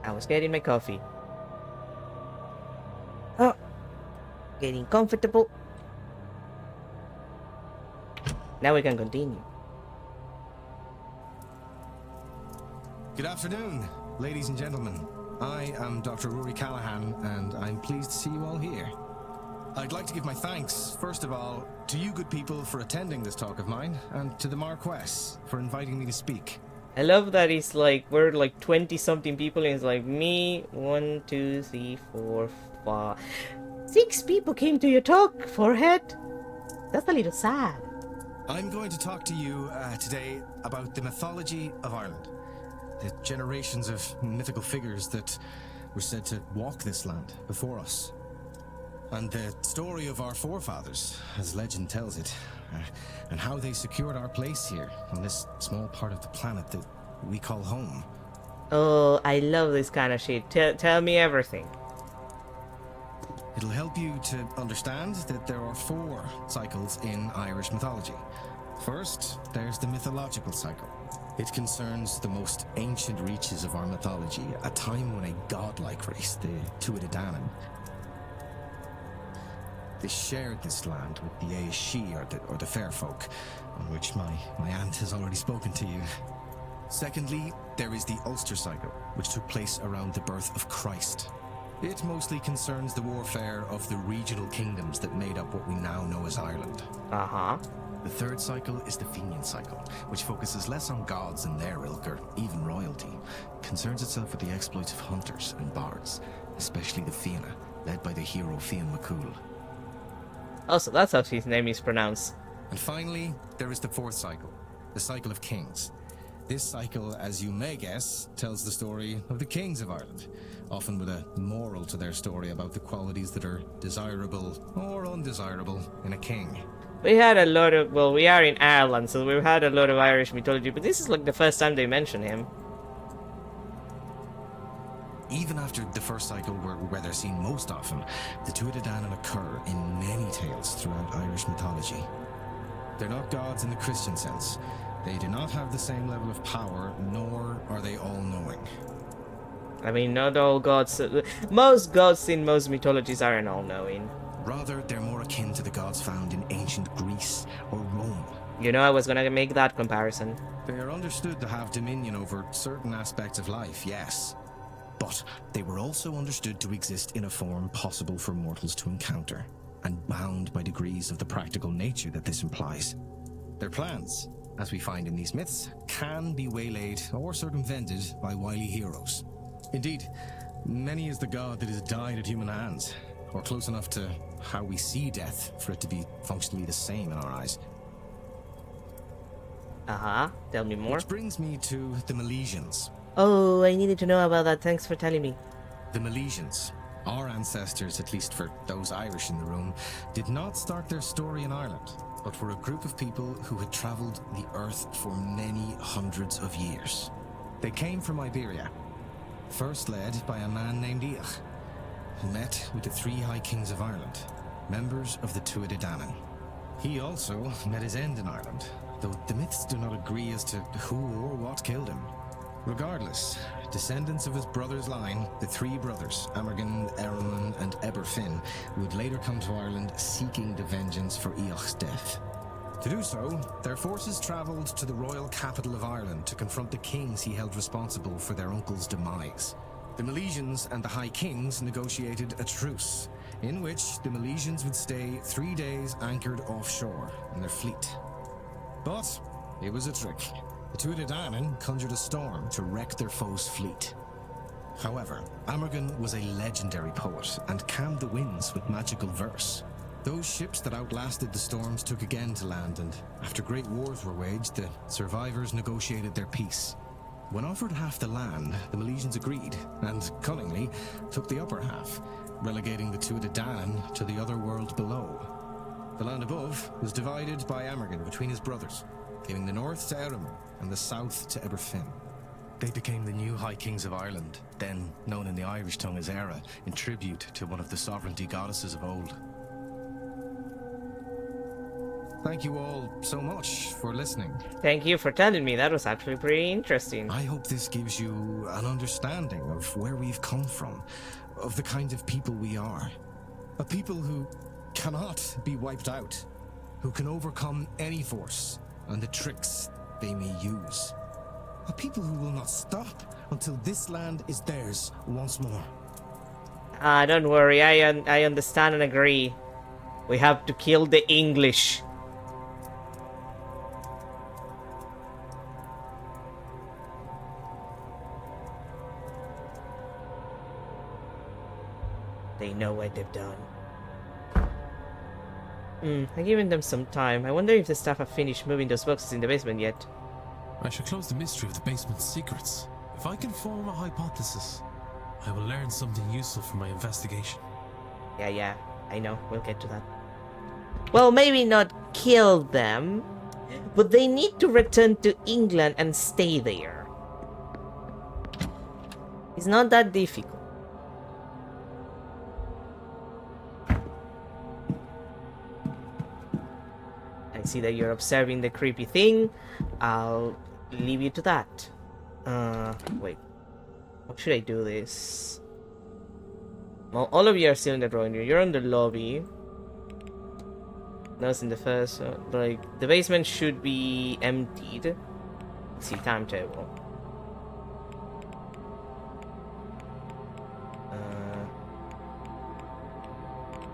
I was getting my coffee. Oh, getting comfortable. Now we can continue. Good afternoon, ladies and gentlemen. I am Dr. Rory Callahan, and I'm pleased to see you all here. I'd like to give my thanks, first of all, to you good people for attending this talk of mine, and to the Marquess for inviting me to speak. I love that it's like, we're like 20-something people, and it's like me, 1, 2, 3, 4, 5. 6 people came to your talk, Forehead. That's a little sad. I'm going to talk to you today about the mythology of Ireland. The generations of mythical figures that were said to walk this land before us. And the story of our forefathers, as legend tells it, and how they secured our place here on this small part of the planet that we call home. Oh, I love this kind of shit. Tell me everything. It'll help you to understand that there are 4 cycles in Irish mythology. First, there's the mythological cycle. It concerns the most ancient reaches of our mythology, a time when a godlike race, the Tuatha Dé Danann, they shared this land with the Aeshe, or the fair folk, on which my aunt has already spoken to you. Secondly, there is the Ulster cycle, which took place around the birth of Christ. It mostly concerns the warfare of the regional kingdoms that made up what we now know as Ireland. Uh-huh. The third cycle is the Fenian cycle, which focuses less on gods and their ilk, or even royalty. It concerns itself with the exploits of hunters and bards, especially the Fianna, led by the hero Fionn McCool. Also, that's how his name is pronounced. And finally, there is the fourth cycle, the cycle of kings. This cycle, as you may guess, tells the story of the kings of Ireland, often with a moral to their story about the qualities that are desirable or undesirable in a king. We had a lot of, well, we are in Ireland, so we've had a lot of Irish mythology, but this is like the first time they mention him. Even after the first cycle, where they're seen most often, the Tuatha Dé Danann occur in many tales throughout Irish mythology. They're not gods in the Christian sense. They do not have the same level of power, nor are they all-knowing. I mean, not all gods... most gods in most mythologies aren't all-knowing. Rather, they're more akin to the gods found in ancient Greece or Rome. You know, I was gonna make that comparison. They are understood to have dominion over certain aspects of life, yes. But they were also understood to exist in a form possible for mortals to encounter, and bound by degrees of the practical nature that this implies. Their plans, as we find in these myths, can be waylaid or circumvented by wily heroes. Indeed, many is the god that has died at human hands, or close enough to how we see death for it to be functionally the same in our eyes. Uh-huh, tell me more. Which brings me to the Milesians. Oh, I needed to know about that, thanks for telling me. The Milesians, our ancestors, at least for those Irish in the room, did not start their story in Ireland, but were a group of people who had travelled the earth for many hundreds of years. They came from Iberia, first led by a man named Each, who met with the 3 High Kings of Ireland, members of the Tuatha Dé Danann. He also met his end in Ireland, though the myths do not agree as to who or what killed him. Regardless, descendants of his brother's line, the 3 brothers, Amergin, Eruman, and Eberfin, would later come to Ireland seeking the vengeance for Eoch's death. To do so, their forces travelled to the royal capital of Ireland to confront the kings he held responsible for their uncle's demise. The Milesians and the High Kings negotiated a truce, in which the Milesians would stay 3 days anchored offshore in their fleet. But it was a trick. The Tuatha Dé Danann conjured a storm to wreck their foe's fleet. However, Amergin was a legendary poet and calmed the winds with magical verse. Those ships that outlasted the storms took again to land, and after great wars were waged, the survivors negotiated their peace. When offered half the land, the Milesians agreed, and cunningly took the upper half, relegating the Tuatha Dé Danann to the other world below. The land above was divided by Amergin between his brothers, giving the north to Eruman and the south to Eberfin. They became the new High Kings of Ireland, then known in the Irish tongue as Era, in tribute to one of the sovereignty goddesses of old. thank you all so much for listening. Thank you for telling me. That was actually pretty interesting. I hope this gives you an understanding of where we've come from, of the kind of people we are. A people who cannot be wiped out, who can overcome any force and the tricks they may use. A people who will not stop until this land is theirs once more. Don't worry, I understand and agree. We have to kill the English. They know what they've done. I'm giving them some time. I wonder if the staff have finished moving those boxes in the basement yet. I should close the mystery of the basement's secrets. If I can form a hypothesis, I will learn something useful from my investigation. Yeah, I know. We'll get to that. Well, maybe not kill them, but they need to return to England and stay there. It's not that difficult. I see that you're observing the creepy thing. I'll leave you to that. Wait. How should I do this? Well, all of you are still in the drawing room. You're in the lobby. That's in the first. Like, the basement should be emptied. Let's see, timetable.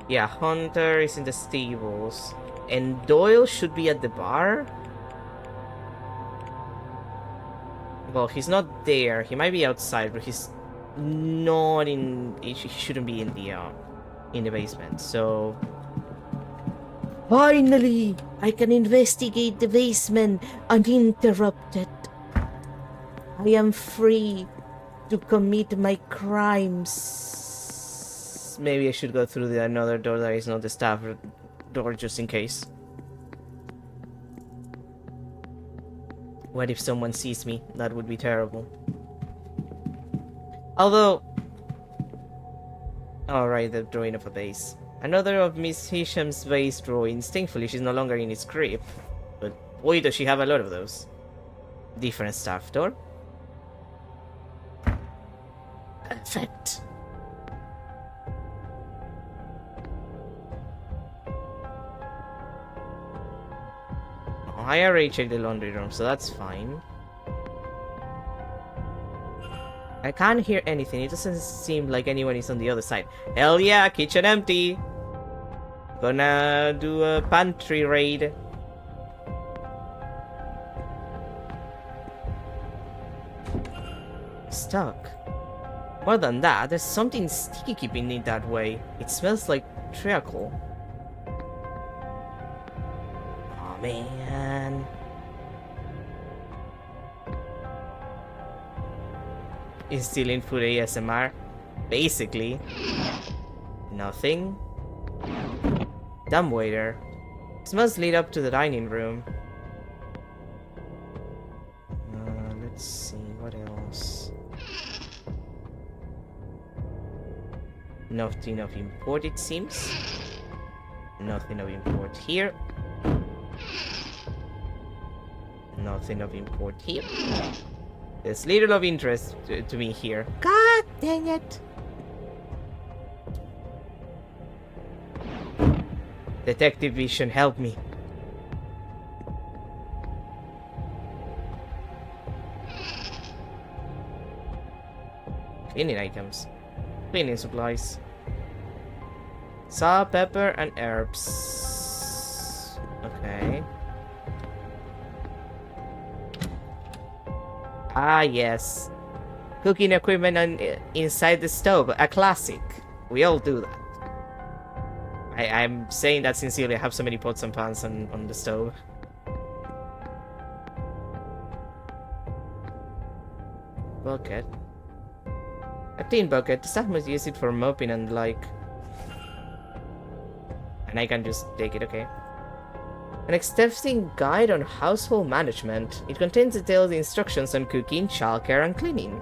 Yeah, Hunter is in the stables. And Doyle should be at the bar? Well, he's not there. He might be outside, but he's not in... He shouldn't be in the basement, so... Finally! I can investigate the basement uninterrupted. I am free to commit my crimes. Maybe I should go through another door that is not the staff door just in case. What if someone sees me? That would be terrible. Although... Alright, the drawing of a base. Another of Miss Hisham's vase drawings. Thankfully, she's no longer in its grip. But boy, does she have a lot of those. Different staff door. Perfect. I already checked the laundry room, so that's fine. I can't hear anything. It doesn't seem like anyone is on the other side. Hell yeah, kitchen empty. Gonna do a pantry raid. Stuck. More than that, there's something sticky keeping it that way. It smells like treacle. Oh man. Is still in food ASMR? Basically. Nothing. Dumbwaiter. Smells lead up to the dining room. Let's see, what else? Nothing of import, it seems. Nothing of import here. Nothing of import here. There's little of interest to me here. God dang it! Detective Vision, help me. Cleaning items. Cleaning supplies. Salt, pepper, and herbs. Okay. Ah, yes. Cooking equipment inside the stove. A classic. We all do that. I'm saying that sincerely. I have so many pots and pans on the stove. Bucket. A tin bucket. The staff must use it for mopping and like. And I can just take it, okay. An extensive guide on household management. It contains detailed instructions on cooking, childcare, and cleaning.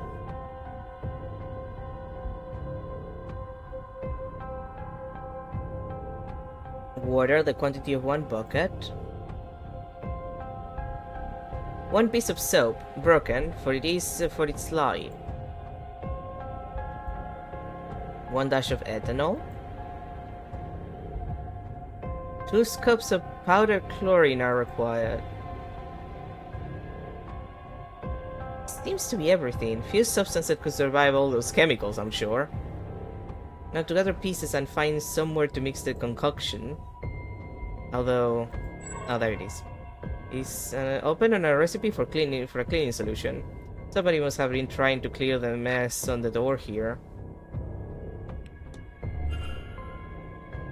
Water, the quantity of 1 bucket. 1 piece of soap, broken, for it is for its life. 1 dash of ethanol. 2 scoops of powdered chlorine are required. Seems to be everything. Few substances that could survive all those chemicals, I'm sure. Now to gather pieces and find somewhere to mix the concoction. Although... oh, there it is. It's open on a recipe for a cleaning solution. Somebody must have been trying to clear the mess on the door here.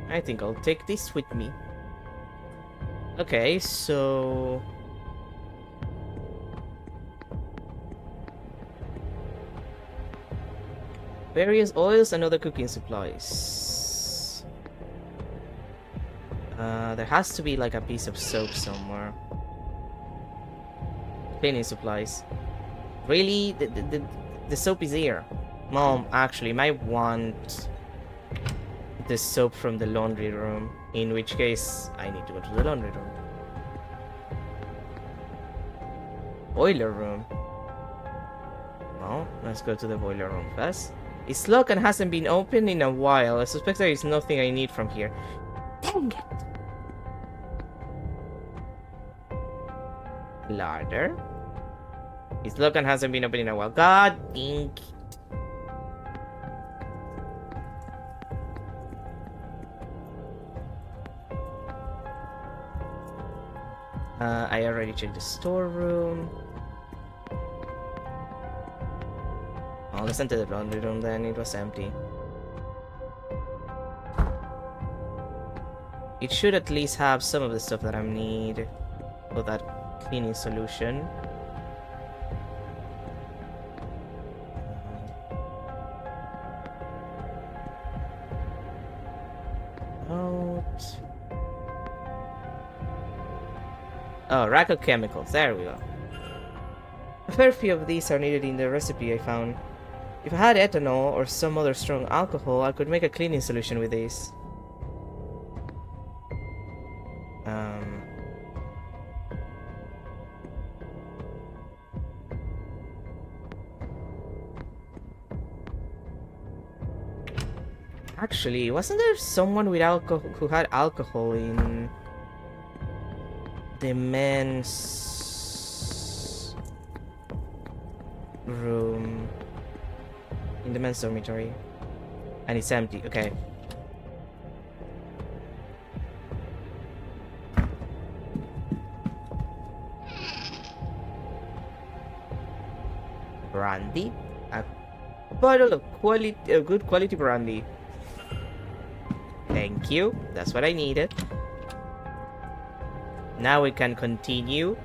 I think I'll take this with me. Okay, so... various oils and other cooking supplies. There has to be like a piece of soap somewhere. Cleaning supplies. Really? The soap is here. Mom, actually, I might want the soap from the laundry room. In which case, I need to go to the laundry room. Boiler room. Well, let's go to the boiler room first. It's locked and hasn't been opened in a while. I suspect there is nothing I need from here. Dang it! Larder. It's locked and hasn't been opened in a while. God dang it. I already checked the storeroom. Oh, let's enter the laundry room then. It was empty. It should at least have some of the stuff that I need for that cleaning solution. Out. Oh, rack of chemicals. There we go. A fair few of these are needed in the recipe I found. If I had ethanol or some other strong alcohol, I could make a cleaning solution with these. Actually, wasn't there someone with alcohol who had alcohol in the men's room? In the men's dormitory. And it's empty. Okay. Brandy? A bottle of good quality brandy. Thank you. That's what I needed. Now we can continue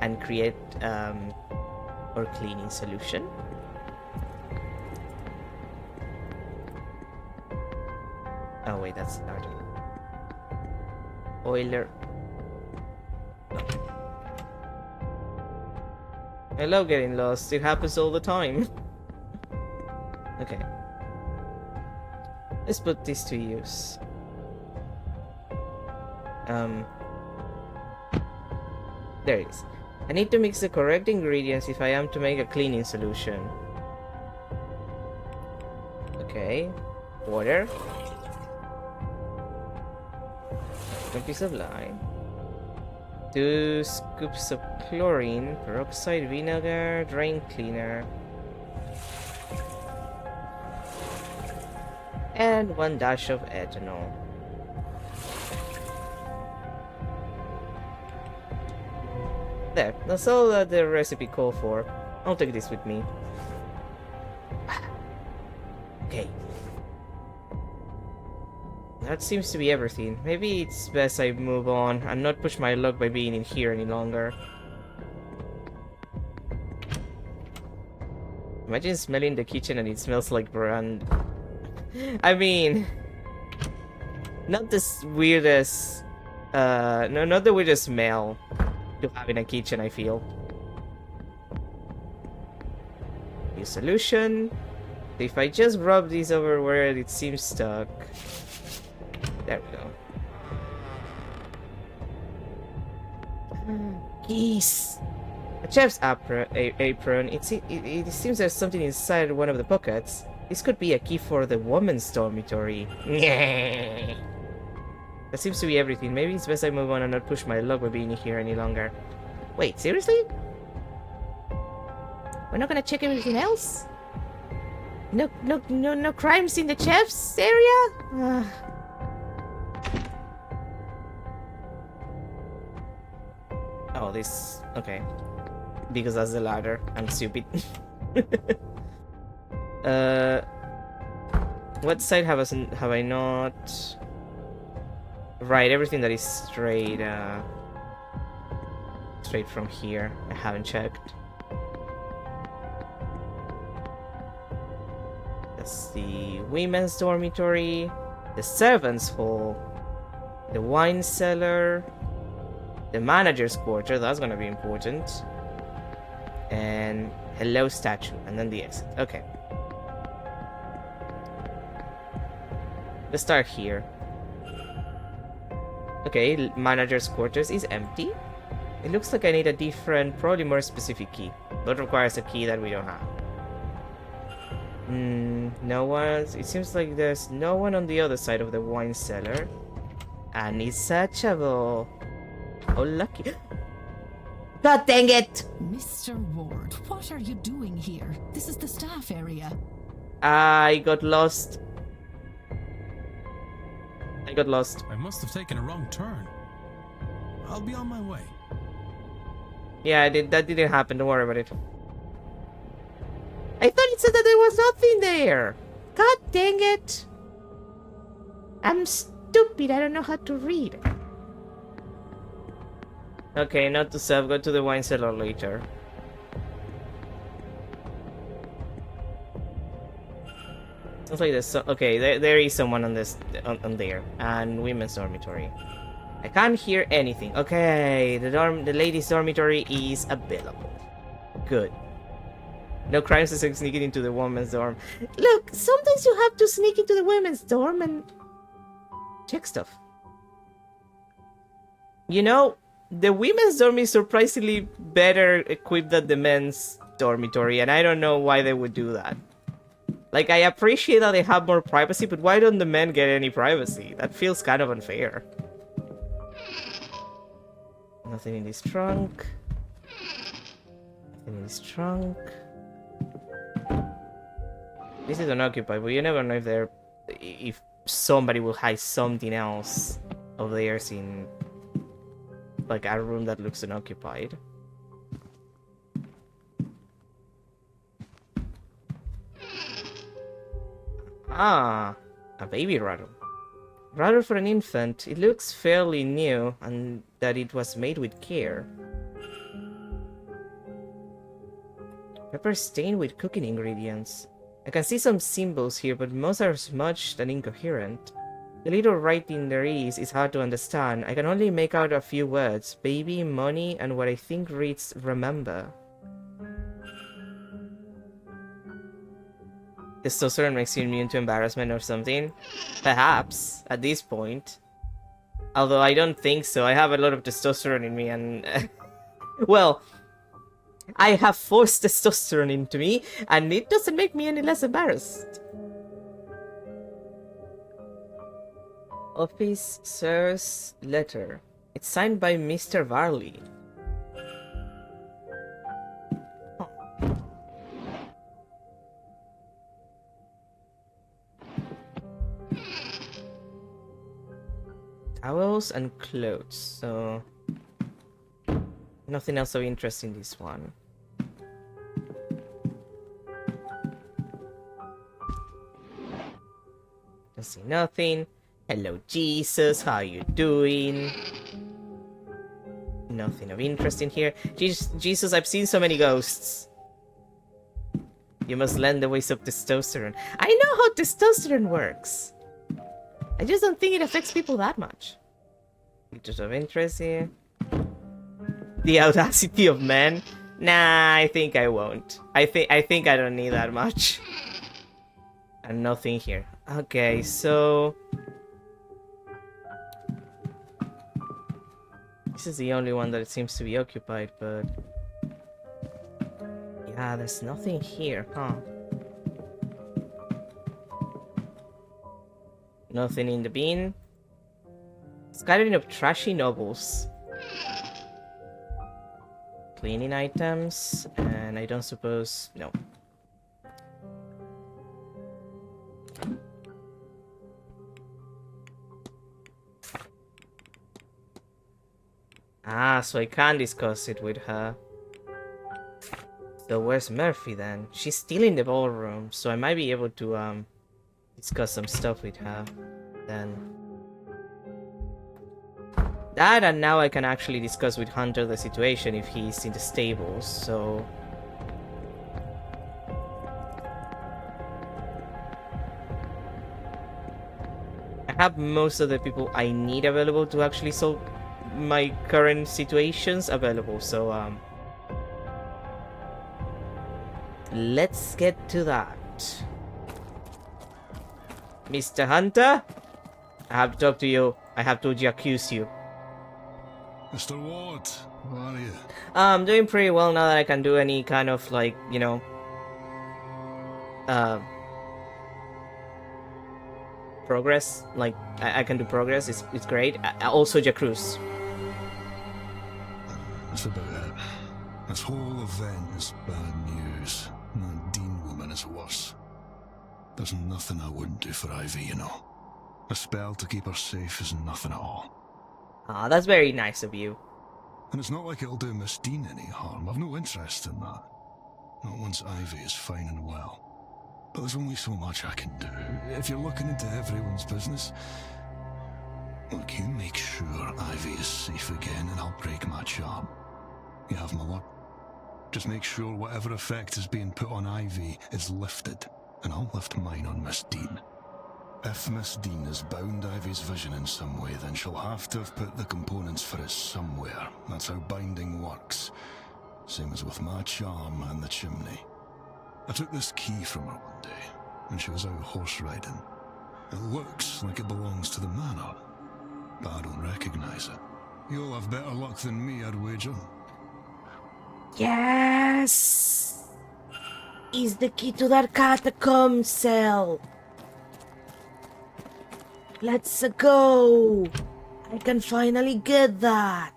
and create our cleaning solution. Oh wait, that's larger. Oiler. No. I love getting lost. It happens all the time. Okay. Let's put this to use. There it is. I need to mix the correct ingredients if I am to make a cleaning solution. Okay. Water. A piece of lime. 2 scoops of chlorine, peroxide, vinegar, drain cleaner. And 1 dash of ethanol. There, that's all that the recipe called for. I'll take this with me. Okay. That seems to be everything. Maybe it's best I move on and not push my luck by being in here any longer. Imagine smelling the kitchen and it smells like brand. I mean, not the weirdest, no, not the weirdest smell to have in a kitchen, I feel. New solution. If I just rub these over where it seems stuck. There we go. Geese. chef's apron. It seems there's something inside one of the pockets. This could be a key for the woman's dormitory. That seems to be everything. Maybe it's best I move on and not push my luck by being here any longer. Wait, seriously? We're not gonna check everything else? No crimes in the chef's area? Oh, this... Okay. Because that's the ladder. I'm stupid. What side have I not... Right, everything that is straight from here. I haven't checked. That's the women's dormitory, the servants' hall, the wine cellar, the manager's quarter, that's gonna be important, and hello statue, and then the exit. Okay. Let's start here. Okay, manager's quarters is empty. It looks like I need a different, probably more specific key, but requires a key that we don't have. No one. It seems like there's no one on the other side of the wine cellar. And it's such a... Oh, lucky. God dang it! Mr. Ward, what are you doing here? This is the staff area. I got lost. I must have taken a wrong turn. I'll be on my way. Yeah, that didn't happen. Don't worry about it. I thought it said that there was nothing there. God dang it. I'm stupid. I don't know how to read. Okay, not to self. Go to the wine cellar later. Sounds like there's okay. There is someone on this on there, and women's dormitory. I can't hear anything. Okay, the ladies' dormitory is available. Good. No crimes is sneaking into the women's dorm. Look, sometimes you have to sneak into the women's dorm and check stuff. You know, the women's dorm is surprisingly better equipped than the men's dormitory, and I don't know why they would do that. Like, I appreciate that they have more privacy, but why don't the men get any privacy? That feels kind of unfair. Nothing in this trunk. Nothing in this trunk. This is unoccupied, but you never know if somebody will hide something else of theirs in like a room that looks unoccupied. Ah, a baby rattle. Rattle for an infant. It looks fairly new and that it was made with care. Pepper stained with cooking ingredients. I can see some symbols here, but most are smudged and incoherent. The little writing there is hard to understand. I can only make out a few words. Baby, money, and what I think reads remember. Testosterone makes you immune to embarrassment or something? Perhaps, at this point. Although I don't think so. I have a lot of testosterone in me and... well... I have forced testosterone into me, and it doesn't make me any less embarrassed. Office Sir's letter. It's signed by Mr. Varley. Oh. Towels and clothes, so... nothing else of interest in this one. Don't see nothing. Hello, Jesus. How you doing? Nothing of interest in here. Jesus, I've seen so many ghosts. You must learn the ways of testosterone. I know how testosterone works. I just don't think it affects people that much. Pictures of interest here. The audacity of men? Nah, I think I won't. I think I don't need that much. And nothing here. Okay, so... this is the only one that seems to be occupied, but... Ah, there's nothing here, huh? Nothing in the bin. Scattering of trashy novels. Cleaning items, and I don't suppose... no. Ah, so I can't discuss it with her. So where's Murphy then? She's still in the ballroom, so I might be able to discuss some stuff with her then. That, and now I can actually discuss with Hunter the situation if he's in the stables, so... I have most of the people I need available to actually solve my current situations available, so let's get to that. Mr. Hunter? I have to talk to you. I have to accuse you. Mr. Ward, how are you? I'm doing pretty well now that I can do any kind of, like, you know... progress. Like, I can do progress. It's great. Also, Jacruz. That's about it. This whole event is bad news. And that Dean woman is worse. There's nothing I wouldn't do for Ivy, you know. A spell to keep her safe is nothing at all. Ah, that's very nice of you. And it's not like it'll do Miss Dean any harm. I've no interest in that. Not once Ivy is fine and well. But there's only so much I can do. If you're looking into everyone's business, look, you make sure Ivy is safe again and I'll break my charm. You have my word. Just make sure whatever effect is being put on Ivy is lifted, and I'll lift mine on Miss Dean. If Miss Dean has bound Ivy's vision in some way, then she'll have to have put the components for it somewhere. That's how binding works. Same as with my charm and the chimney. I took this key from her one day, when she was out horse riding. It looks like it belongs to the manor, but I don't recognize it. You'll have better luck than me, I'd wager. Yes! Is the key to that catacomb cell. Let's go! I can finally get that!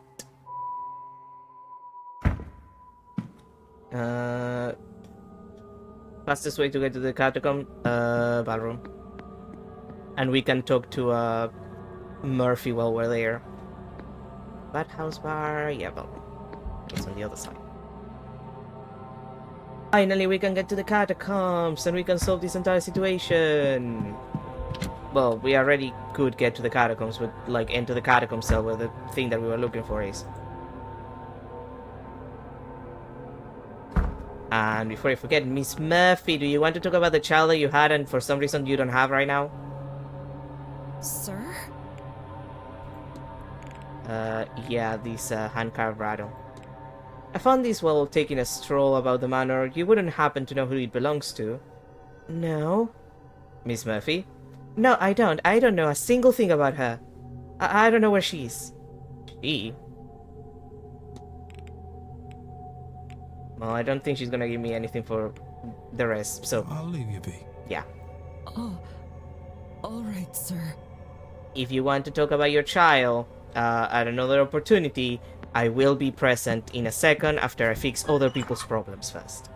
Fastest way to get to the catacomb? Ballroom. And we can talk to, Murphy while we're there. Bathhouse bar? Yeah, ballroom. It's on the other side. Finally, we can get to the catacombs and we can solve this entire situation! Well, we already could get to the catacombs, but, like, enter the catacomb cell where the thing that we were looking for is. And before I forget, Miss Murphy, do you want to talk about the child that you had and for some reason you don't have right now? Sir? Yeah, this, hand-carved rattle. I found this while taking a stroll about the manor. You wouldn't happen to know who it belongs to? No. Miss Murphy? No, I don't. I don't know a single thing about her. I don't know where she is. She? Well, I don't think she's gonna give me anything for the rest, so... I'll leave you be. Yeah. Oh, all right, sir. If you want to talk about your child, at another opportunity, I will be present in a second after I fix other people's problems first.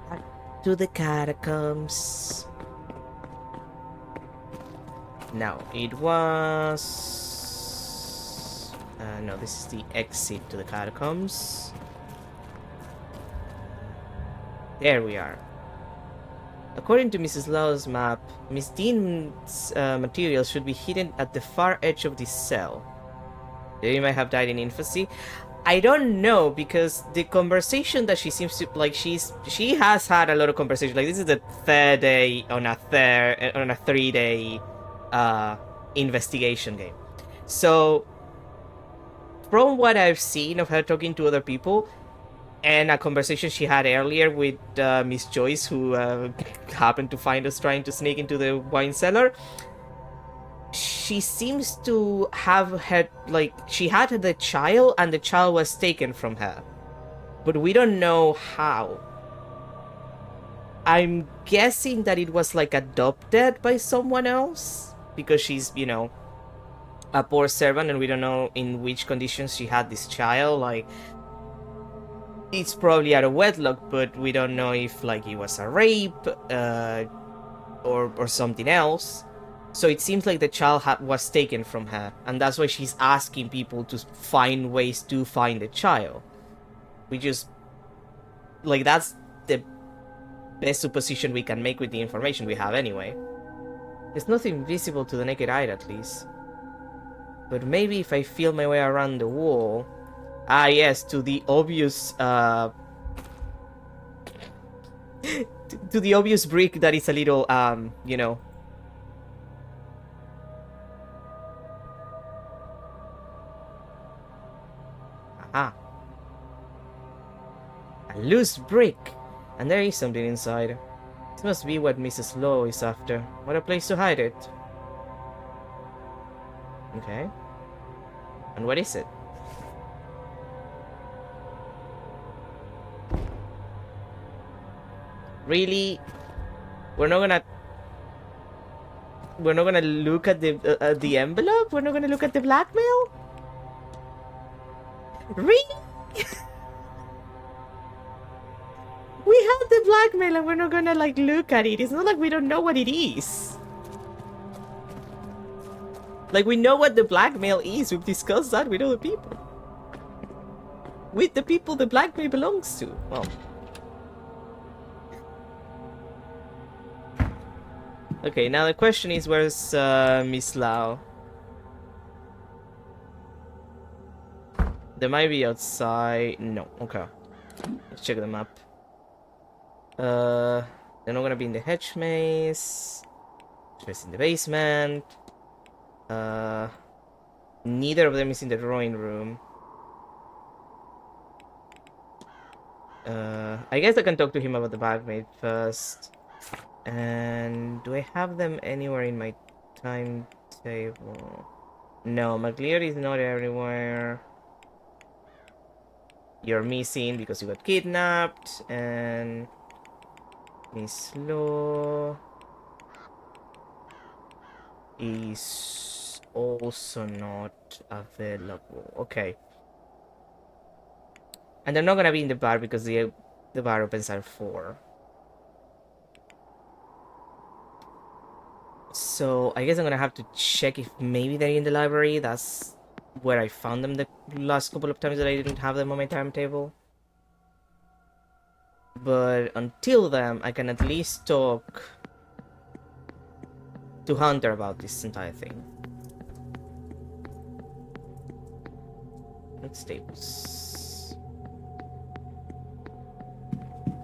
Back to the catacombs. Now, it was... no, this is the exit to the catacombs. There we are. According to Mrs. Law's map, Miss Dean's materials should be hidden at the far edge of this cell. They might have died in infancy. I don't know, because the conversation that she seems to like, she has had a lot of conversation. Like, this is the third day on a 3-day investigation game. So from what I've seen of her talking to other people, and a conversation she had earlier with Miss Joyce, who happened to find us trying to sneak into the wine cellar, she seems to have had, like, she had the child and the child was taken from her. But we don't know how. I'm guessing that it was like adopted by someone else because she's, you know, a poor servant and we don't know in which conditions she had this child. Like, it's probably out of wedlock, but we don't know if like it was a rape or something else. So it seems like the child was taken from her, and that's why she's asking people to find ways to find the child. We just, like, that's the best supposition we can make with the information we have anyway. There's nothing visible to the naked eye, at least. But maybe if I feel my way around the wall... Ah, yes, to the obvious, to the obvious brick that is a little, you know... Aha. A loose brick! And there is something inside. This must be what Mrs. Law is after. What a place to hide it. Okay. And what is it? Really? We're not gonna look at the envelope? We're not gonna look at the blackmail? Really? We have the blackmail and we're not gonna like look at it. It's not like we don't know what it is. Like, we know what the blackmail is. We've discussed that with other people. With the people the blackmail belongs to. Well. Okay, now the question is, where's Miss Lau? They might be outside. No, okay. Let's check the map. They're not gonna be in the hedge maze. Just in the basement. Neither of them is in the drawing room. I guess I can talk to him about the bagmaid first. And do I have them anywhere in my timetable? No, McLeod is not everywhere. You're missing because you got kidnapped, and Miss Law is also not available. Okay. And they're not gonna be in the bar because the bar opens at 4. So I guess I'm gonna have to check if maybe they're in the library. That's where I found them the last couple of times that I didn't have them on my timetable. But until then, I can at least talk to Hunter about this entire thing. Let's stables.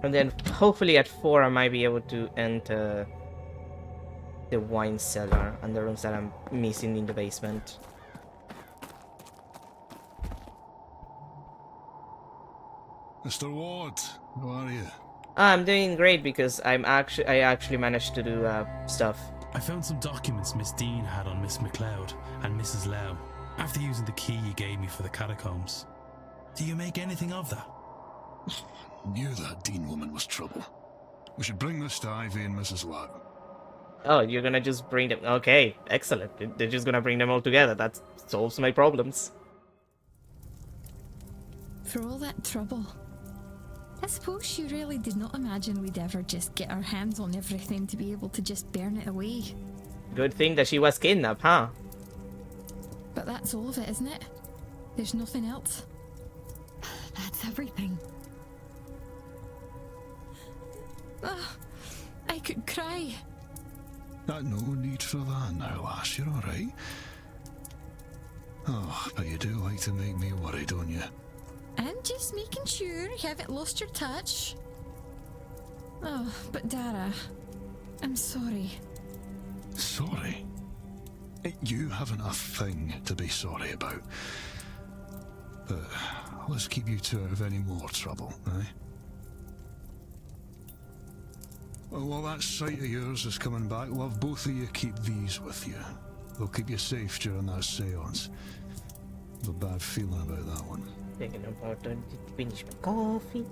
And then hopefully at 4 I might be able to enter the wine cellar and the rooms that I'm missing in the basement. Mr. Ward, how are you? I'm doing great because I actually managed to do stuff. I found some documents Miss Dean had on Miss McLeod and Mrs. Lau after using the key you gave me for the catacombs. Do you make anything of that? Knew that Dean woman was trouble. We should bring this to Ivy and Mrs. Lau. Oh, you're gonna just bring them? Okay, excellent. They're just gonna bring them all together. That solves my problems. For all that trouble, I suppose she really did not imagine we'd ever just get our hands on everything to be able to just burn it away. Good thing that she was kidnapped, huh? But that's all of it, isn't it? There's nothing else. That's everything. Oh, I could cry. No need for that now, lass. You're alright. Oh, but you do like to make me worry, don't you? I'm just making sure you haven't lost your touch. Oh, but Dara, I'm sorry. Sorry? You haven't a thing to be sorry about. But let's keep you two out of any more trouble, eh? Well, while that sight of yours is coming back, love, both of you keep these with you. They'll keep you safe during that séance. I've a bad feeling about that one. Taking a moment to finish my coffee.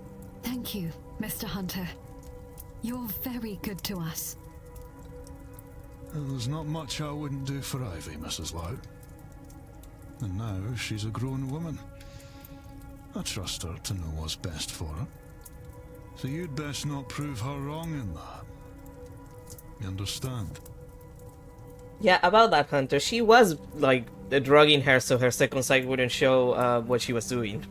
Thank you, Mr. Hunter. You're very good to us. There's not much I wouldn't do for Ivy, Mrs. Lau. And now she's a grown woman. I trust her to know what's best for her. So you'd best not prove her wrong in that. You understand? Yeah, about that, Hunter. She was, like, drugging her so her second sight wouldn't show what she was doing.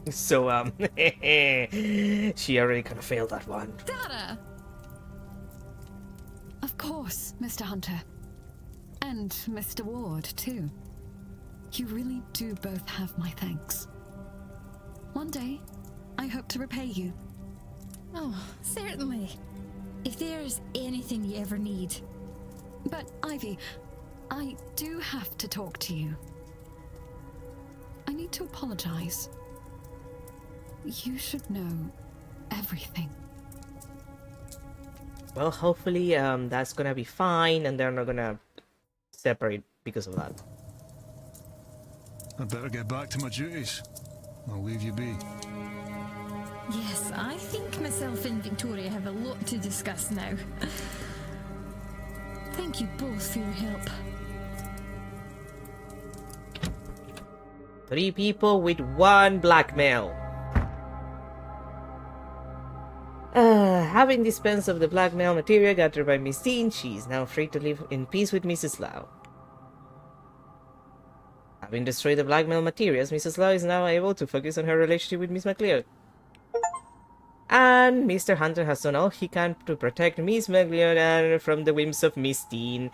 So, she already kind of failed that one. Dara! Of course, Mr. Hunter. And Mr. Ward, too. You really do both have my thanks. One day, I hope to repay you. Oh, certainly. If there's anything you ever need. But, Ivy, I do have to talk to you. I need to apologize. You should know everything. Well, hopefully, that's gonna be fine, and they're not gonna separate because of that. I'd better get back to my duties. I'll leave you be. Yes, I think myself and Victoria have a lot to discuss now. Thank you both for your help. 3 people with 1 blackmail. Having dispensed of the blackmail material gathered by Miss Dean, she is now free to live in peace with Mrs. Lau. Having destroyed the blackmail materials, Mrs. Lau is now able to focus on her relationship with Miss McLeod. And Mr. Hunter has done all he can to protect Miss McLeod from the whims of Miss Dean.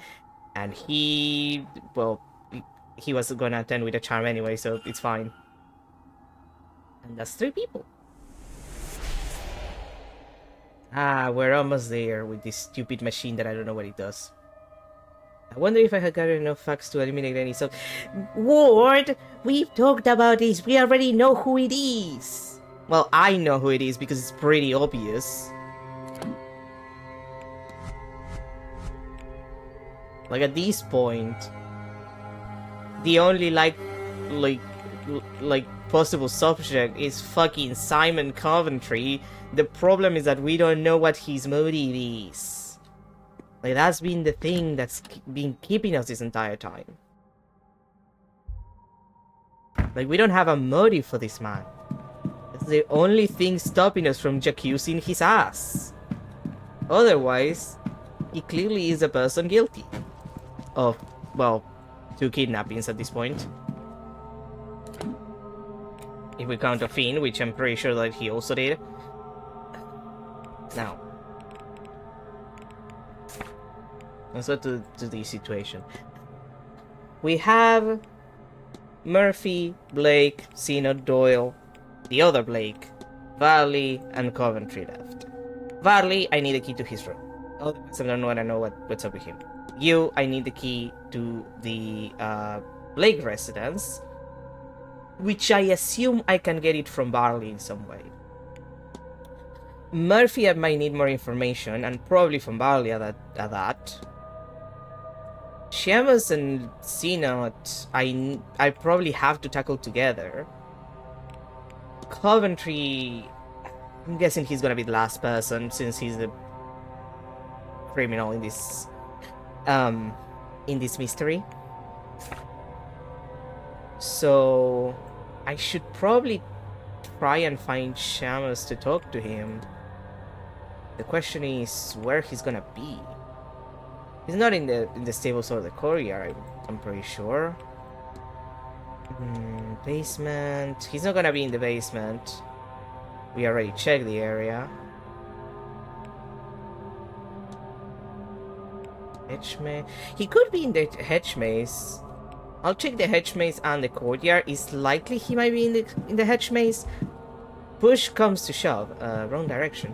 And he, well, he was gonna attend with a charm anyway, so it's fine. And that's 3 people. We're almost there with this stupid machine that I don't know what it does. I wonder if I had gathered enough facts to eliminate any sub. Ward, we've talked about this. We already know who it is. Well, I know who it is because it's pretty obvious. Like at this point, the only like possible subject is fucking Simon Coventry. The problem is that we don't know what his motive is. Like, that's been the thing that's been keeping us this entire time. Like, we don't have a motive for this man. It's the only thing stopping us from accusing his ass. Otherwise, he clearly is a person guilty of, well, 2 kidnappings at this point. If we count a Finn, which I'm pretty sure that he also did. Now, let's go to the situation. We have Murphy, Blake, Synod, Doyle, the other Blake, Varley, and Coventry left. Varley, I need a key to his room. Otherwise, I don't want to know what's up with him. You, I need the key to the Blake residence, which I assume I can get it from Varley in some way. Murphy, I might need more information, and probably from Barley at that. Seamus and Synod, I probably have to tackle together. Coventry, I'm guessing he's gonna be the last person since he's the criminal in this mystery. So I should probably try and find Seamus to talk to him. The question is where he's gonna be. He's not in the stables or the courtyard, I'm pretty sure. Basement. He's not gonna be in the basement. We already checked the area. Hedge maze. He could be in the hedge maze. I'll check the hedge maze and the courtyard. It's likely he might be in the hedge maze. Push comes to shove. Wrong direction.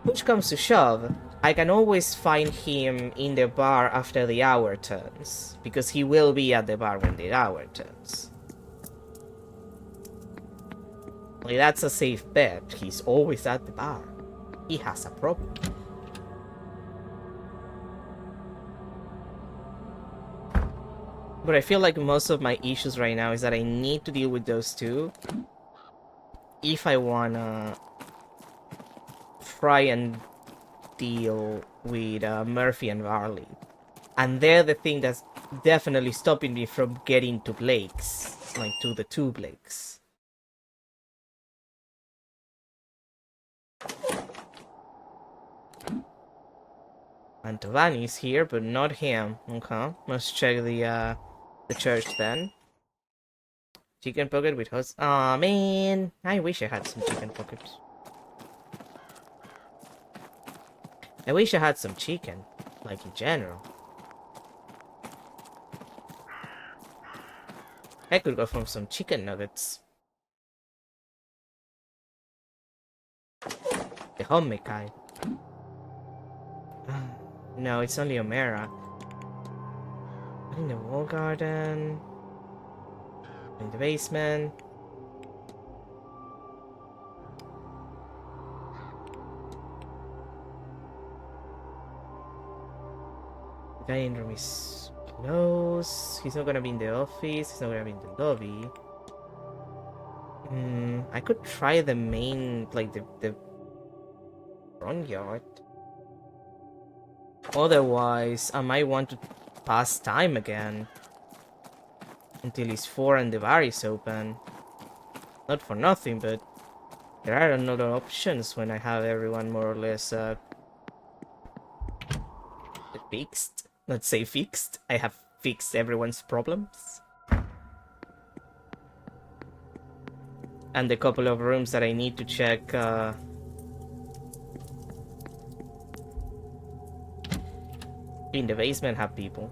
Push comes to shove, I can always find him in the bar after the hour turns, because he will be at the bar when the hour turns. Like, that's a safe bet. He's always at the bar. He has a problem. But I feel like most of my issues right now is that I need to deal with those two if I wanna try and deal with Murphy and Varley. And they're the thing that's definitely stopping me from getting to Blake's. Like, to the two Blakes. And Tovani's here, but not him. Okay, let's check the church then. Chicken pocket with host. Aw, man. I wish I had some chicken pockets. I wish I had some chicken. Like, in general. I could go for some chicken nuggets. The homemade kind. No, it's only Omera. In the wall garden. In the basement. The dining room is closed. He's not gonna be in the office. He's not gonna be in the lobby. I could try the main, like the front yard. Otherwise, I might want to pass time again. Until it's 4 and the bar is open. Not for nothing, but there are another options when I have everyone more or less fixed. Let's say fixed. I have fixed everyone's problems. And the couple of rooms that I need to check in the basement have people.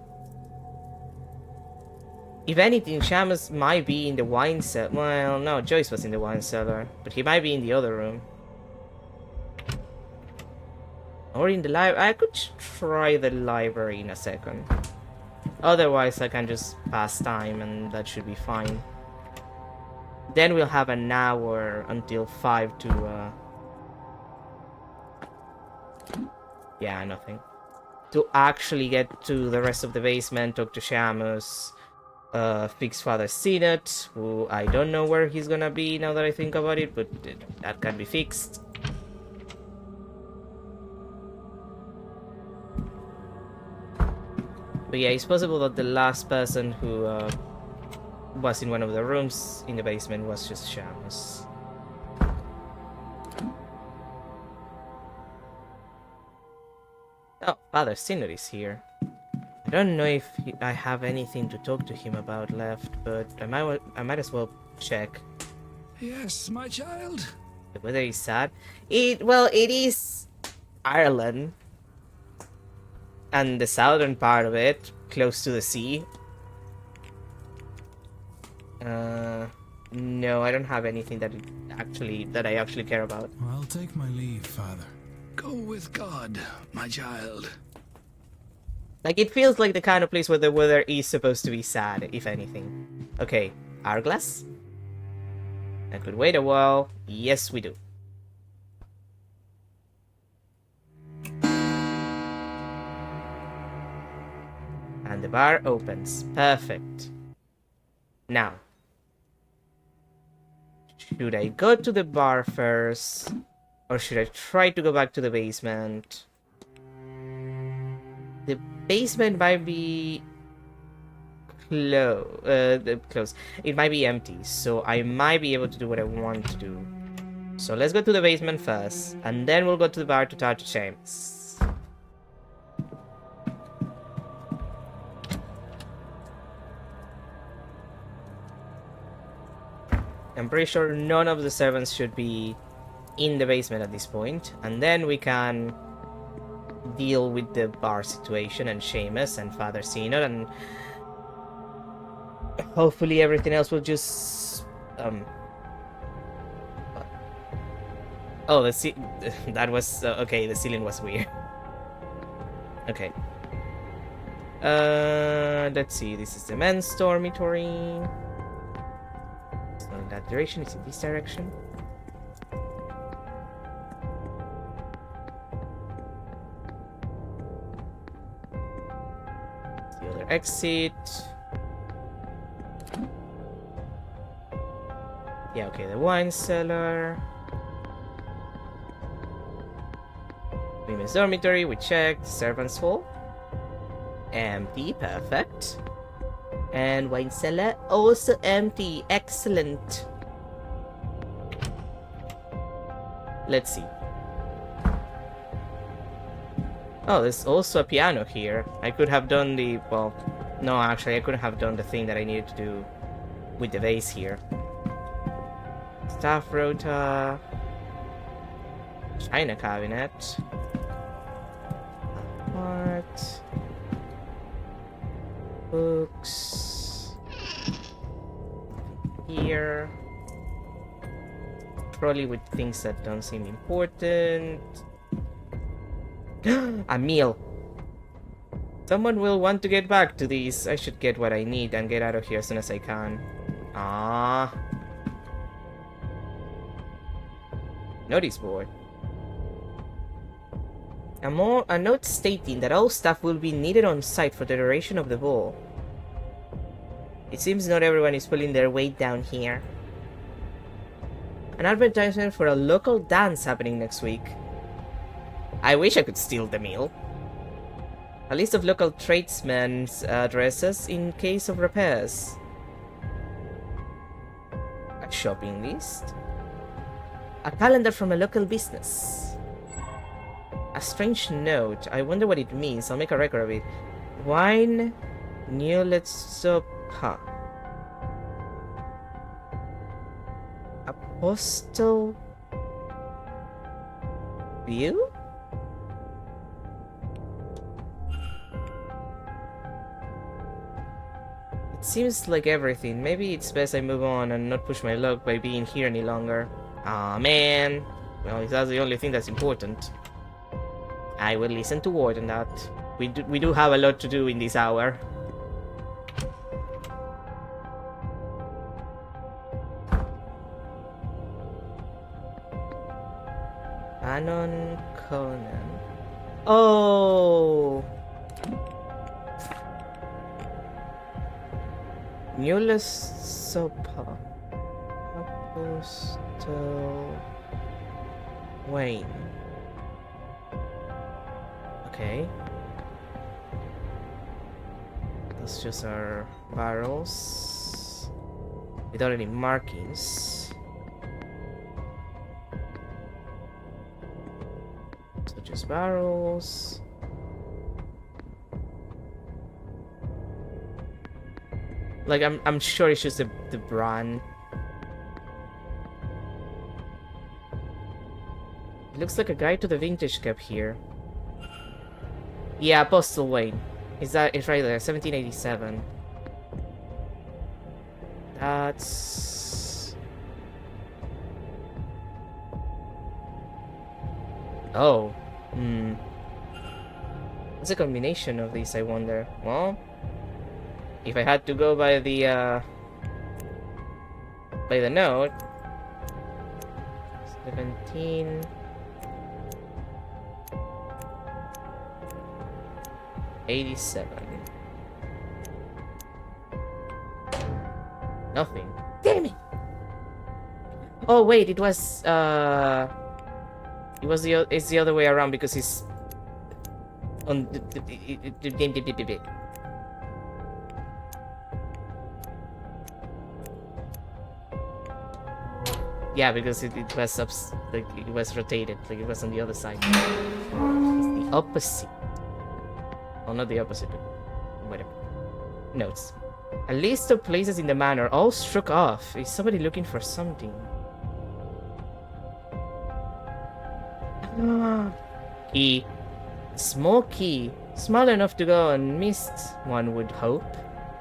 If anything, Shamus might be in the wine cellar. Well, no, Joyce was in the wine cellar, but he might be in the other room. Or in the library. I could try the library in a second. Otherwise, I can just pass time and that should be fine. Then we'll have an hour until 5 to, yeah, nothing. To actually get to the rest of the basement, talk to Shamus, fix Father Sinet, who I don't know where he's gonna be now that I think about it, but that can be fixed. But yeah, it's possible that the last person who was in one of the rooms in the basement was just Shamus. Oh, Father Sinet is here. I don't know if I have anything to talk to him about left, but I might as well check. Yes, my child. The weather is sad. Well, it is Ireland. And the southern part of it, close to the sea. No, I don't have anything that I actually care about. I'll take my leave, Father. Go with God, my child. Like, it feels like the kind of place where the weather is supposed to be sad, if anything. Okay, hourglass? I could wait a while. Yes, we do. And the bar opens. Perfect. Now. Should I go to the bar first? Or should I try to go back to the basement? The basement might be close. It might be empty, so I might be able to do what I want to do. So let's go to the basement first, and then we'll go to the bar to talk to James. I'm pretty sure none of the servants should be in the basement at this point, and then we can deal with the bar situation and Seamus and Father Sinet, and hopefully everything else will just oh, that was okay, the ceiling was weird. Okay, let's see, this is the men's dormitory. It's not in that direction, it's in this direction. The other exit. Yeah, okay, the wine cellar. Women's dormitory, we checked. Servants' hall. Empty, perfect. And wine cellar, also empty. Excellent. Let's see. Oh, there's also a piano here. I could have done the... well, no, actually, I couldn't have done the thing that I needed to do with the vase here. Staff rota. China cabinet. Art. Books. Here. Probably with things that don't seem important. A meal. Someone will want to get back to these. I should get what I need and get out of here as soon as I can. Ah. Notice board. A note stating that all staff will be needed on site for the duration of the ball. It seems not everyone is pulling their weight down here. An advertisement for a local dance happening next week. I wish I could steal the meal. A list of local tradesmen's addresses in case of repairs. A shopping list. A calendar from a local business. A strange note. I wonder what it means. I'll make a record of it. Wine Newletsopa. A postal view? It seems like everything. Maybe it's best I move on and not push my luck by being here any longer. Aw, man. Well, that's the only thing that's important. I will listen to Ward on that. We do have a lot to do in this hour. Anon Conan. Oh! Newletsopa. Postal Wayne. Okay. That's just our barrels. Without any markings. So just barrels. Like I'm sure it's just the brand. It looks like a guide to the vintage cap here. Yeah, Postal Wayne. It's right there, 1787. That's... oh. What's a combination of these, I wonder? Well, if I had to go by the note, 17... 87. Nothing. Damn it! Oh wait, it's the other way around because he's on the yeah, because it was like it was rotated, like it was on the other side. It's the opposite. Oh, not the opposite, but whatever. Notes. A list of places in the manor, all struck off. Is somebody looking for something? Key. Small key. Small enough to go unmissed, one would hope.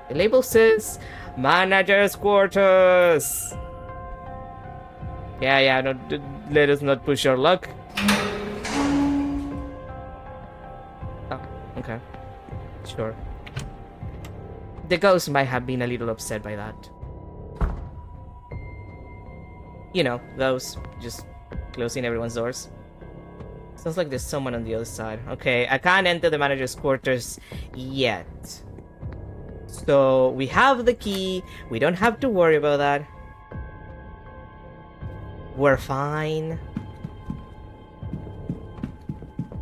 The label says, Manager's Quarters! Yeah, no, let us not push our luck. Oh, okay. Sure. The ghost might have been a little upset by that. You know, those just closing everyone's doors. Sounds like there's someone on the other side. Okay, I can't enter the manager's quarters yet. So we have the key. We don't have to worry about that. We're fine.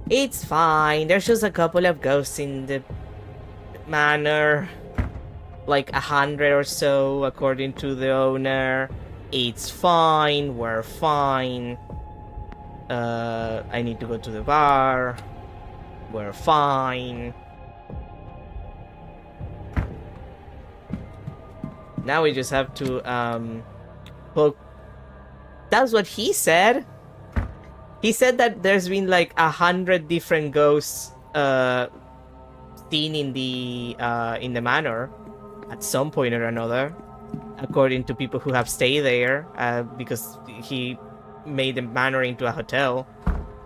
It's fine. There's just a couple of ghosts in the manor. Like 100 or so, according to the owner. It's fine. We're fine. I need to go to the bar. We're fine. Now we just have to, hook. That's what he said. He said that there's been like 100 different ghosts, seen in the manor at some point or another, according to people who have stayed there, because he made the manor into a hotel.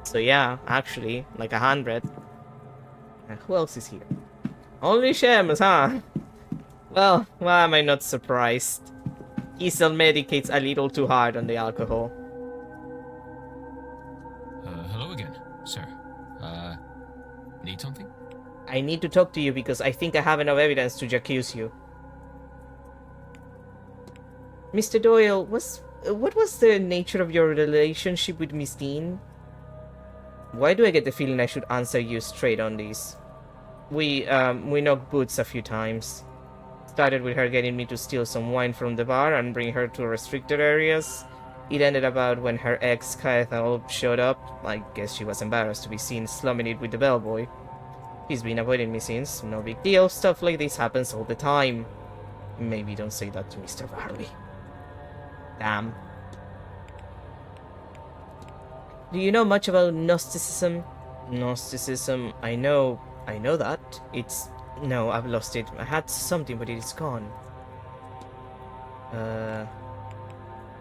So yeah, actually, like 100. Who else is here? Only Shems, huh? Well, why am I not surprised? He still medicates a little too hard on the alcohol. Hello again, sir. Need something? I need to talk to you because I think I have enough evidence to accuse you. Mr. Doyle, what was the nature of your relationship with Miss Dean? Why do I get the feeling I should answer you straight on this? We knocked boots a few times. Started with her getting me to steal some wine from the bar and bring her to restricted areas. It ended about when her ex Caethal showed up. I guess she was embarrassed to be seen slumming it with the bellboy. He's been avoiding me since. No big deal. Stuff like this happens all the time. Maybe don't say that to Mr. Barley. Damn. Do you know much about Gnosticism? Gnosticism, I know that. No, I've lost it. I had something, but it is gone.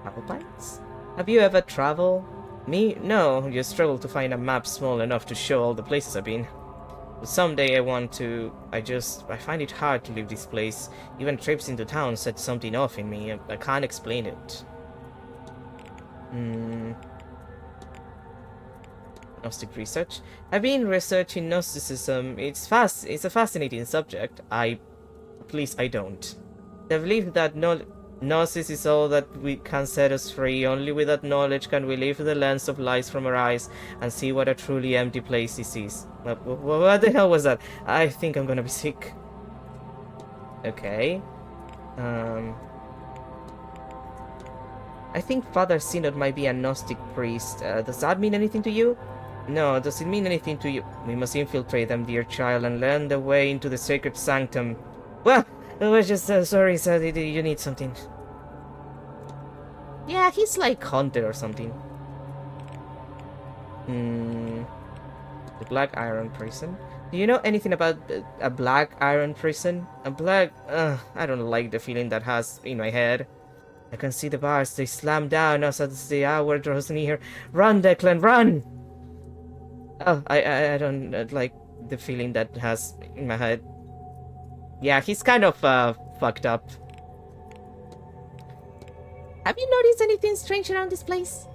Apple pints? Have you ever traveled? Me? No, just struggle to find a map small enough to show all the places I've been. But someday I want to. I find it hard to leave this place. Even trips into town set something off in me. I can't explain it. Gnostic research. I've been researching Gnosticism. It's a fascinating subject. Please, I don't. I believe that Gnosis is all that we can set us free. Only with that knowledge can we lift the lens of lies from our eyes and see what a truly empty place this is. What the hell was that? I think I'm gonna be sick. Okay. I think Father Synod might be a Gnostic priest. Does that mean anything to you? No, does it mean anything to you? We must infiltrate them, dear child, and learn the way into the sacred sanctum. Well, I was just sorry, sir. You need something. Yeah, he's like haunted or something. The Black Iron Prison. Do you know anything about a Black Iron Prison? I don't like the feeling that has in my head. I can see the bars. They slam down as the hour draws near. Run, Declan, run! Oh, I don't like the feeling that has in my head. Yeah, he's kind of fucked up. Have you noticed anything strange around this place?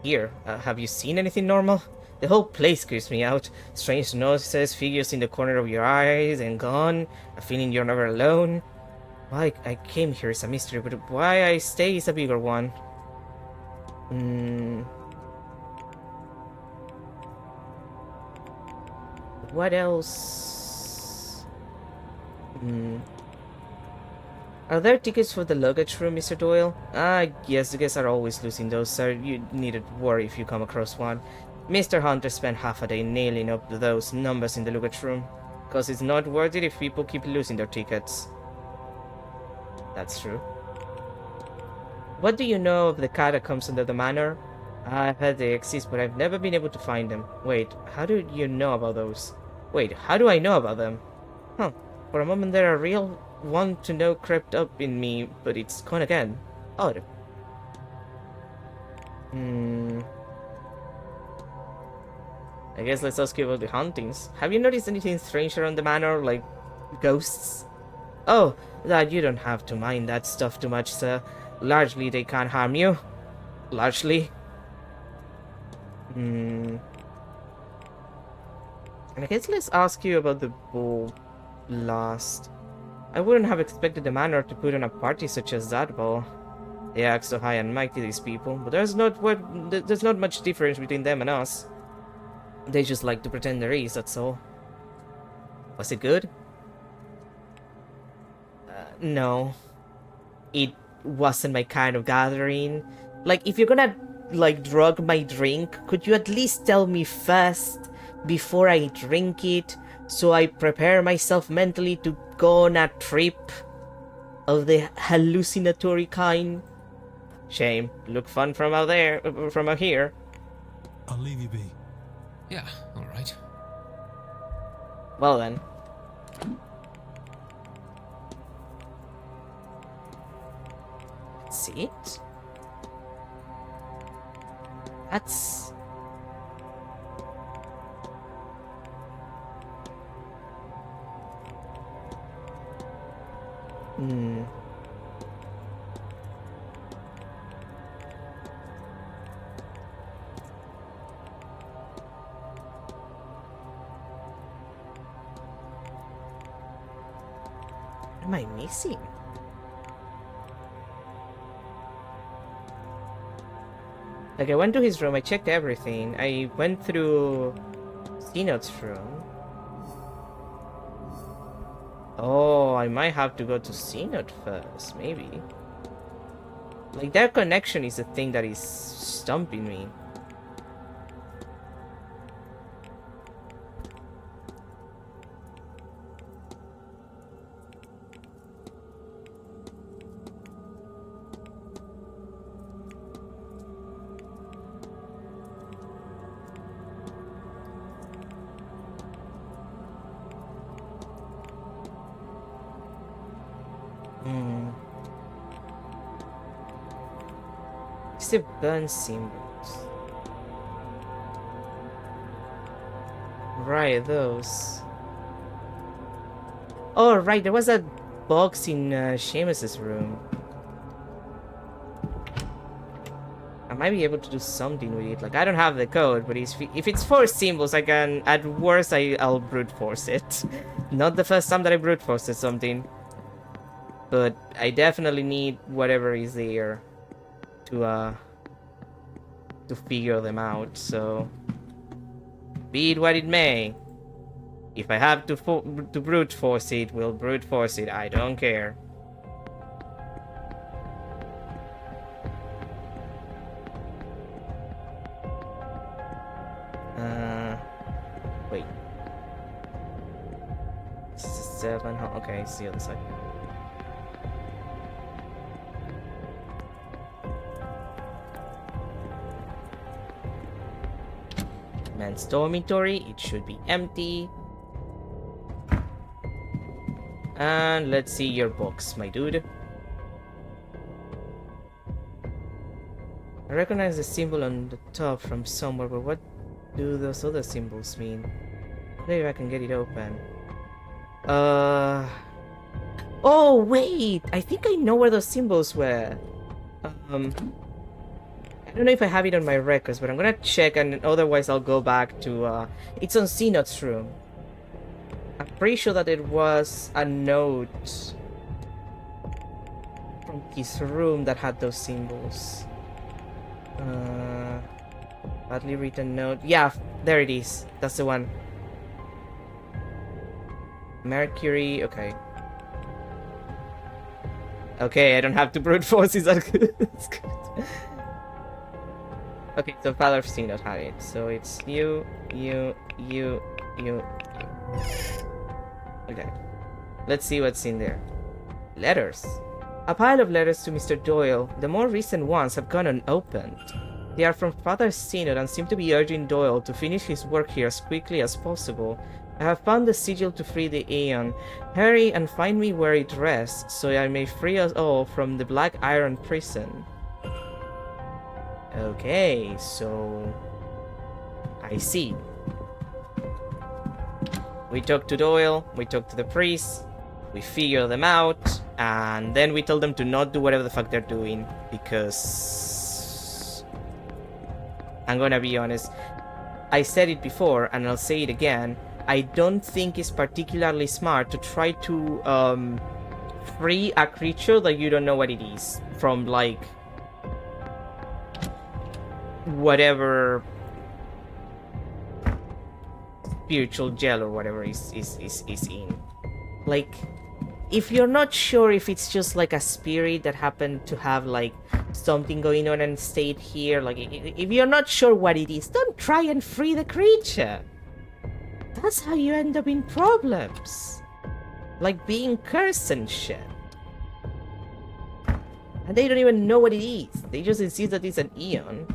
Here, have you seen anything normal? The whole place creeps me out. Strange noises, figures in the corner of your eyes, and gone. A feeling you're never alone. Why I came here is a mystery, but why I stay is a bigger one. What else? Are there tickets for the luggage room, Mr. Doyle? Yes, the guests are always losing those, sir. You needn't worry if you come across one. Mr. Hunter spent half a day nailing up those numbers in the luggage room. Cause it's not worth it if people keep losing their tickets. That's true. What do you know of the catacombs under the manor? I've heard they exist, but I've never been able to find them. Wait, how do you know about those? Wait, how do I know about them? Huh, for a moment there a real want to know crept up in me, but it's gone again. Odd. I guess let's ask you about the hauntings. Have you noticed anything strange around the manor, like ghosts? Oh, that you don't have to mind that stuff too much, sir. Largely they can't harm you. Largely. And I guess let's ask you about the ball last. I wouldn't have expected the manor to put on a party such as that ball. They act so high and mighty, these people, but there's not much difference between them and us. They just like to pretend there is, that's all. Was it good? No. It wasn't my kind of gathering. Like, if you're gonna, like, drug my drink, could you at least tell me first before I drink it, so I prepare myself mentally to go on a trip of the hallucinatory kind? Shame. Look fun from out there, from out here. I'll leave you be. Yeah, alright. Well then. Let's see it. That's... What am I missing? Like, I went to his room, I checked everything. I went through Synod's room. Oh, I might have to go to Synod first, maybe. Like, their connection is the thing that is stumping me. It's the burn symbols. Right, those. Oh, right, there was a box in Seamus's room. I might be able to do something with it. Like, I don't have the code, but if it's 4 symbols, I can, at worst, I'll brute force it. Not the first time that I brute forced something. But I definitely need whatever is there to figure them out, so... Be it what it may. If I have to brute force it, we'll brute force it. I don't care. Wait. This is 7. Okay, it's the other side. Man's dormitory, it should be empty. And let's see your books, my dude. I recognize the symbol on the top from somewhere, but what do those other symbols mean? Maybe I can get it open. Oh, wait! I think I know where those symbols were. I don't know if I have it on my records, but I'm gonna check, and otherwise I'll go back to, it's on Synod's room. I'm pretty sure that it was a note from his room that had those symbols. Badly written note. Yeah, there it is. That's the one. Mercury, okay. Okay, I don't have to brute force, is that good? That's good. Okay, so Father of Synod had it. So it's you. Okay. Let's see what's in there. Letters. A pile of letters to Mr. Doyle. The more recent ones have gone unopened. They are from Father Synod and seem to be urging Doyle to finish his work here as quickly as possible. I have found the sigil to free the Aeon. Hurry and find me where it rests, so I may free us all from the Black Iron prison. Okay, so... I see. We talk to Doyle, we talk to the priest, we figure them out, and then we tell them to not do whatever the fuck they're doing, because... I'm gonna be honest, I said it before, and I'll say it again, I don't think it's particularly smart to try to free a creature that you don't know what it is from, like, whatever spiritual gel or whatever is in. Like, if you're not sure if it's just like a spirit that happened to have like something going on and stayed here, like if you're not sure what it is, don't try and free the creature. That's how you end up in problems. Like being cursed and shit. And they don't even know what it is. They just insist that it's an Eon.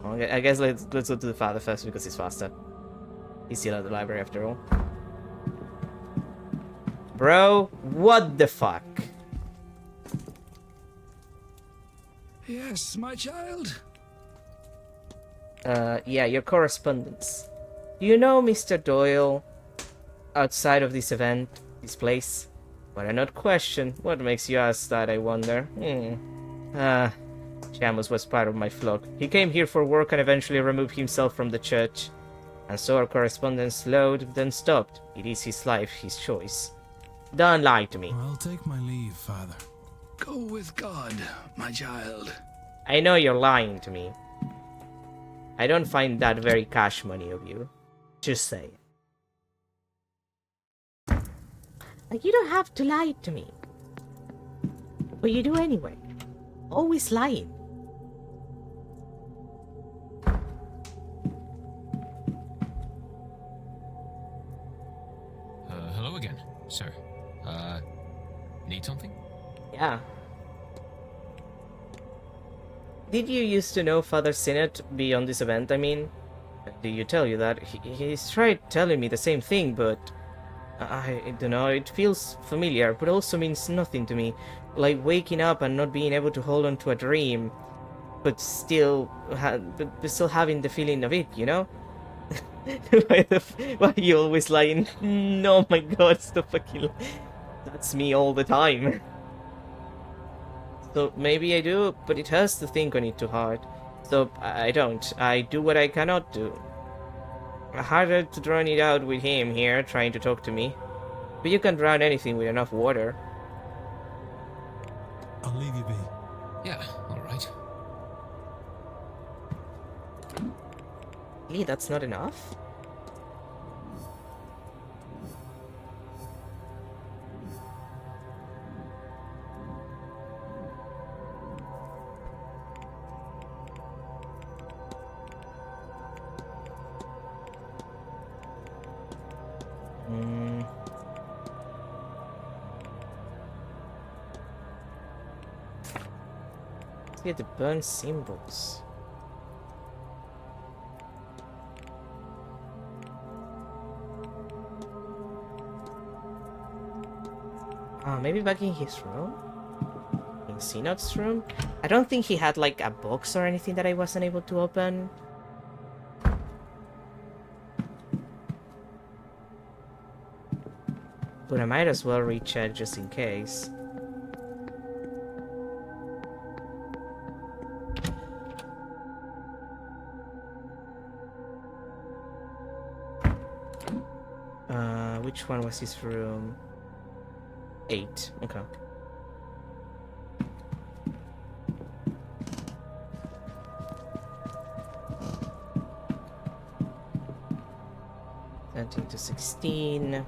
Okay, I guess let's go to the father first because it's faster. He's still at the library after all. Bro, what the fuck? Yes, my child? Yeah, your correspondence. Do you know Mr. Doyle outside of this event, this place? But I not question. What makes you ask that, I wonder? Shamus was part of my flock. He came here for work and eventually removed himself from the church. And so our correspondence slowed, then stopped. It is his life, his choice. Don't lie to me. I'll take my leave, Father. Go with God, my child. I know you're lying to me. I don't find that very cash money of you. Just say. Like, you don't have to lie to me. But you do anyway. Always lying. Hello again, sir. Need something? Yeah. Did you used to know Father Sinnott beyond this event, I mean? Did you tell you that? He's tried telling me the same thing, but... I don't know, it feels familiar, but also means nothing to me. Like waking up and not being able to hold on to a dream, but still having the feeling of it, you know? Why are you always lying? No, my god, stop fucking lying. That's me all the time. So maybe I do, but it hurts to think on it too hard. So I don't. I do what I cannot do. Harder to drown it out with him here, trying to talk to me. But you can drown anything with enough water. I'll leave you be. Yeah, alright. Really, that's not enough? Let's get the burn symbols. Maybe back in his room? In Sinod's room? I don't think he had like a box or anything that I wasn't able to open. But I might as well recheck just in case. Which one was his room? 8. Okay. To 16.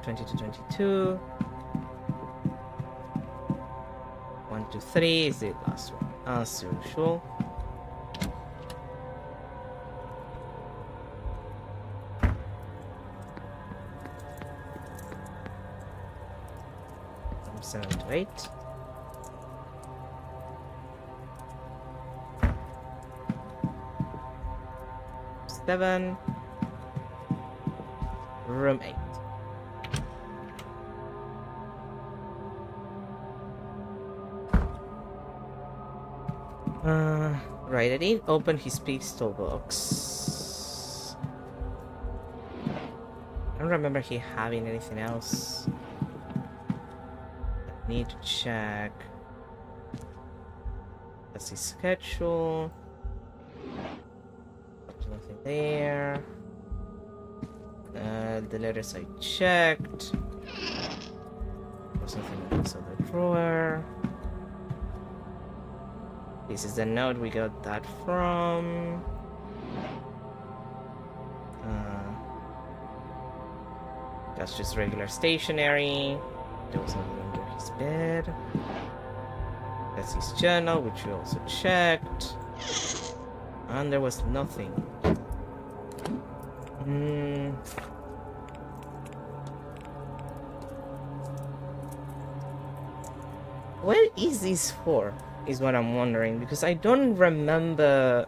20 to 22. 1 to 3 is the last one, as usual. From 7 to 8. Seven. Room 8. Right, I didn't open his pistol box. I don't remember he having anything else. I need to check. That's his schedule. There's nothing there. The letters I checked. There's nothing in this other drawer. This is the note we got that from. That's just regular stationery. There was nothing under his bed. That's his journal, which we also checked. And there was nothing. What is this for? Is what I'm wondering, because I don't remember.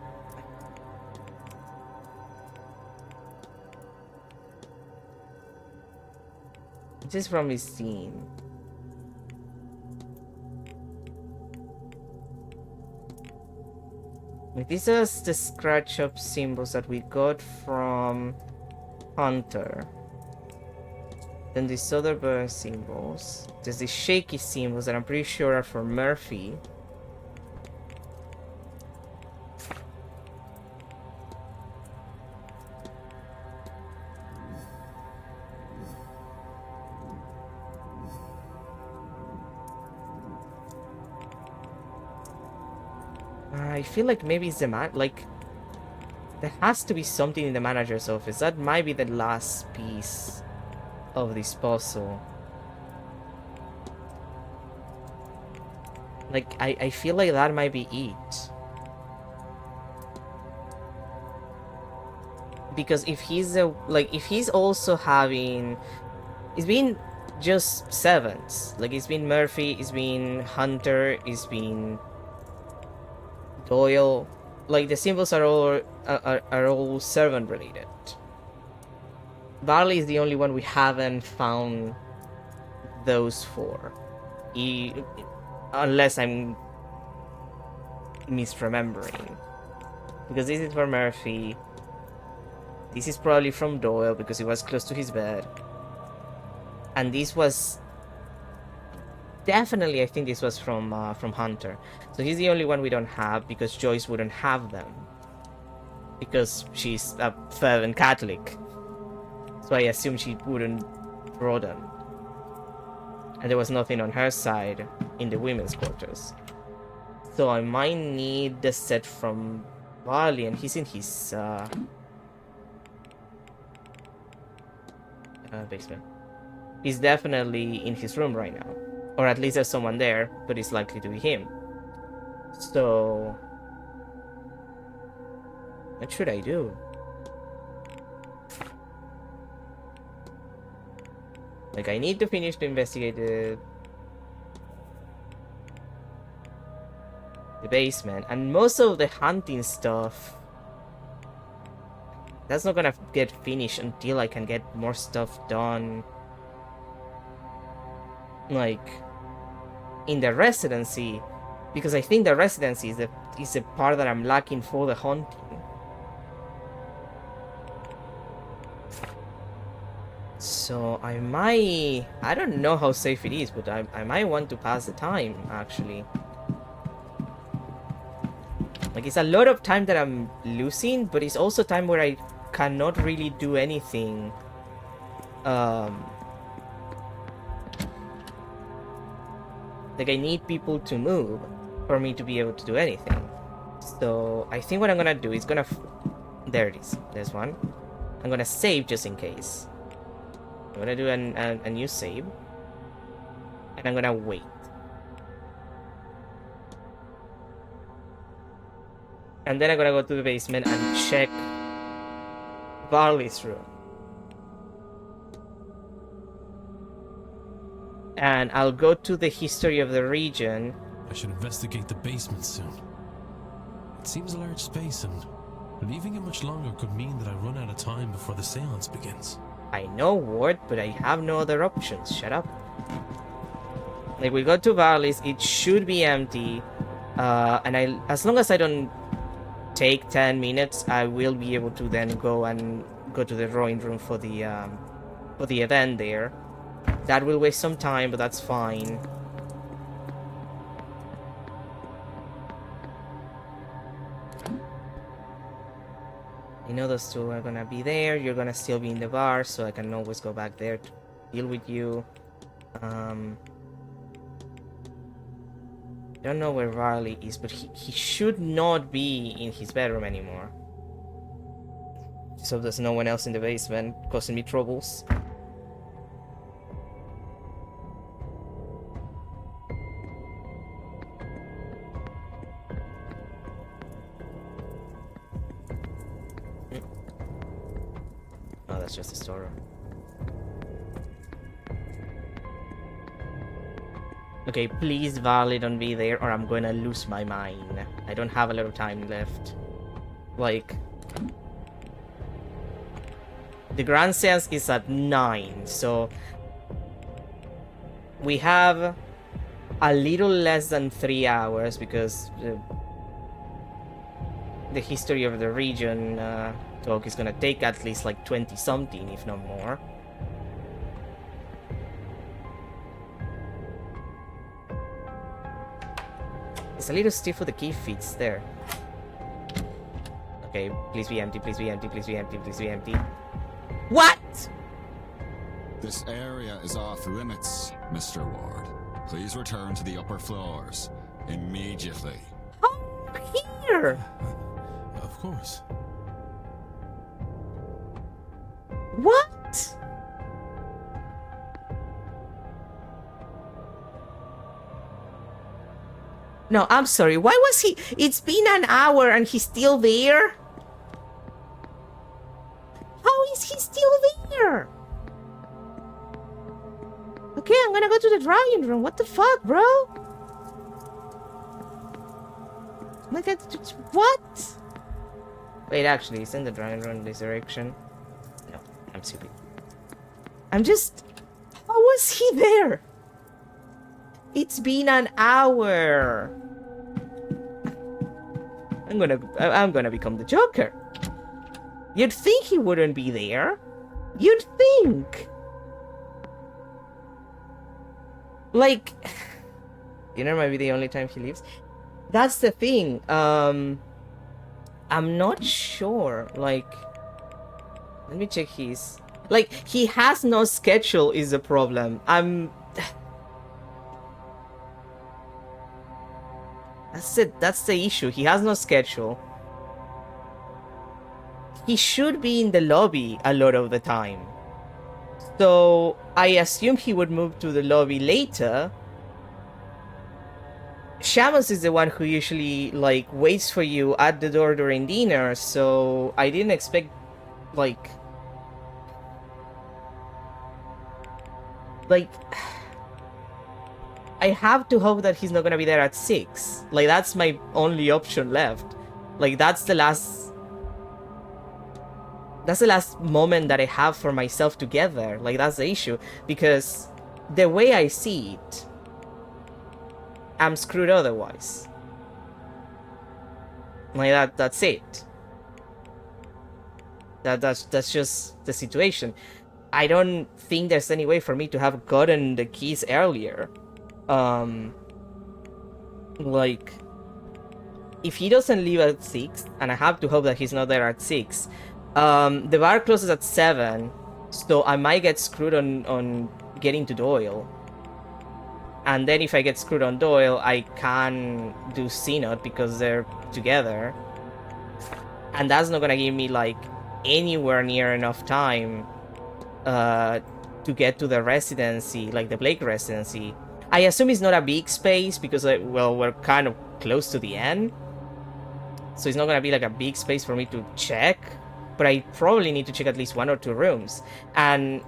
This is from his scene. Like, these are the scratch up symbols that we got from Hunter. Then these other burn symbols. There's these shaky symbols that I'm pretty sure are for Murphy. I feel like maybe it's the there has to be something in the manager's office. That might be the last piece of this puzzle. Like, I feel like that might be it. Because if he's if he's also having, it's been just sevens. Like, it's been Murphy, it's been Hunter, it's been Doyle. Like, the symbols are all servant related. Barley is the only one we haven't found those for. Unless I'm misremembering. Because this is for Murphy. This is probably from Doyle because he was close to his bed. And this was definitely, I think this was from Hunter. So he's the only one we don't have because Joyce wouldn't have them. Because she's a fervent Catholic. So I assume she wouldn't draw them. And there was nothing on her side in the women's quarters. So I might need the set from Barley, and he's in his basement. He's definitely in his room right now. Or at least there's someone there, but it's likely to be him. So what should I do? Like, I need to finish to investigate the basement, and most of the hunting stuff, that's not gonna get finished until I can get more stuff done, like, in the residency, because I think the residency is the part that I'm lacking for the hunting. So I don't know how safe it is, but I might want to pass the time, actually. Like, it's a lot of time that I'm losing, but it's also time where I cannot really do anything. Like, I need people to move for me to be able to do anything. So I think what I'm gonna do is there it is. There's one. I'm gonna save just in case. I'm gonna do a new save. And I'm gonna wait. And then I'm gonna go to the basement and check Barley's room. And I'll go to the history of the region. I should investigate the basement soon. It seems a large space, and leaving it much longer could mean that I run out of time before the séance begins. I know, Ward, but I have no other options. Shut up. Like, we go to Barley's, it should be empty. And as long as I don't take 10 minutes, I will be able to then go to the drawing room for the event there. That will waste some time, but that's fine. I know those two are gonna be there. You're gonna still be in the bar, so I can always go back there to deal with you. Don't know where Varley is, but he should not be in his bedroom anymore. So there's no one else in the basement causing me troubles. Oh, that's just a store. Okay, please Varley don't be there or I'm gonna lose my mind. I don't have a lot of time left. Like... The grand séance is at 9, so... We have a little less than 3 hours because the history of the region talk is gonna take at least like 20 something, if not more. It's a little stiff with the key fits there. Okay, please be empty, please be empty, please be empty, please be empty. What? This area is off limits, Mr. Ward. Please return to the upper floors immediately. Oh, here! Of course. What? No, I'm sorry. Why was he... It's been an hour and he's still there? How is he still there? Okay, I'm gonna go to the drawing room. What the fuck, bro? My God, what? Wait, actually, it's in the drawing room in this direction. No, I'm stupid. I'm just... How was he there? It's been an hour. I'm gonna become the Joker. You'd think he wouldn't be there. You'd think. Like, dinner might be the only time he leaves. That's the thing. I'm not sure. Like, let me check his. Like, he has no schedule is the problem. That's it. That's the issue. He has no schedule. He should be in the lobby a lot of the time. So I assume he would move to the lobby later. Shamus is the one who usually like waits for you at the door during dinner, so I didn't expect like I have to hope that he's not gonna be there at 6. Like, that's my only option left. Like, that's the last moment that I have for myself together. Like, that's the issue. Because the way I see it, I'm screwed otherwise. Like, that's it. That's just the situation. I don't think there's any way for me to have gotten the keys earlier. Like, if he doesn't leave at 6, and I have to hope that he's not there at 6, the bar closes at 7, so I might get screwed on getting to Doyle. And then if I get screwed on Doyle, I can do Synod because they're together. And that's not gonna give me, like, anywhere near enough time to get to the residency, like the Blake residency. I assume it's not a big space because, well, we're kind of close to the end. So it's not gonna be like a big space for me to check. But I probably need to check at least 1 or 2 rooms. And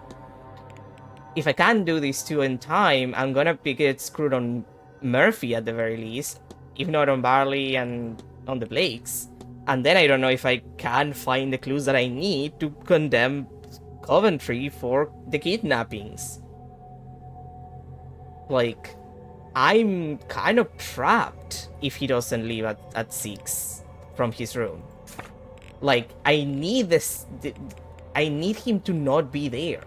if I can't do these 2 in time, I'm gonna get screwed on Murphy at the very least. If not on Barley and on the Blakes. And then I don't know if I can find the clues that I need to condemn Coventry for the kidnappings. Like, I'm kind of trapped if he doesn't leave at 6 from his room. Like, I need him to not be there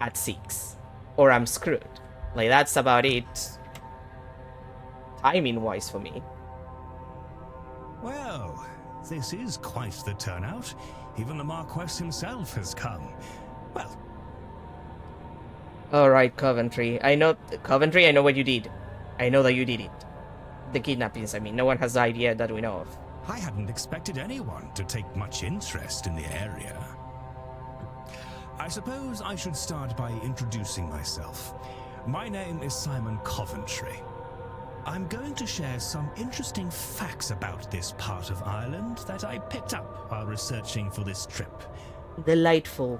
at 6, or I'm screwed. Like, that's about it, timing-wise for me. Well, this is quite the turnout. Even the Marquess himself has come. Well... Alright, Coventry. I know what you did. I know that you did it. The kidnappings, I mean. No one has died yet that we know of. I hadn't expected anyone to take much interest in the area. I suppose I should start by introducing myself. My name is Simon Coventry. I'm going to share some interesting facts about this part of Ireland that I picked up while researching for this trip. Delightful.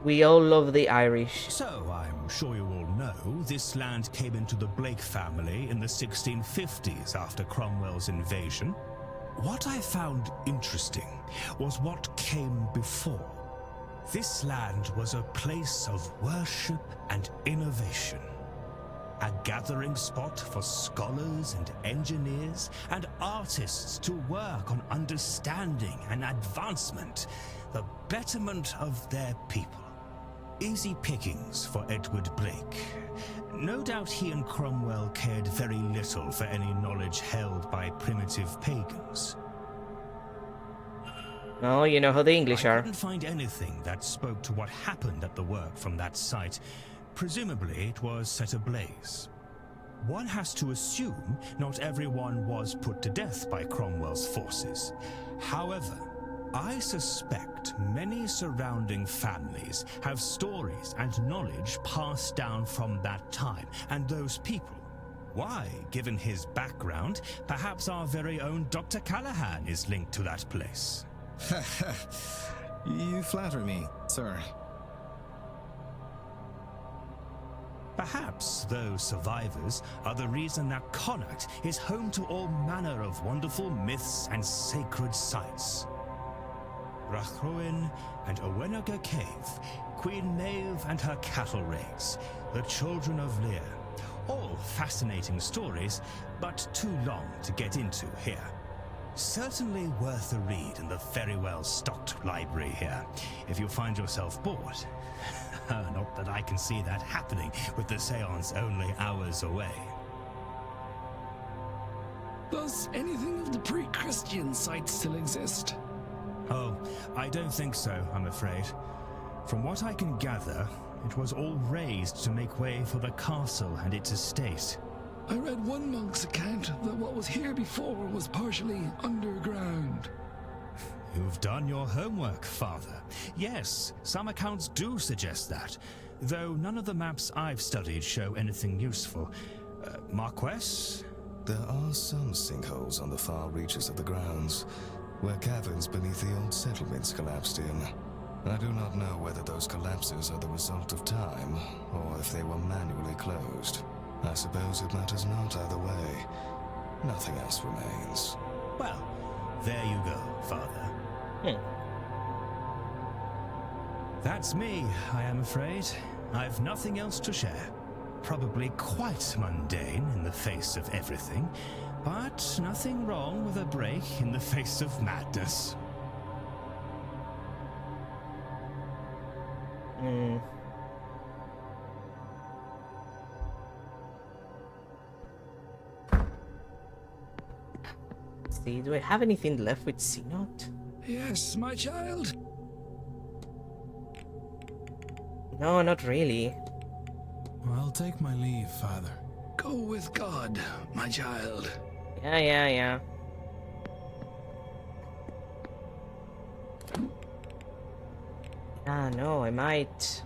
We all love the Irish. So, I'm sure you all know, this land came into the Blake family in the 1650s after Cromwell's invasion. What I found interesting was what came before. This land was a place of worship and innovation. A gathering spot for scholars and engineers and artists to work on understanding and advancement, the betterment of their people. Easy pickings for Edward Blake. No doubt he and Cromwell cared very little for any knowledge held by primitive pagans. Oh, you know how the English are. I couldn't find anything that spoke to what happened at the work from that site. Presumably, it was set ablaze. One has to assume not everyone was put to death by Cromwell's forces. However, I suspect many surrounding families have stories and knowledge passed down from that time, and those people. Why, given his background, perhaps our very own Dr. Callahan is linked to that place. You flatter me, sir. Perhaps those survivors are the reason that Connacht is home to all manner of wonderful myths and sacred sites. Rachroin and Owenaga Cave, Queen Maeve and her cattle raids, the Children of Lear. All fascinating stories, but too long to get into here. Certainly worth a read in the very well-stocked library here, if you find yourself bored. Not that I can see that happening with the séance only hours away. Does anything of the pre-Christian site still exist? Oh, I don't think so, I'm afraid. From what I can gather, it was all razed to make way for the castle and its estate. I read one monk's account that what was here before was partially underground. You've done your homework, Father. Yes, some accounts do suggest that, though none of the maps I've studied show anything useful. Marquess? There are some sinkholes on the far reaches of the grounds, where caverns beneath the old settlements collapsed in. I do not know whether those collapses are the result of time, or if they were manually closed. I suppose it matters not either way. Nothing else remains. Well, there you go, Father. That's me, I am afraid. I've nothing else to share. Probably quite mundane in the face of everything, but nothing wrong with a break in the face of madness. See, do I have anything left with Synod? Yes, my child. No, not really. I'll take my leave, Father. Go with God, my child. Yeah. Ah, no, I might.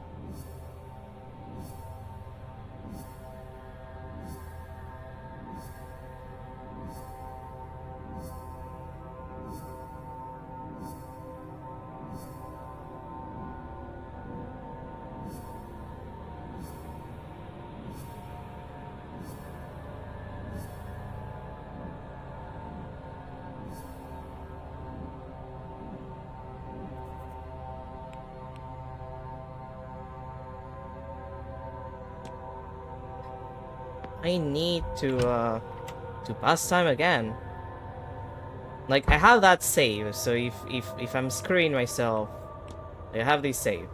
I need to pass time again. Like, I have that save, so if I'm screwing myself, I have this save.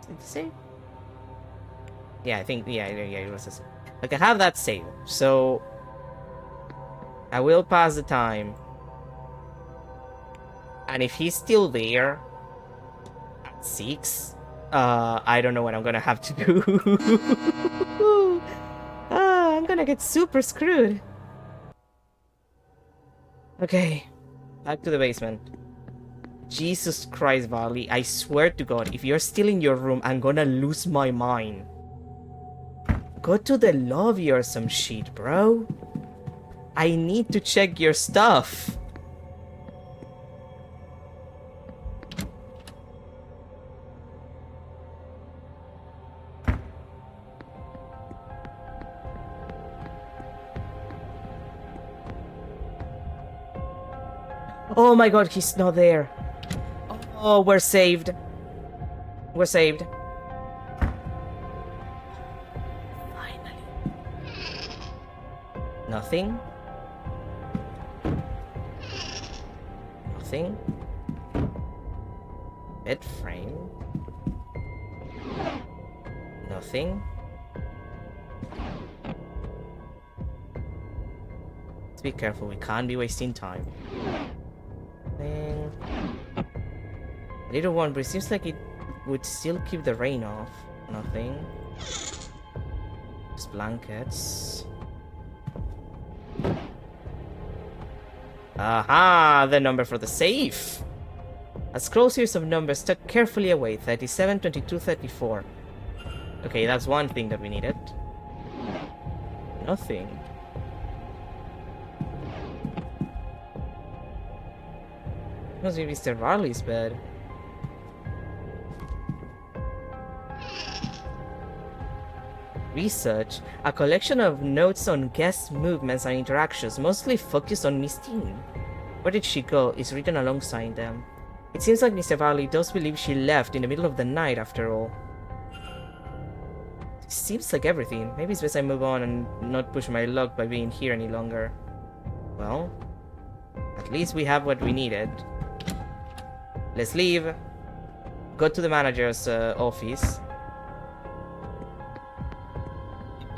Did it save? Yeah, I think, yeah, it was a save. Like, I have that save, so I will pass the time. And if he's still there at 6, I don't know what I'm gonna have to do. I'm gonna get super screwed. Okay, back to the basement. Jesus Christ, Vali, I swear to God, if you're still in your room, I'm gonna lose my mind. Go to the lobby or some shit, bro. I need to check your stuff. Oh my God, he's not there. Oh, we're saved. We're saved. Finally. Nothing. Nothing. Bed frame. Nothing. Let's be careful, we can't be wasting time. Thing. A little one, but it seems like it would still keep the rain off. Nothing. Just blankets. Aha! The number for the safe! A scroll series of numbers tucked carefully away. 37, 22, 34. Okay, that's one thing that we needed. Nothing. Must be Mr. Varley's bed. Research. A collection of notes on guest movements and interactions, mostly focused on Miss Dean. Where did she go? Is written alongside them. It seems like Mr. Varley does believe she left in the middle of the night after all. It seems like everything. Maybe it's best I move on and not push my luck by being here any longer. Well, at least we have what we needed. Let's leave. Go to the manager's office.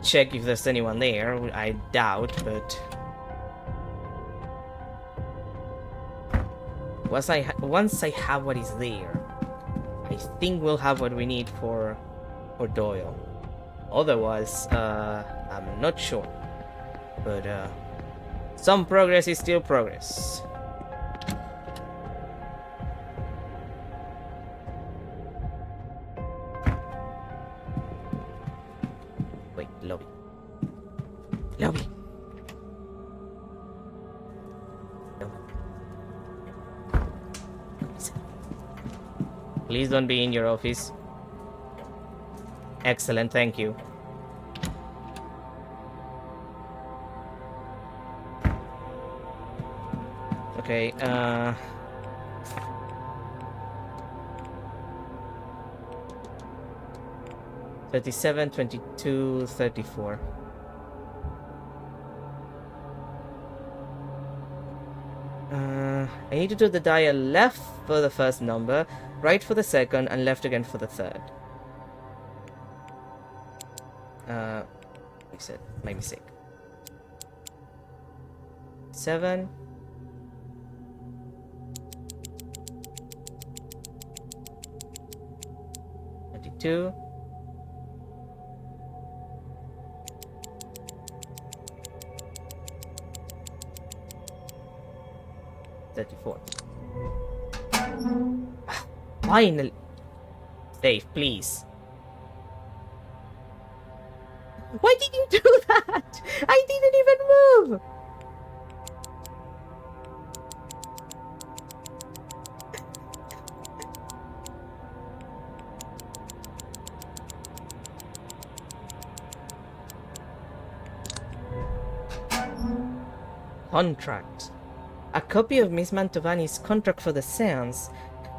Check if there's anyone there. I doubt, but once I have what is there, I think we'll have what we need for Doyle. Otherwise, I'm not sure. But some progress is still progress. Wait, lobby. Lobby. Please don't be in your office. Excellent, thank you. Okay, 37, 22, 34. I need to do the dial left for the first number, right for the second, and left again for the third. My mistake. 7. Two. 34. Finally. Safe, please. Why did you do that? I didn't even move. Contract. A copy of Miss Mantovani's contract for the séance.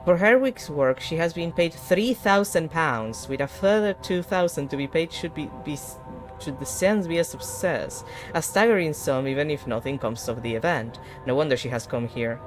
For her week's work, she has been paid £3,000, with a further £2,000 to be paid should the séance be a success. A staggering sum, even if nothing comes of the event. No wonder she has come here.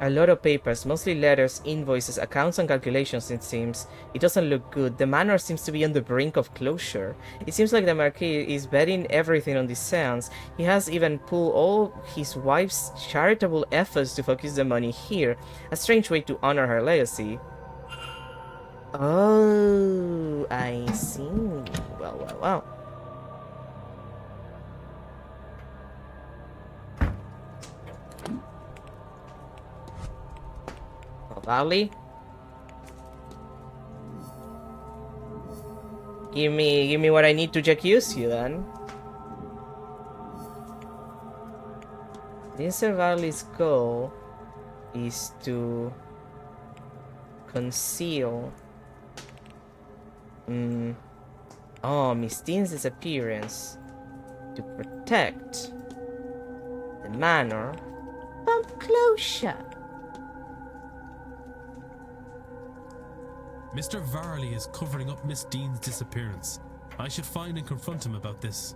A lot of papers, mostly letters, invoices, accounts and calculations it seems. It doesn't look good. The manor seems to be on the brink of closure. It seems like the Marquis is betting everything on this seance. He has even pulled all his wife's charitable efforts to focus the money here. A strange way to honor her legacy. Oh, I see. Well. Valley? Give me what I need to accuse you then. Mr. Valley's goal is to conceal Miss Dean's disappearance, to protect the manor from closure. Mr. Varley is covering up Miss Dean's disappearance. I should find and confront him about this.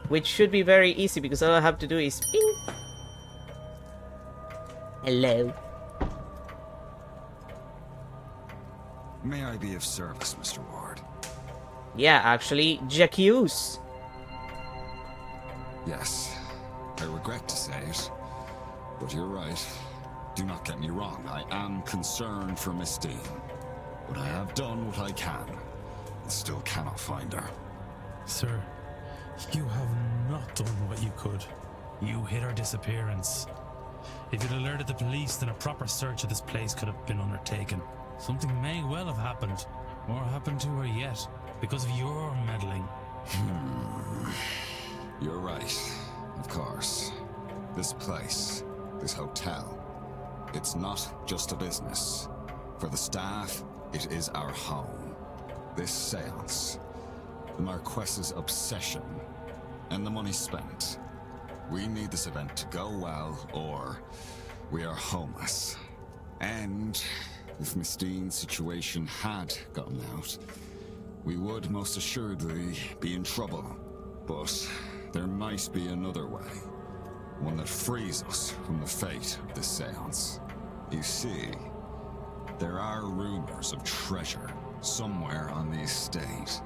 Which should be very easy because all I have to do is ping. Hello. May I be of service, Mr. Ward? Yeah, actually, j'accuse. Yes, I regret to say it, but you're right. Do not get me wrong, I am concerned for Miss Dean, but I have done what I can, and still cannot find her. Sir, you have not done what you could. You hid her disappearance. If you'd alerted the police, then a proper search of this place could have been undertaken. Something may well have happened, or happened to her yet, because of your meddling. You're right, of course. This place, this hotel, it's not just a business. For the staff, it is our home. This séance, the Marquess's obsession, and the money spent. We need this event to go well, or we are homeless. And if Miss Dean's situation had gotten out, we would most assuredly be in trouble. But there might be another way. One that frees us from the fate of this séance. You see, there are rumors of treasure somewhere on the estate.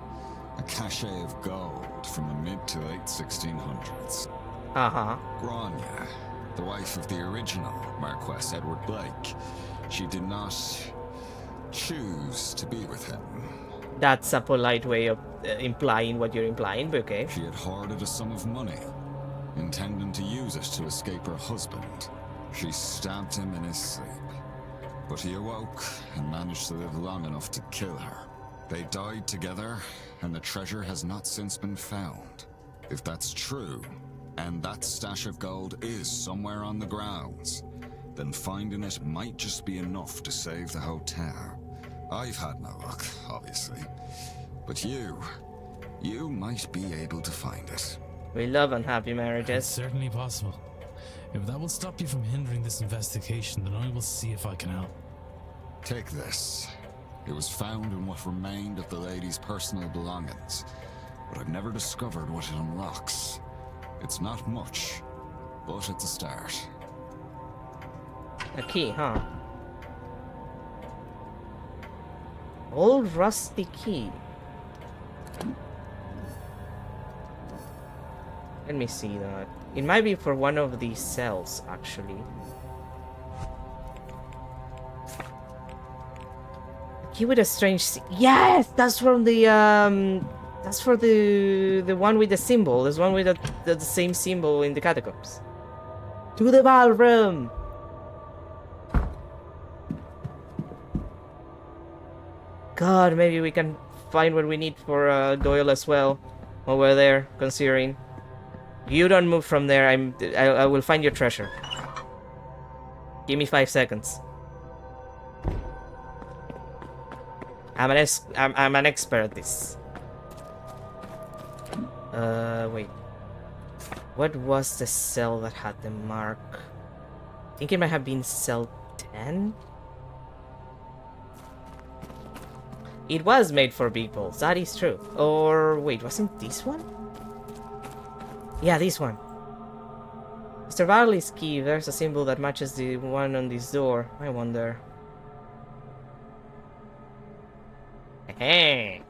A cachet of gold from the mid to late 1600s. Grania, the wife of the original Marquess Edward Blake, she did not choose to be with him. That's a polite way of implying what you're implying, but okay. She had hoarded a sum of money, intending to use it to escape her husband. She stabbed him in his sleep, but he awoke and managed to live long enough to kill her. They died together, and the treasure has not since been found. If that's true, and that stash of gold is somewhere on the grounds, then finding it might just be enough to save the hotel. I've had no luck, obviously, but you might be able to find it. We love unhappy marriages. It's certainly possible. If that will stop you from hindering this investigation, then I will see if I can help. Take this. It was found in what remained of the lady's personal belongings, but I've never discovered what it unlocks. It's not much, but it's a start. A key, huh? Old rusty key. Let me see that. It might be for one of these cells, actually. Key with a strange. Yes, that's from the that's for the one with the symbol. There's one with the same symbol in the catacombs. To the ballroom. God, maybe we can find what we need for Doyle as well while we're there, considering. You don't move from there. I will find your treasure. Give me 5 seconds. I'm an expert at this. Wait. What was the cell that had the mark? I think it might have been cell 10. It was made for big balls, that is true. Or wait, wasn't this one? Yeah, this one. Mr. Varley's key, there's a symbol that matches the one on this door. I wonder. Hey.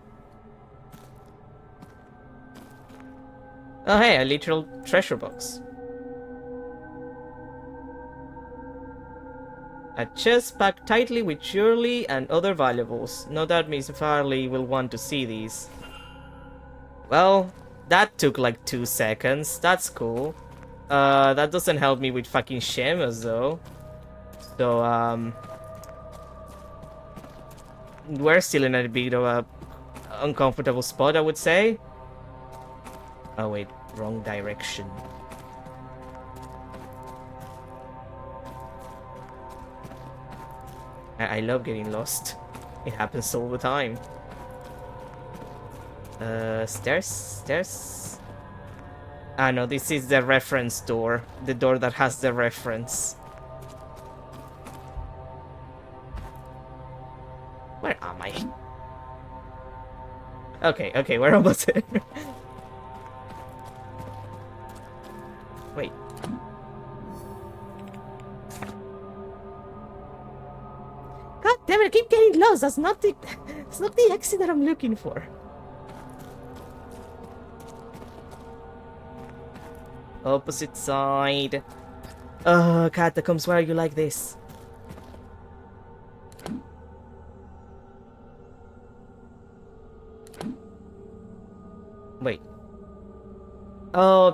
Oh hey, a literal treasure box. A chest packed tightly with jewelry and other valuables. No doubt Miss Farley will want to see these. Well, that took like 2 seconds. That's cool. That doesn't help me with fucking Seamus though. So, we're still in a bit of a uncomfortable spot, I would say. Oh wait, wrong direction. I love getting lost. It happens all the time. Stairs? Ah no, this is the reference door. The door that has the reference. Where am I? Okay, we're almost there. Wait. God damn it, I keep getting lost. That's not the exit that I'm looking for. Opposite side. Oh, catacombs, why are you like this? Wait. Oh,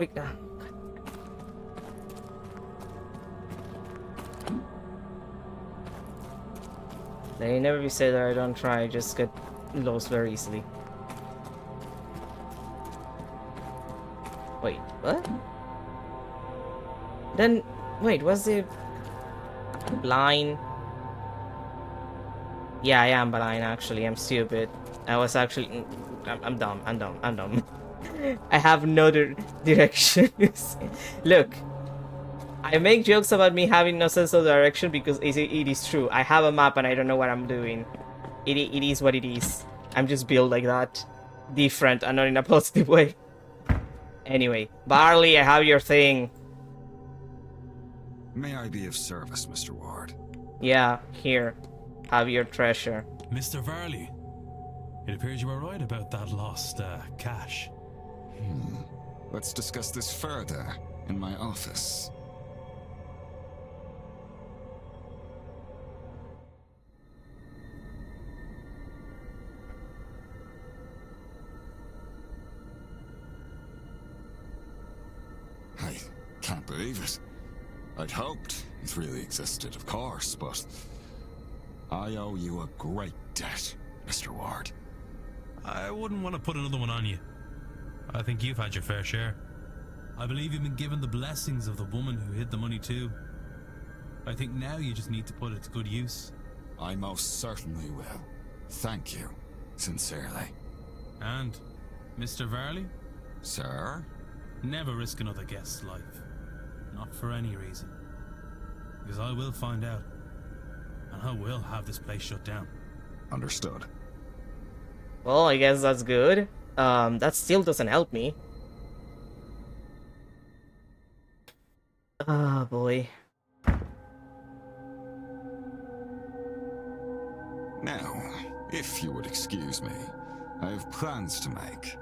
they never be said that I don't try, I just get lost very easily. Wait, what? Then, wait, was it blind? Yeah, I am blind actually, I'm stupid. I was actually... I'm dumb. I have no directions. Look, I make jokes about me having no sense of direction because it is true. I have a map and I don't know what I'm doing. It is what it is. I'm just built like that. Different and not in a positive way. Anyway, Barley, I have your thing. May I be of service, Mr. Ward? Yeah, here. Have your treasure. Mr. Varley, it appears you were right about that lost cash. Let's discuss this further in my office. I can't believe it. I'd hoped it really existed, of course, but I owe you a great debt, Mr. Ward. I wouldn't want to put another one on you. I think you've had your fair share. I believe you've been given the blessings of the woman who hid the money too. I think now you just need to put it to good use. I most certainly will. Thank you, sincerely. And, Mr. Varley? Sir? Never risk another guest's life. Not for any reason. Because I will find out. And I will have this place shut down. Understood. Well, I guess that's good. That still doesn't help me. Ah, boy. Now, if you would excuse me, I have plans to make.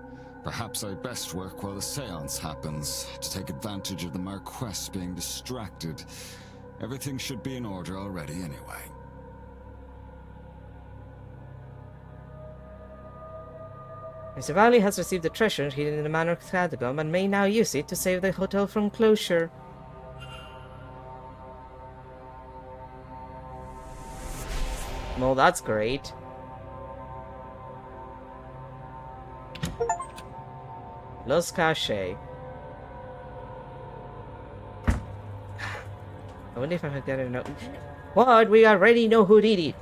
Perhaps I'd best work while the séance happens, to take advantage of the Marquess being distracted. Everything should be in order already anyway. Mr. Varley has received the treasure hidden in the manor catacomb and may now use it to save the hotel from closure. Well, that's great. Los Cache. I wonder if I could get a note. What? We already know who did it.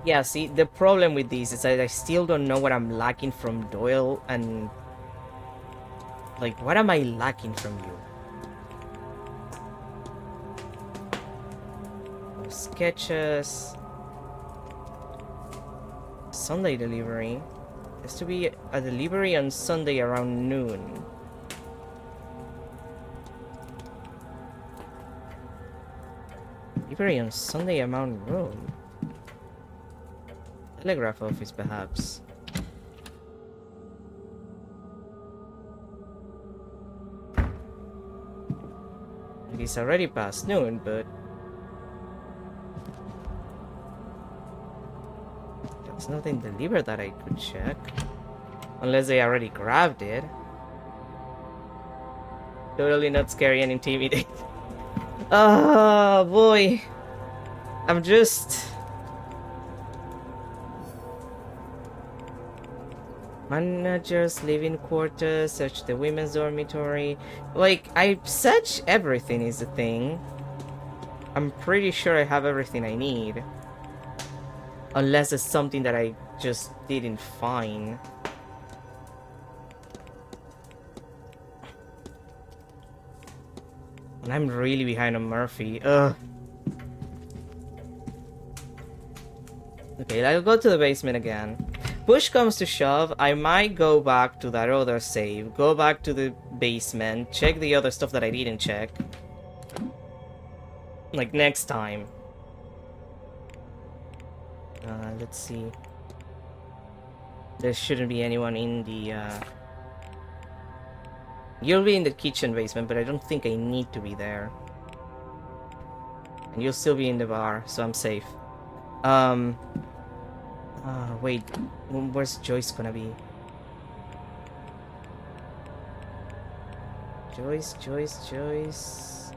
Yeah, see, the problem with this is that I still don't know what I'm lacking from Doyle and... Like, what am I lacking from you? Sketches... Sunday delivery... Has to be a delivery on Sunday around noon. Delivery on Sunday around noon. Telegraph office, perhaps. It is already past noon, but there's nothing delivered that I could check. Unless they already grabbed it. Totally not scary and intimidating. Oh boy. I'm just... Managers, living quarters, search the women's dormitory. Like, I search everything is the thing. I'm pretty sure I have everything I need. Unless it's something that I just didn't find. And I'm really behind on Murphy. Ugh. Okay, I'll go to the basement again. Push comes to shove, I might go back to that other save, go back to the basement, check the other stuff that I didn't check. Like next time. Let's see. There shouldn't be anyone in the You'll be in the kitchen basement, but I don't think I need to be there. And you'll still be in the bar, so I'm safe. Wait, where's Joyce gonna be? Joyce.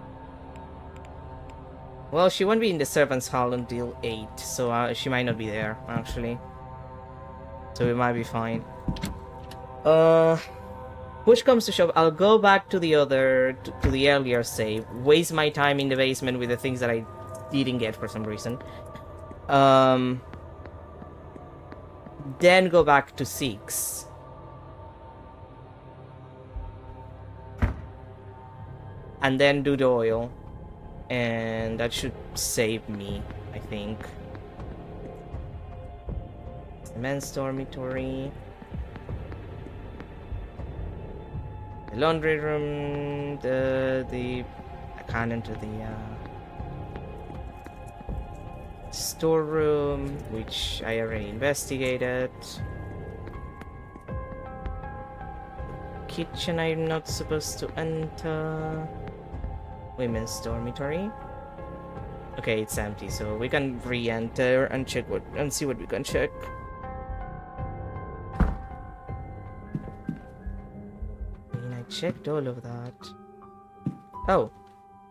Well, she won't be in the servants' hall until 8, so she might not be there, actually. So we might be fine. Push comes to shove, I'll go back to the to the earlier save, waste my time in the basement with the things that I didn't get for some reason. Then go back to 6. And then do the oil. And that should save me, I think. The men's dormitory. The laundry room. I can't enter the storeroom, which I already investigated. Kitchen I'm not supposed to enter. Women's dormitory. Okay, it's empty, so we can re-enter and check and see what we can check. And I checked all of that. Oh,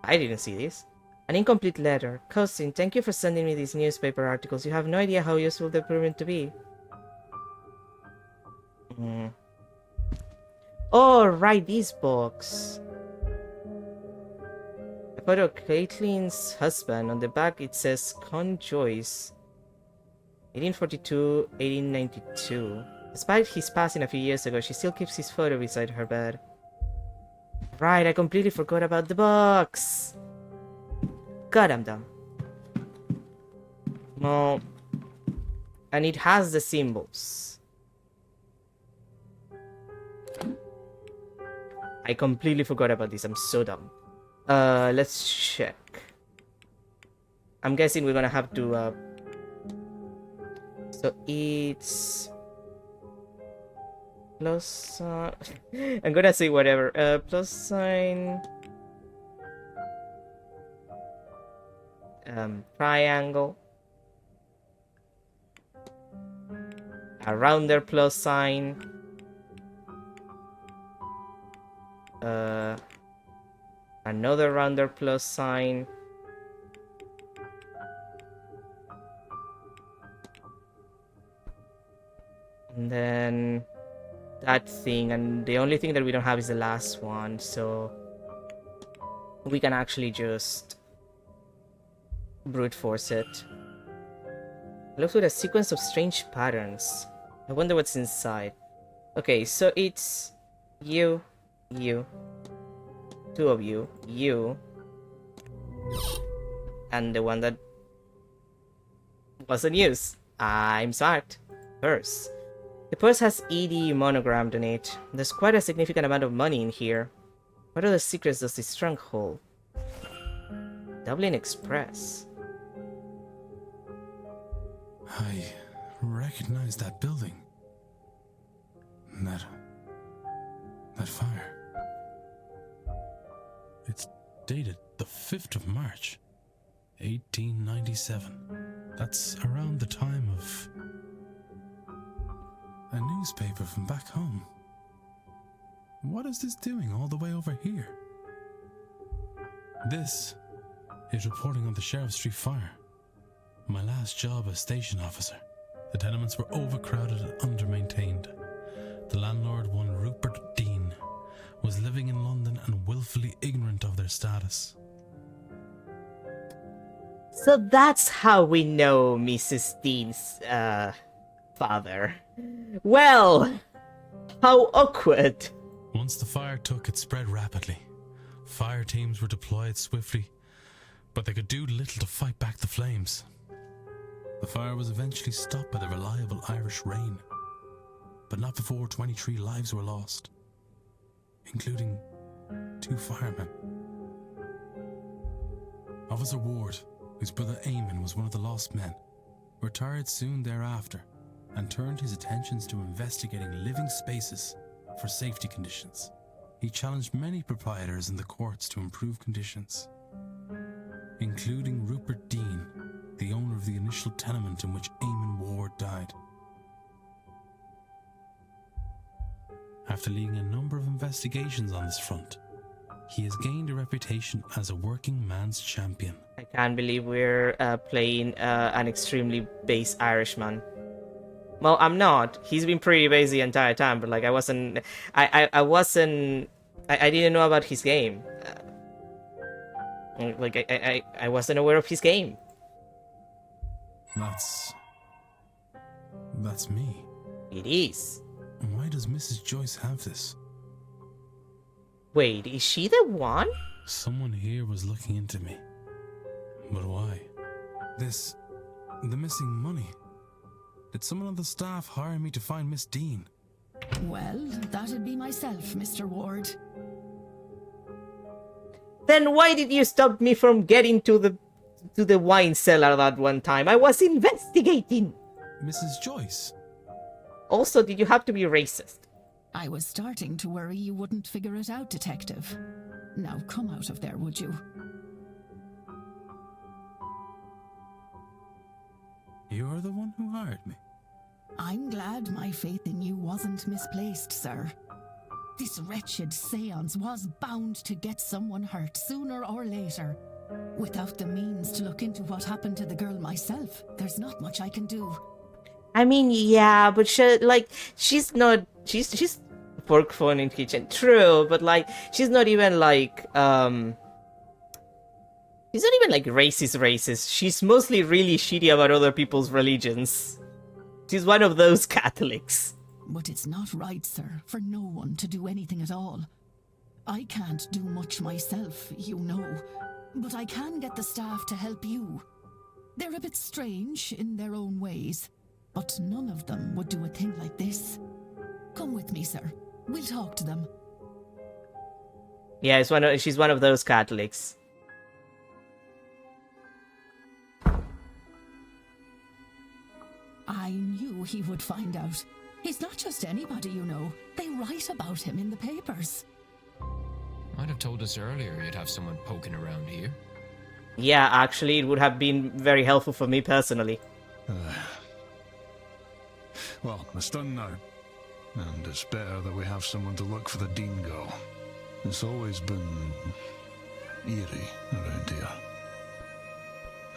I didn't see this. An incomplete letter. Cousin, thank you for sending me these newspaper articles. You have no idea how useful they've proven to be. Oh, right, these books. A photo of Caitlin's husband. On the back it says Con Joyce. 1842, 1892. Despite his passing a few years ago, she still keeps his photo beside her bed. Right, I completely forgot about the box. God, I'm dumb. Well, and it has the symbols. I completely forgot about this. I'm so dumb. Let's check. I'm guessing we're gonna have to, so it's... plus, I'm gonna say whatever. Plus sign... triangle. A rounder plus sign. Another rounder plus sign. And then that thing, and the only thing that we don't have is the last one, so we can actually just brute force it. It looks with a sequence of strange patterns. I wonder what's inside. Okay, so it's you, two of you, and the one that wasn't used. I'm smart. First. The purse has ED monogrammed on it. There's quite a significant amount of money in here. What other secrets does this trunk hold? Dublin Express. I recognize that building. That fire. It's dated the 5th of March, 1897. That's around the time of a newspaper from back home. What is this doing all the way over here? This is reporting on the Sheriff Street fire. My last job as station officer. The tenements were overcrowded and under-maintained. The landlord, one Rupert Dean, was living in London and willfully ignorant of their status. So that's how we know Mrs. Dean's, father. Well, how awkward. Once the fire took, it spread rapidly. Fire teams were deployed swiftly, but they could do little to fight back the flames. The fire was eventually stopped by the reliable Irish rain, but not before 23 lives were lost, including 2 firemen. Officer Ward, whose brother Eamon was one of the lost men, retired soon thereafter and turned his attentions to investigating living spaces for safety conditions. He challenged many proprietors in the courts to improve conditions, including Rupert Dean, the owner of the initial tenement in which Eamon Ward died. After leading a number of investigations on this front, he has gained a reputation as a working man's champion. I can't believe we're playing an extremely base Irishman. Well, I'm not. He's been pretty base the entire time, but like I didn't know about his game. I wasn't aware of his game. That's me. It is. Why does Mrs. Joyce have this? Wait, is she the one? Someone here was looking into me. But why? The missing money. Did someone on the staff hire me to find Miss Dean? Well, that'd be myself, Mr. Ward. Then why did you stop me from getting to the wine cellar that one time? I was investigating. Mrs. Joyce? Also, did you have to be racist? I was starting to worry you wouldn't figure it out, Detective. Now come out of there, would you? You're the one who hired me. I'm glad my faith in you wasn't misplaced, sir. This wretched séance was bound to get someone hurt sooner or later. Without the means to look into what happened to the girl myself, there's not much I can do. I mean, yeah, but she's work phone in kitchen. True, but like she's not even like racist. She's mostly really shitty about other people's religions. She's one of those Catholics. But it's not right, sir, for no one to do anything at all. I can't do much myself, you know, but I can get the staff to help you. They're a bit strange in their own ways, but none of them would do a thing like this. Come with me, sir. We'll talk to them. Yeah, she's one of those Catholics. I knew he would find out. He's not just anybody, you know. They write about him in the papers. Might have told us earlier you'd have someone poking around here. Yeah, actually, it would have been very helpful for me personally. Well, it's done now. And it's better that we have someone to look for the Dean girl. It's always been eerie around here.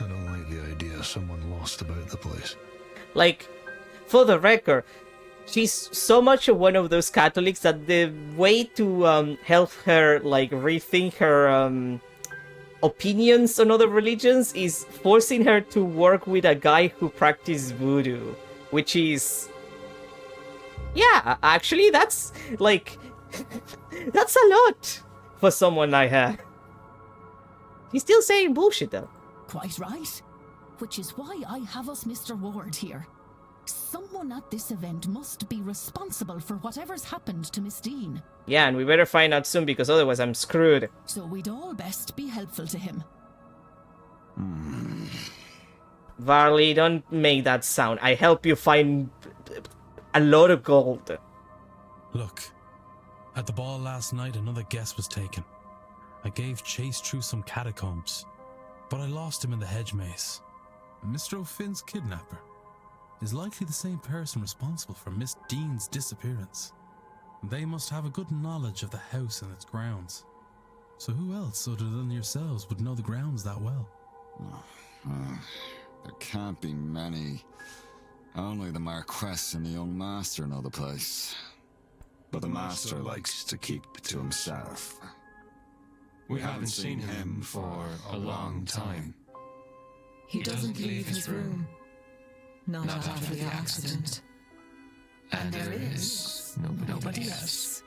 I don't like the idea of someone lost about the place. Like, for the record, she's so much of one of those Catholics that the way to help her, like, rethink her opinions on other religions is forcing her to work with a guy who practiced voodoo, which is... Yeah, actually, that's, like... that's a lot for someone like her. He's still saying bullshit, though. Quite right. Which is why I have us Mr. Ward here. Someone at this event must be responsible for whatever's happened to Miss Dean. Yeah, and we better find out soon because otherwise I'm screwed. So we'd all best be helpful to him. Varley, don't make that sound. I help you find a lot of gold. Look, at the ball last night, another guess was taken. I gave chase through some catacombs, but I lost him in the hedge maze. Mr. O'Finn's kidnapper is likely the same person responsible for Miss Dean's disappearance. They must have a good knowledge of the house and its grounds. So who else other than yourselves would know the grounds that well? There can't be many. Only the Marquess and the young master know the place. But the master likes to keep to himself. We haven't seen him for a long time. He doesn't leave his room. Not after the accident. And there is nobody else.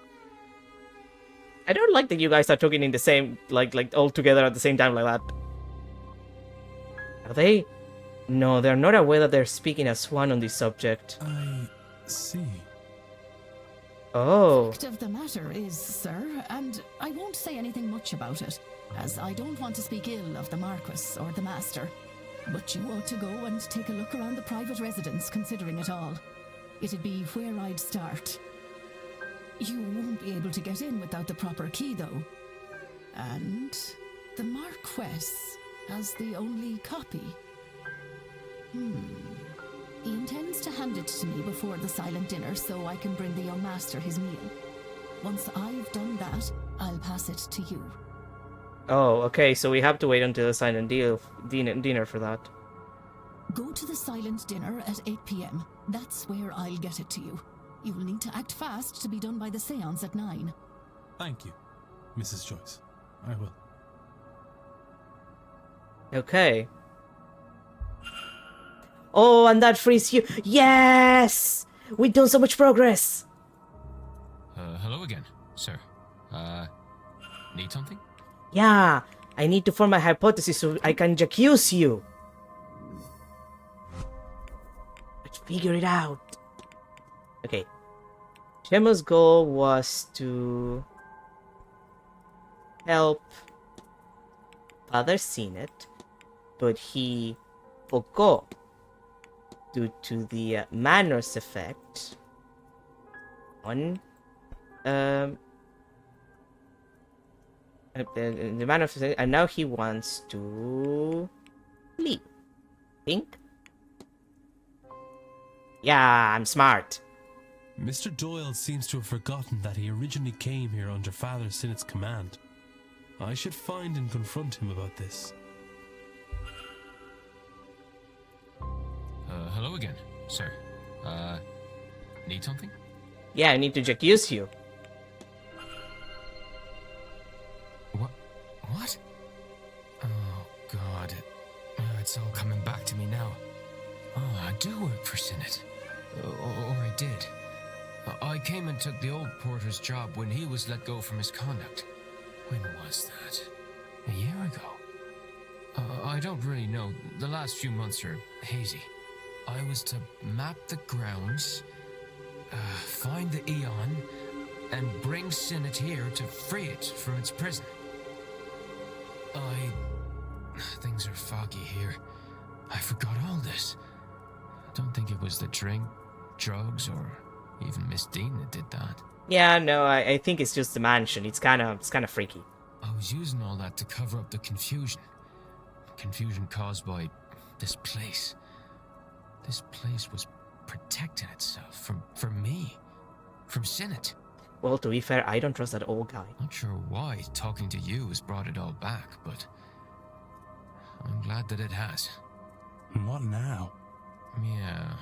I don't like that you guys are talking in the same, like all together at the same time like that. Are they? No, they're not aware that they're speaking as one on this subject. I see. Oh. The fact of the matter is, sir, and I won't say anything much about it, as I don't want to speak ill of the Marquis or the Master, but you ought to go and take a look around the private residence, considering it all. It'd be where I'd start. You won't be able to get in without the proper key, though. And the Marquess has the only copy. He intends to hand it to me before the silent dinner so I can bring the young master his meal. Once I've done that, I'll pass it to you. Oh, okay, so we have to wait until the silent dinner for that. Go to the silent dinner at 8 p.m. That's where I'll get it to you. You'll need to act fast to be done by the séance at 9. Thank you, Mrs. Joyce. I will. Okay. Oh, and that frees you. Yes! We've done so much progress. Hello again, sir. Need something? Yeah, I need to form my hypothesis so I can accuse you. Let's figure it out. Okay. Gemma's goal was to help Father Sinet, but he forgot due to the manor's effect on the manor's effect, and now he wants to leave. Think? Yeah, I'm smart. Mr. Doyle seems to have forgotten that he originally came here under Father Sinet's command. I should find and confront him about this. Hello again, sir. Need something? Yeah, I need to accuse you. What? Oh, God. It's all coming back to me now. Oh, I do work for Sinet. Or I did. I came and took the old porter's job when he was let go for misconduct. When was that? A year ago? I don't really know. The last few months are hazy. I was to map the grounds, find the Eon, and bring Sinet here to free it from its prison. Things are foggy here. I forgot all this. I don't think it was the drink, drugs, or even Miss Dean that did that. Yeah, no, I think it's just the mansion. It's kind of freaky. I was using all that to cover up the confusion. Confusion caused by this place. This place was protecting itself from me. From Sinet. Well, to be fair, I don't trust that old guy. Not sure why talking to you has brought it all back, but I'm glad that it has. And what now? Yeah,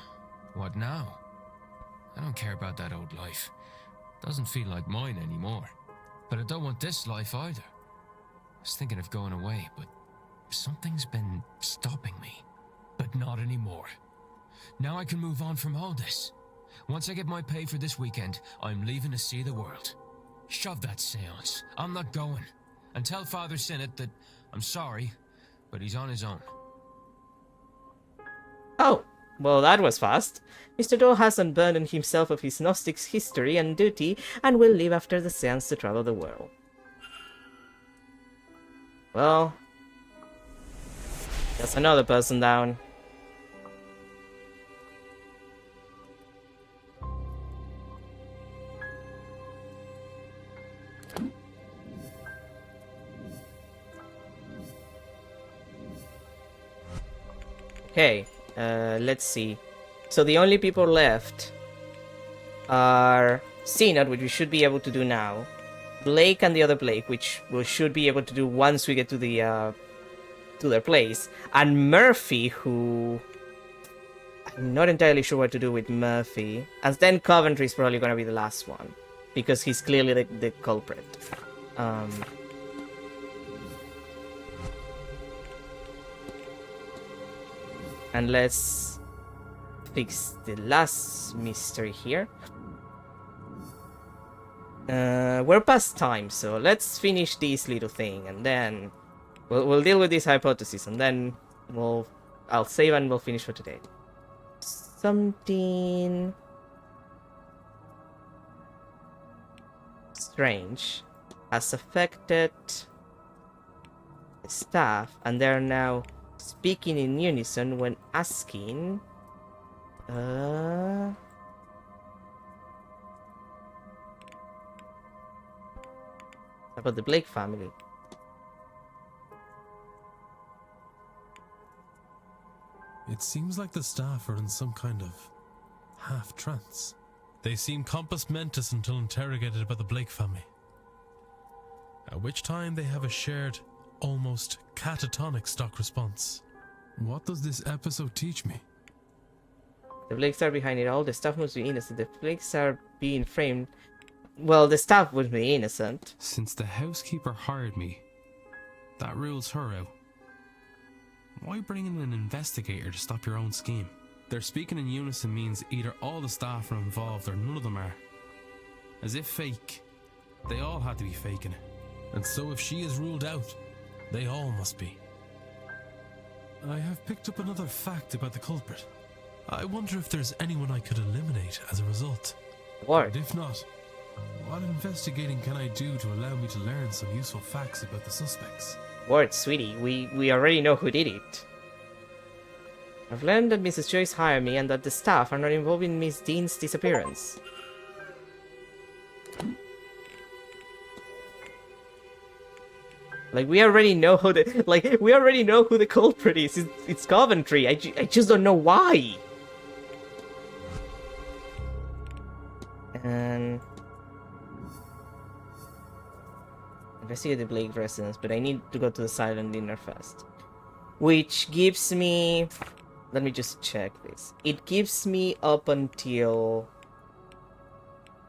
what now? I don't care about that old life. Doesn't feel like mine anymore. But I don't want this life either. I was thinking of going away, but something's been stopping me. But not anymore. Now I can move on from all this. Once I get my pay for this weekend, I'm leaving to see the world. Shove that séance. I'm not going. And tell Father Sinet that I'm sorry, but he's on his own. Oh, Well, that was fast. Mr. Doe has unburdened himself of his Gnostic's history and duty, and will leave after the séance to travel the world. Well, there's another person down. Okay, let's see. So the only people left are Synod, which we should be able to do now, Blake and the other Blake, which we should be able to do once we get to the to their place, and Murphy, who I'm not entirely sure what to do with Murphy, and then Coventry is probably gonna be the last one because he's clearly the culprit. And let's fix the last mystery here. We're past time, so let's finish this little thing, and then we'll deal with this hypothesis, and then I'll save and we'll finish for today. Something strange has affected the staff, and they're now speaking in unison when asking about the Blake family. It seems like the staff are in some kind of half-trance. They seem compos mentis until interrogated about the Blake family, at which time they have a shared, almost catatonic stock response. What does this episode teach me? The Blakes are behind it all. The staff must be innocent. The Blakes are being framed. Well, the staff would be innocent. Since the housekeeper hired me, that rules her out. Why bring in an investigator to stop your own scheme? Their speaking in unison means either all the staff are involved or none of them are. As if fake. They all had to be faking it. And so if she is ruled out, they all must be. I have picked up another fact about the culprit. I wonder if there's anyone I could eliminate as a result. What? And if not, what investigating can I do to allow me to learn some useful facts about the suspects? Word, sweetie, we already know who did it. I've learned that Mrs. Joyce hired me and that the staff are not involved in Miss Dean's disappearance. Like, we already know who the culprit is. It's Coventry. I just don't know why. And investigate the Blake residence, but I need to go to the silent dinner first. Which gives me... Let me just check this. It gives me up until...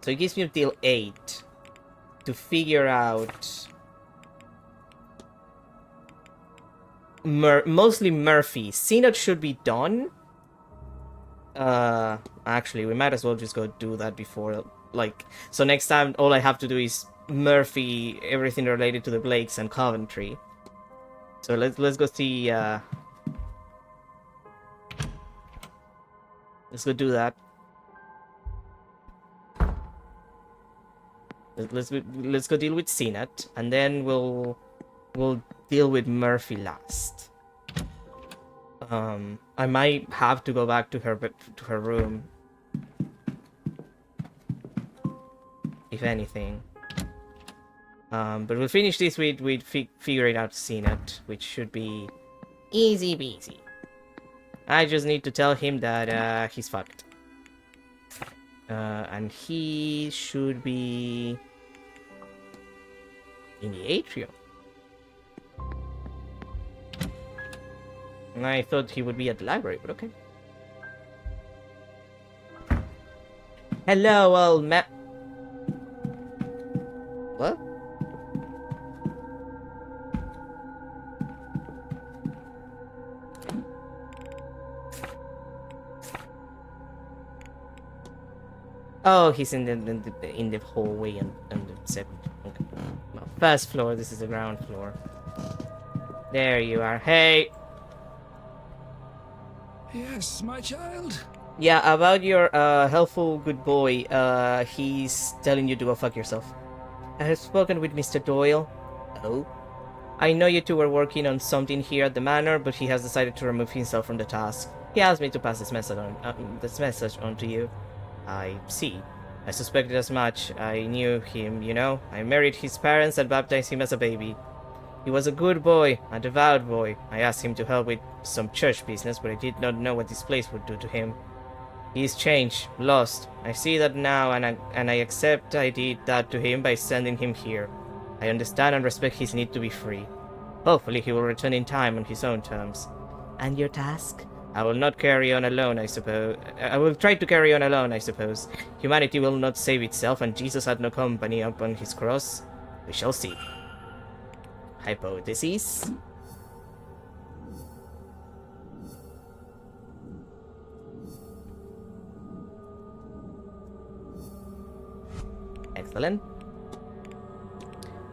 So it gives me until 8 to figure out... mostly Murphy. Synod should be done. Actually, we might as well just go do that before... Like, so next time all I have to do is Murphy, everything related to the Blakes and Coventry. So let's go see. Let's go do that. Let's go deal with Synod, and then we'll deal with Murphy last. I might have to go back to her room, if anything. But we'll finish this with figuring out Synod, which should be easy peasy. I just need to tell him that he's fucked. And he should be in the atrium. And I thought he would be at the library, but okay. Hello, old man. What? Oh, he's in the hallway and the second. Okay. Well, first floor. This is the ground floor. There you are. Hey. Yes, my child? Yeah, about your helpful good boy, he's telling you to go fuck yourself. I have spoken with Mr. Doyle. Oh? I know you two were working on something here at the manor, but he has decided to remove himself from the task. He asked me to pass this message on to you. I see. I suspected as much. I knew him, you know. I married his parents and baptized him as a baby. He was a good boy, a devout boy. I asked him to help with some church business, but I did not know what this place would do to him. He's changed, lost. I see that now, and I accept I did that to him by sending him here. I understand and respect his need to be free. Hopefully he will return in time on his own terms. And your task? I will not carry on alone, I suppose. I will try to carry on alone, I suppose. Humanity will not save itself, and Jesus had no company upon his cross. We shall see. Hypothesis? Excellent.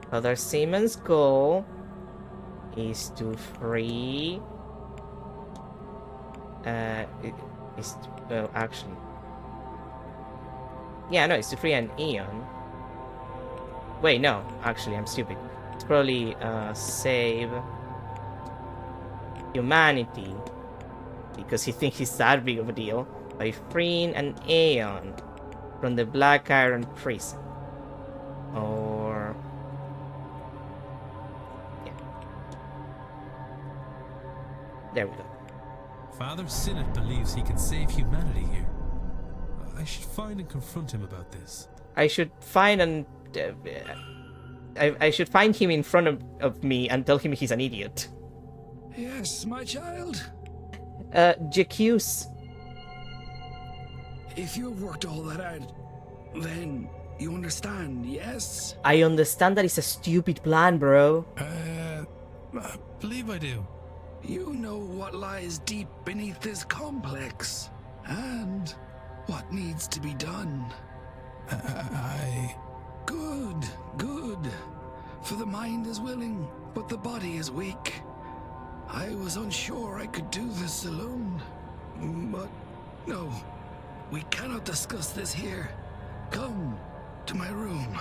Father Simon's goal is to free... well, actually... Yeah, no, it's to free an Aeon. Wait, no. Actually, I'm stupid. It's probably, save... humanity. Because he thinks he's that big of a deal. By freeing an Aeon from the Black Iron Prison. Or... yeah. There we go. Father Sinnott believes he can save humanity here. I should find and confront him about this. I should find and... I should find him in front of me and tell him he's an idiot. Yes, my child? Jacuse. If you've worked all that out, then you understand, yes? I understand that it's a stupid plan, bro. I believe I do. You know what lies deep beneath this complex, and what needs to be done. Good, good. For the mind is willing, but the body is weak. I was unsure I could do this alone. But no, we cannot discuss this here. Come to my room.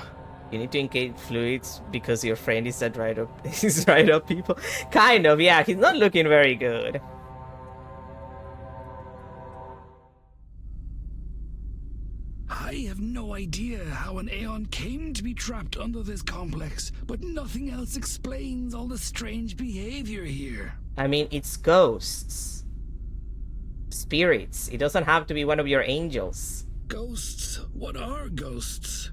You need to engage fluids because your friend is that right up. He's right up, people. Kind of, yeah. He's not looking very good. I have no idea how an Aeon came to be trapped under this complex, but nothing else explains all the strange behavior here. I mean, it's ghosts. Spirits. It doesn't have to be one of your angels. Ghosts? What are ghosts?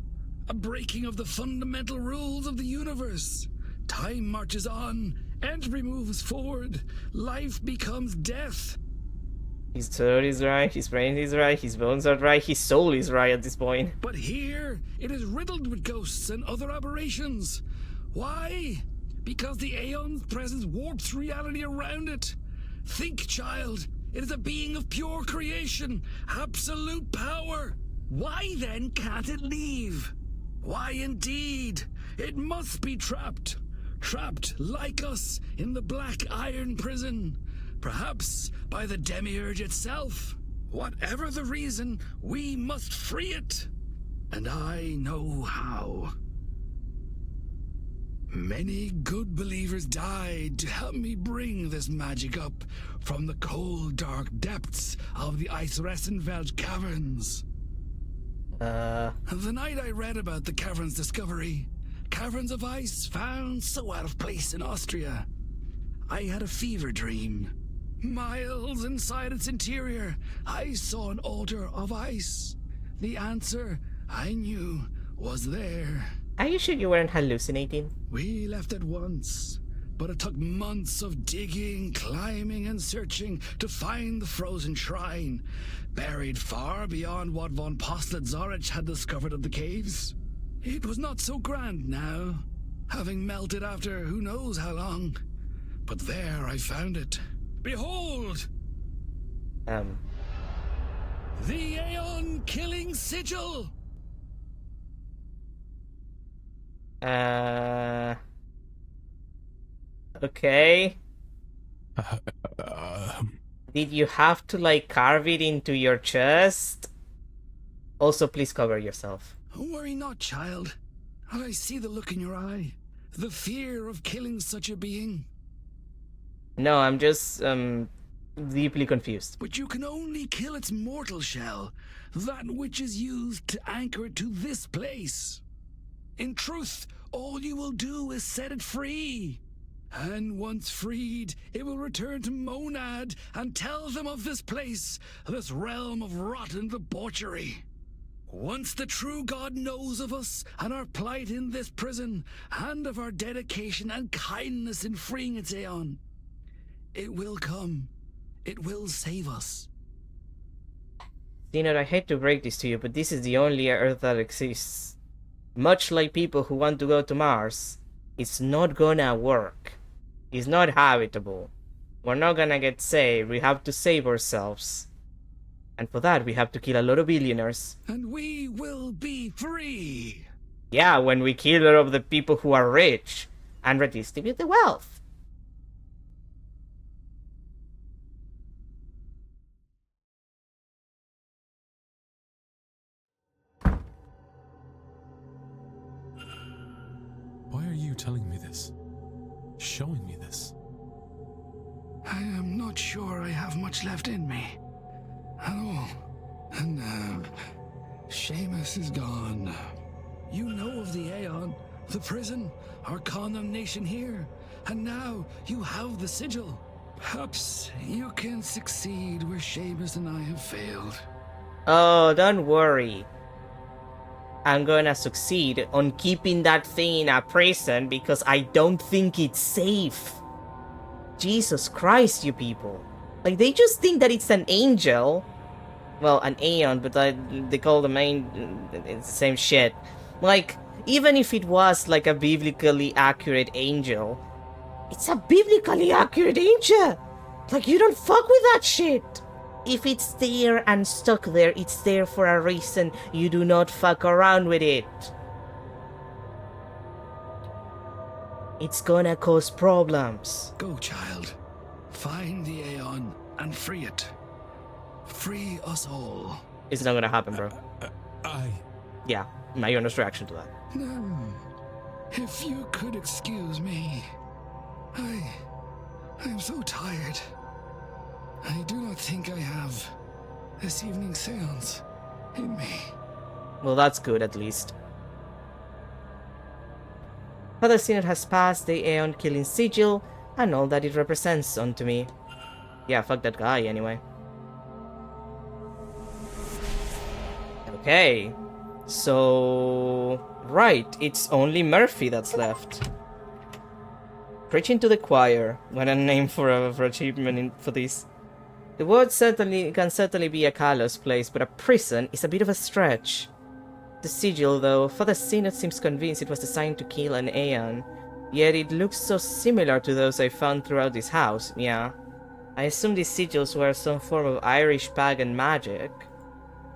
A breaking of the fundamental rules of the universe. Time marches on, entropy moves forward, life becomes death. His throat is right, his brain is right, his bones are right, his soul is right at this point. But here, it is riddled with ghosts and other aberrations. Why? Because the Aeon's presence warps reality around it. Think, child. It is a being of pure creation, absolute power. Why then can't it leave? Why indeed? It must be trapped. Trapped, like us, in the Black Iron Prison. Perhaps by the Demiurge itself. Whatever the reason, we must free it. And I know how. Many good believers died to help me bring this magic up from the cold, dark depths of the Eisressenfeld caverns. The night I read about the caverns' discovery, caverns of ice found so out of place in Austria, I had a fever dream. Miles inside its interior, I saw an altar of ice. The answer, I knew, was there. Are you sure you weren't hallucinating? We left at once, but it took months of digging, climbing, and searching to find the frozen shrine, buried far beyond what von Postlet-Zorich had discovered of the caves. It was not so grand now, having melted after who knows how long. But there I found it. Behold! The Aeon Killing Sigil! Okay. Did you have to, like, carve it into your chest? Also, please cover yourself. Worry not, child. I see the look in your eye. The fear of killing such a being. No, I'm just, deeply confused. But you can only kill its mortal shell, that which is used to anchor it to this place. In truth, all you will do is set it free. And once freed, it will return to Monad and tell them of this place, this realm of rotten debauchery. Once the true God knows of us and our plight in this prison, and of our dedication and kindness in freeing its Aeon, it will come. It will save us. Dinah, I hate to break this to you, but this is the only Earth that exists. Much like people who want to go to Mars, it's not gonna work. It's not habitable. We're not gonna get saved. We have to save ourselves. And for that, we have to kill a lot of billionaires. And we will be free. Yeah, when we kill all of the people who are rich and redistribute the wealth. Why are you telling me this? Showing me this? I am not sure I have much left in me. At all. And Seamus is gone. You know of the Aeon, the prison, our condemnation here, and now you have the sigil. Perhaps you can succeed where Seamus and I have failed. Oh, don't worry. I'm gonna succeed on keeping that thing in a prison because I don't think it's safe. Jesus Christ, you people. Like, they just think that it's an angel. Well, an Aeon, but they call them it's the same shit. Like, even if it was like a biblically accurate angel, it's a biblically accurate angel! Like, you don't fuck with that shit! If it's there and stuck there, it's there for a reason. You do not fuck around with it. It's gonna cause problems. Go, child. Find the Aeon and free it. Free us all. It's not gonna happen, bro. Yeah, my honest reaction to that. No. If you could excuse me. I am so tired. I do not think I have this evening's séance in me. Well, that's good, at least. Father Synod has passed the Aeon killing sigil and all that it represents onto me. Yeah, fuck that guy, anyway. Okay. So... Right, it's only Murphy that's left. Preaching to the choir. What a name for achievement for this. The world can certainly be a callous place, but a prison is a bit of a stretch. The sigil, though, Father Synod seems convinced it was designed to kill an Aeon. Yet it looks so similar to those I found throughout this house, yeah. I assume these sigils were some form of Irish pagan magic.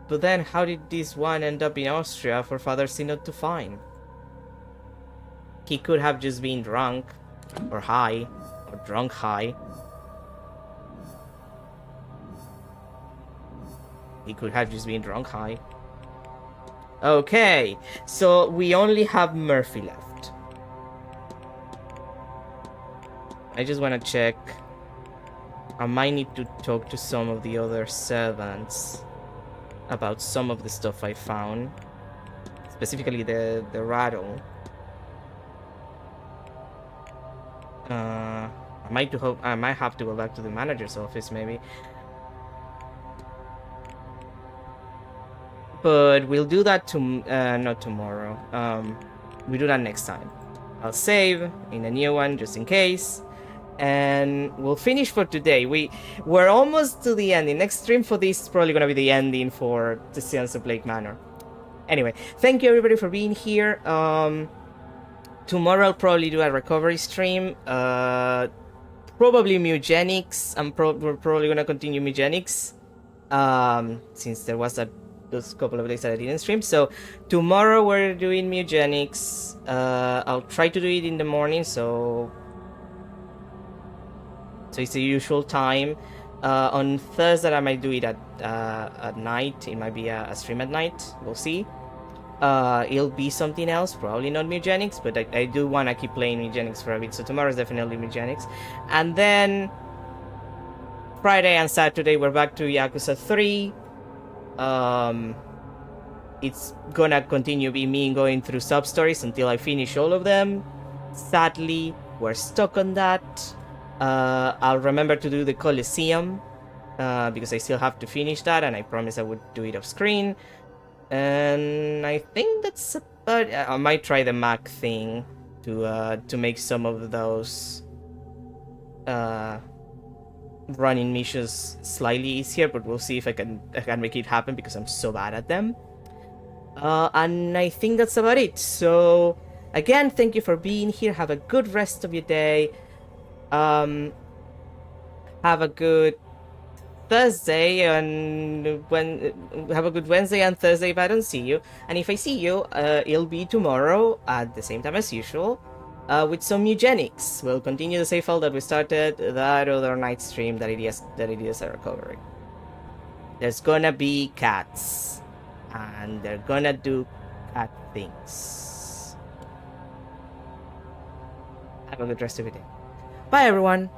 But then how did this one end up in Austria for Father Synod to find? He could have just been drunk, or high, or drunk high. He could have just been drunk high. Okay, so we only have Murphy left. I just want to check. I might need to talk to some of the other servants about some of the stuff I found. Specifically the rattle. I might have to go back to the manager's office, maybe. But we'll do that not tomorrow. We do that next time. I'll save in a new one just in case. And we'll finish for today. We're almost to the ending. Next stream for this is probably gonna be the ending for the Séance of Blake Manor. Anyway, thank you everybody for being here. Tomorrow I'll probably do a recovery stream. Probably Mugenics. We're probably gonna continue Mugenics. Since there was those couple of days that I didn't stream. So tomorrow we're doing Mugenics. I'll try to do it in the morning, so it's the usual time. On Thursday, I might do it at night. It might be a stream at night. We'll see. It'll be something else, probably not Mugenics, but I do want to keep playing Mugenics for a bit. So tomorrow is definitely Mugenics. And then Friday and Saturday, we're back to Yakuza 3. It's gonna continue be me going through sub-stories until I finish all of them. Sadly, we're stuck on that. I'll remember to do the Colosseum, because I still have to finish that, and I promised I would do it off screen. And I think that's about it. I might try the Mac thing to make some of those running missions slightly easier, but we'll see if I can make it happen because I'm so bad at them. And I think that's about it. So again, thank you for being here. Have a good rest of your day. Have a good Thursday, and have a good Wednesday and Thursday if I don't see you. And if I see you, it'll be tomorrow at the same time as usual, with some Eugenics. We'll continue the save file that we started that other night stream that it is a recovery. There's gonna be cats, and they're gonna do cat things. Have a good rest of your day. Bye, everyone.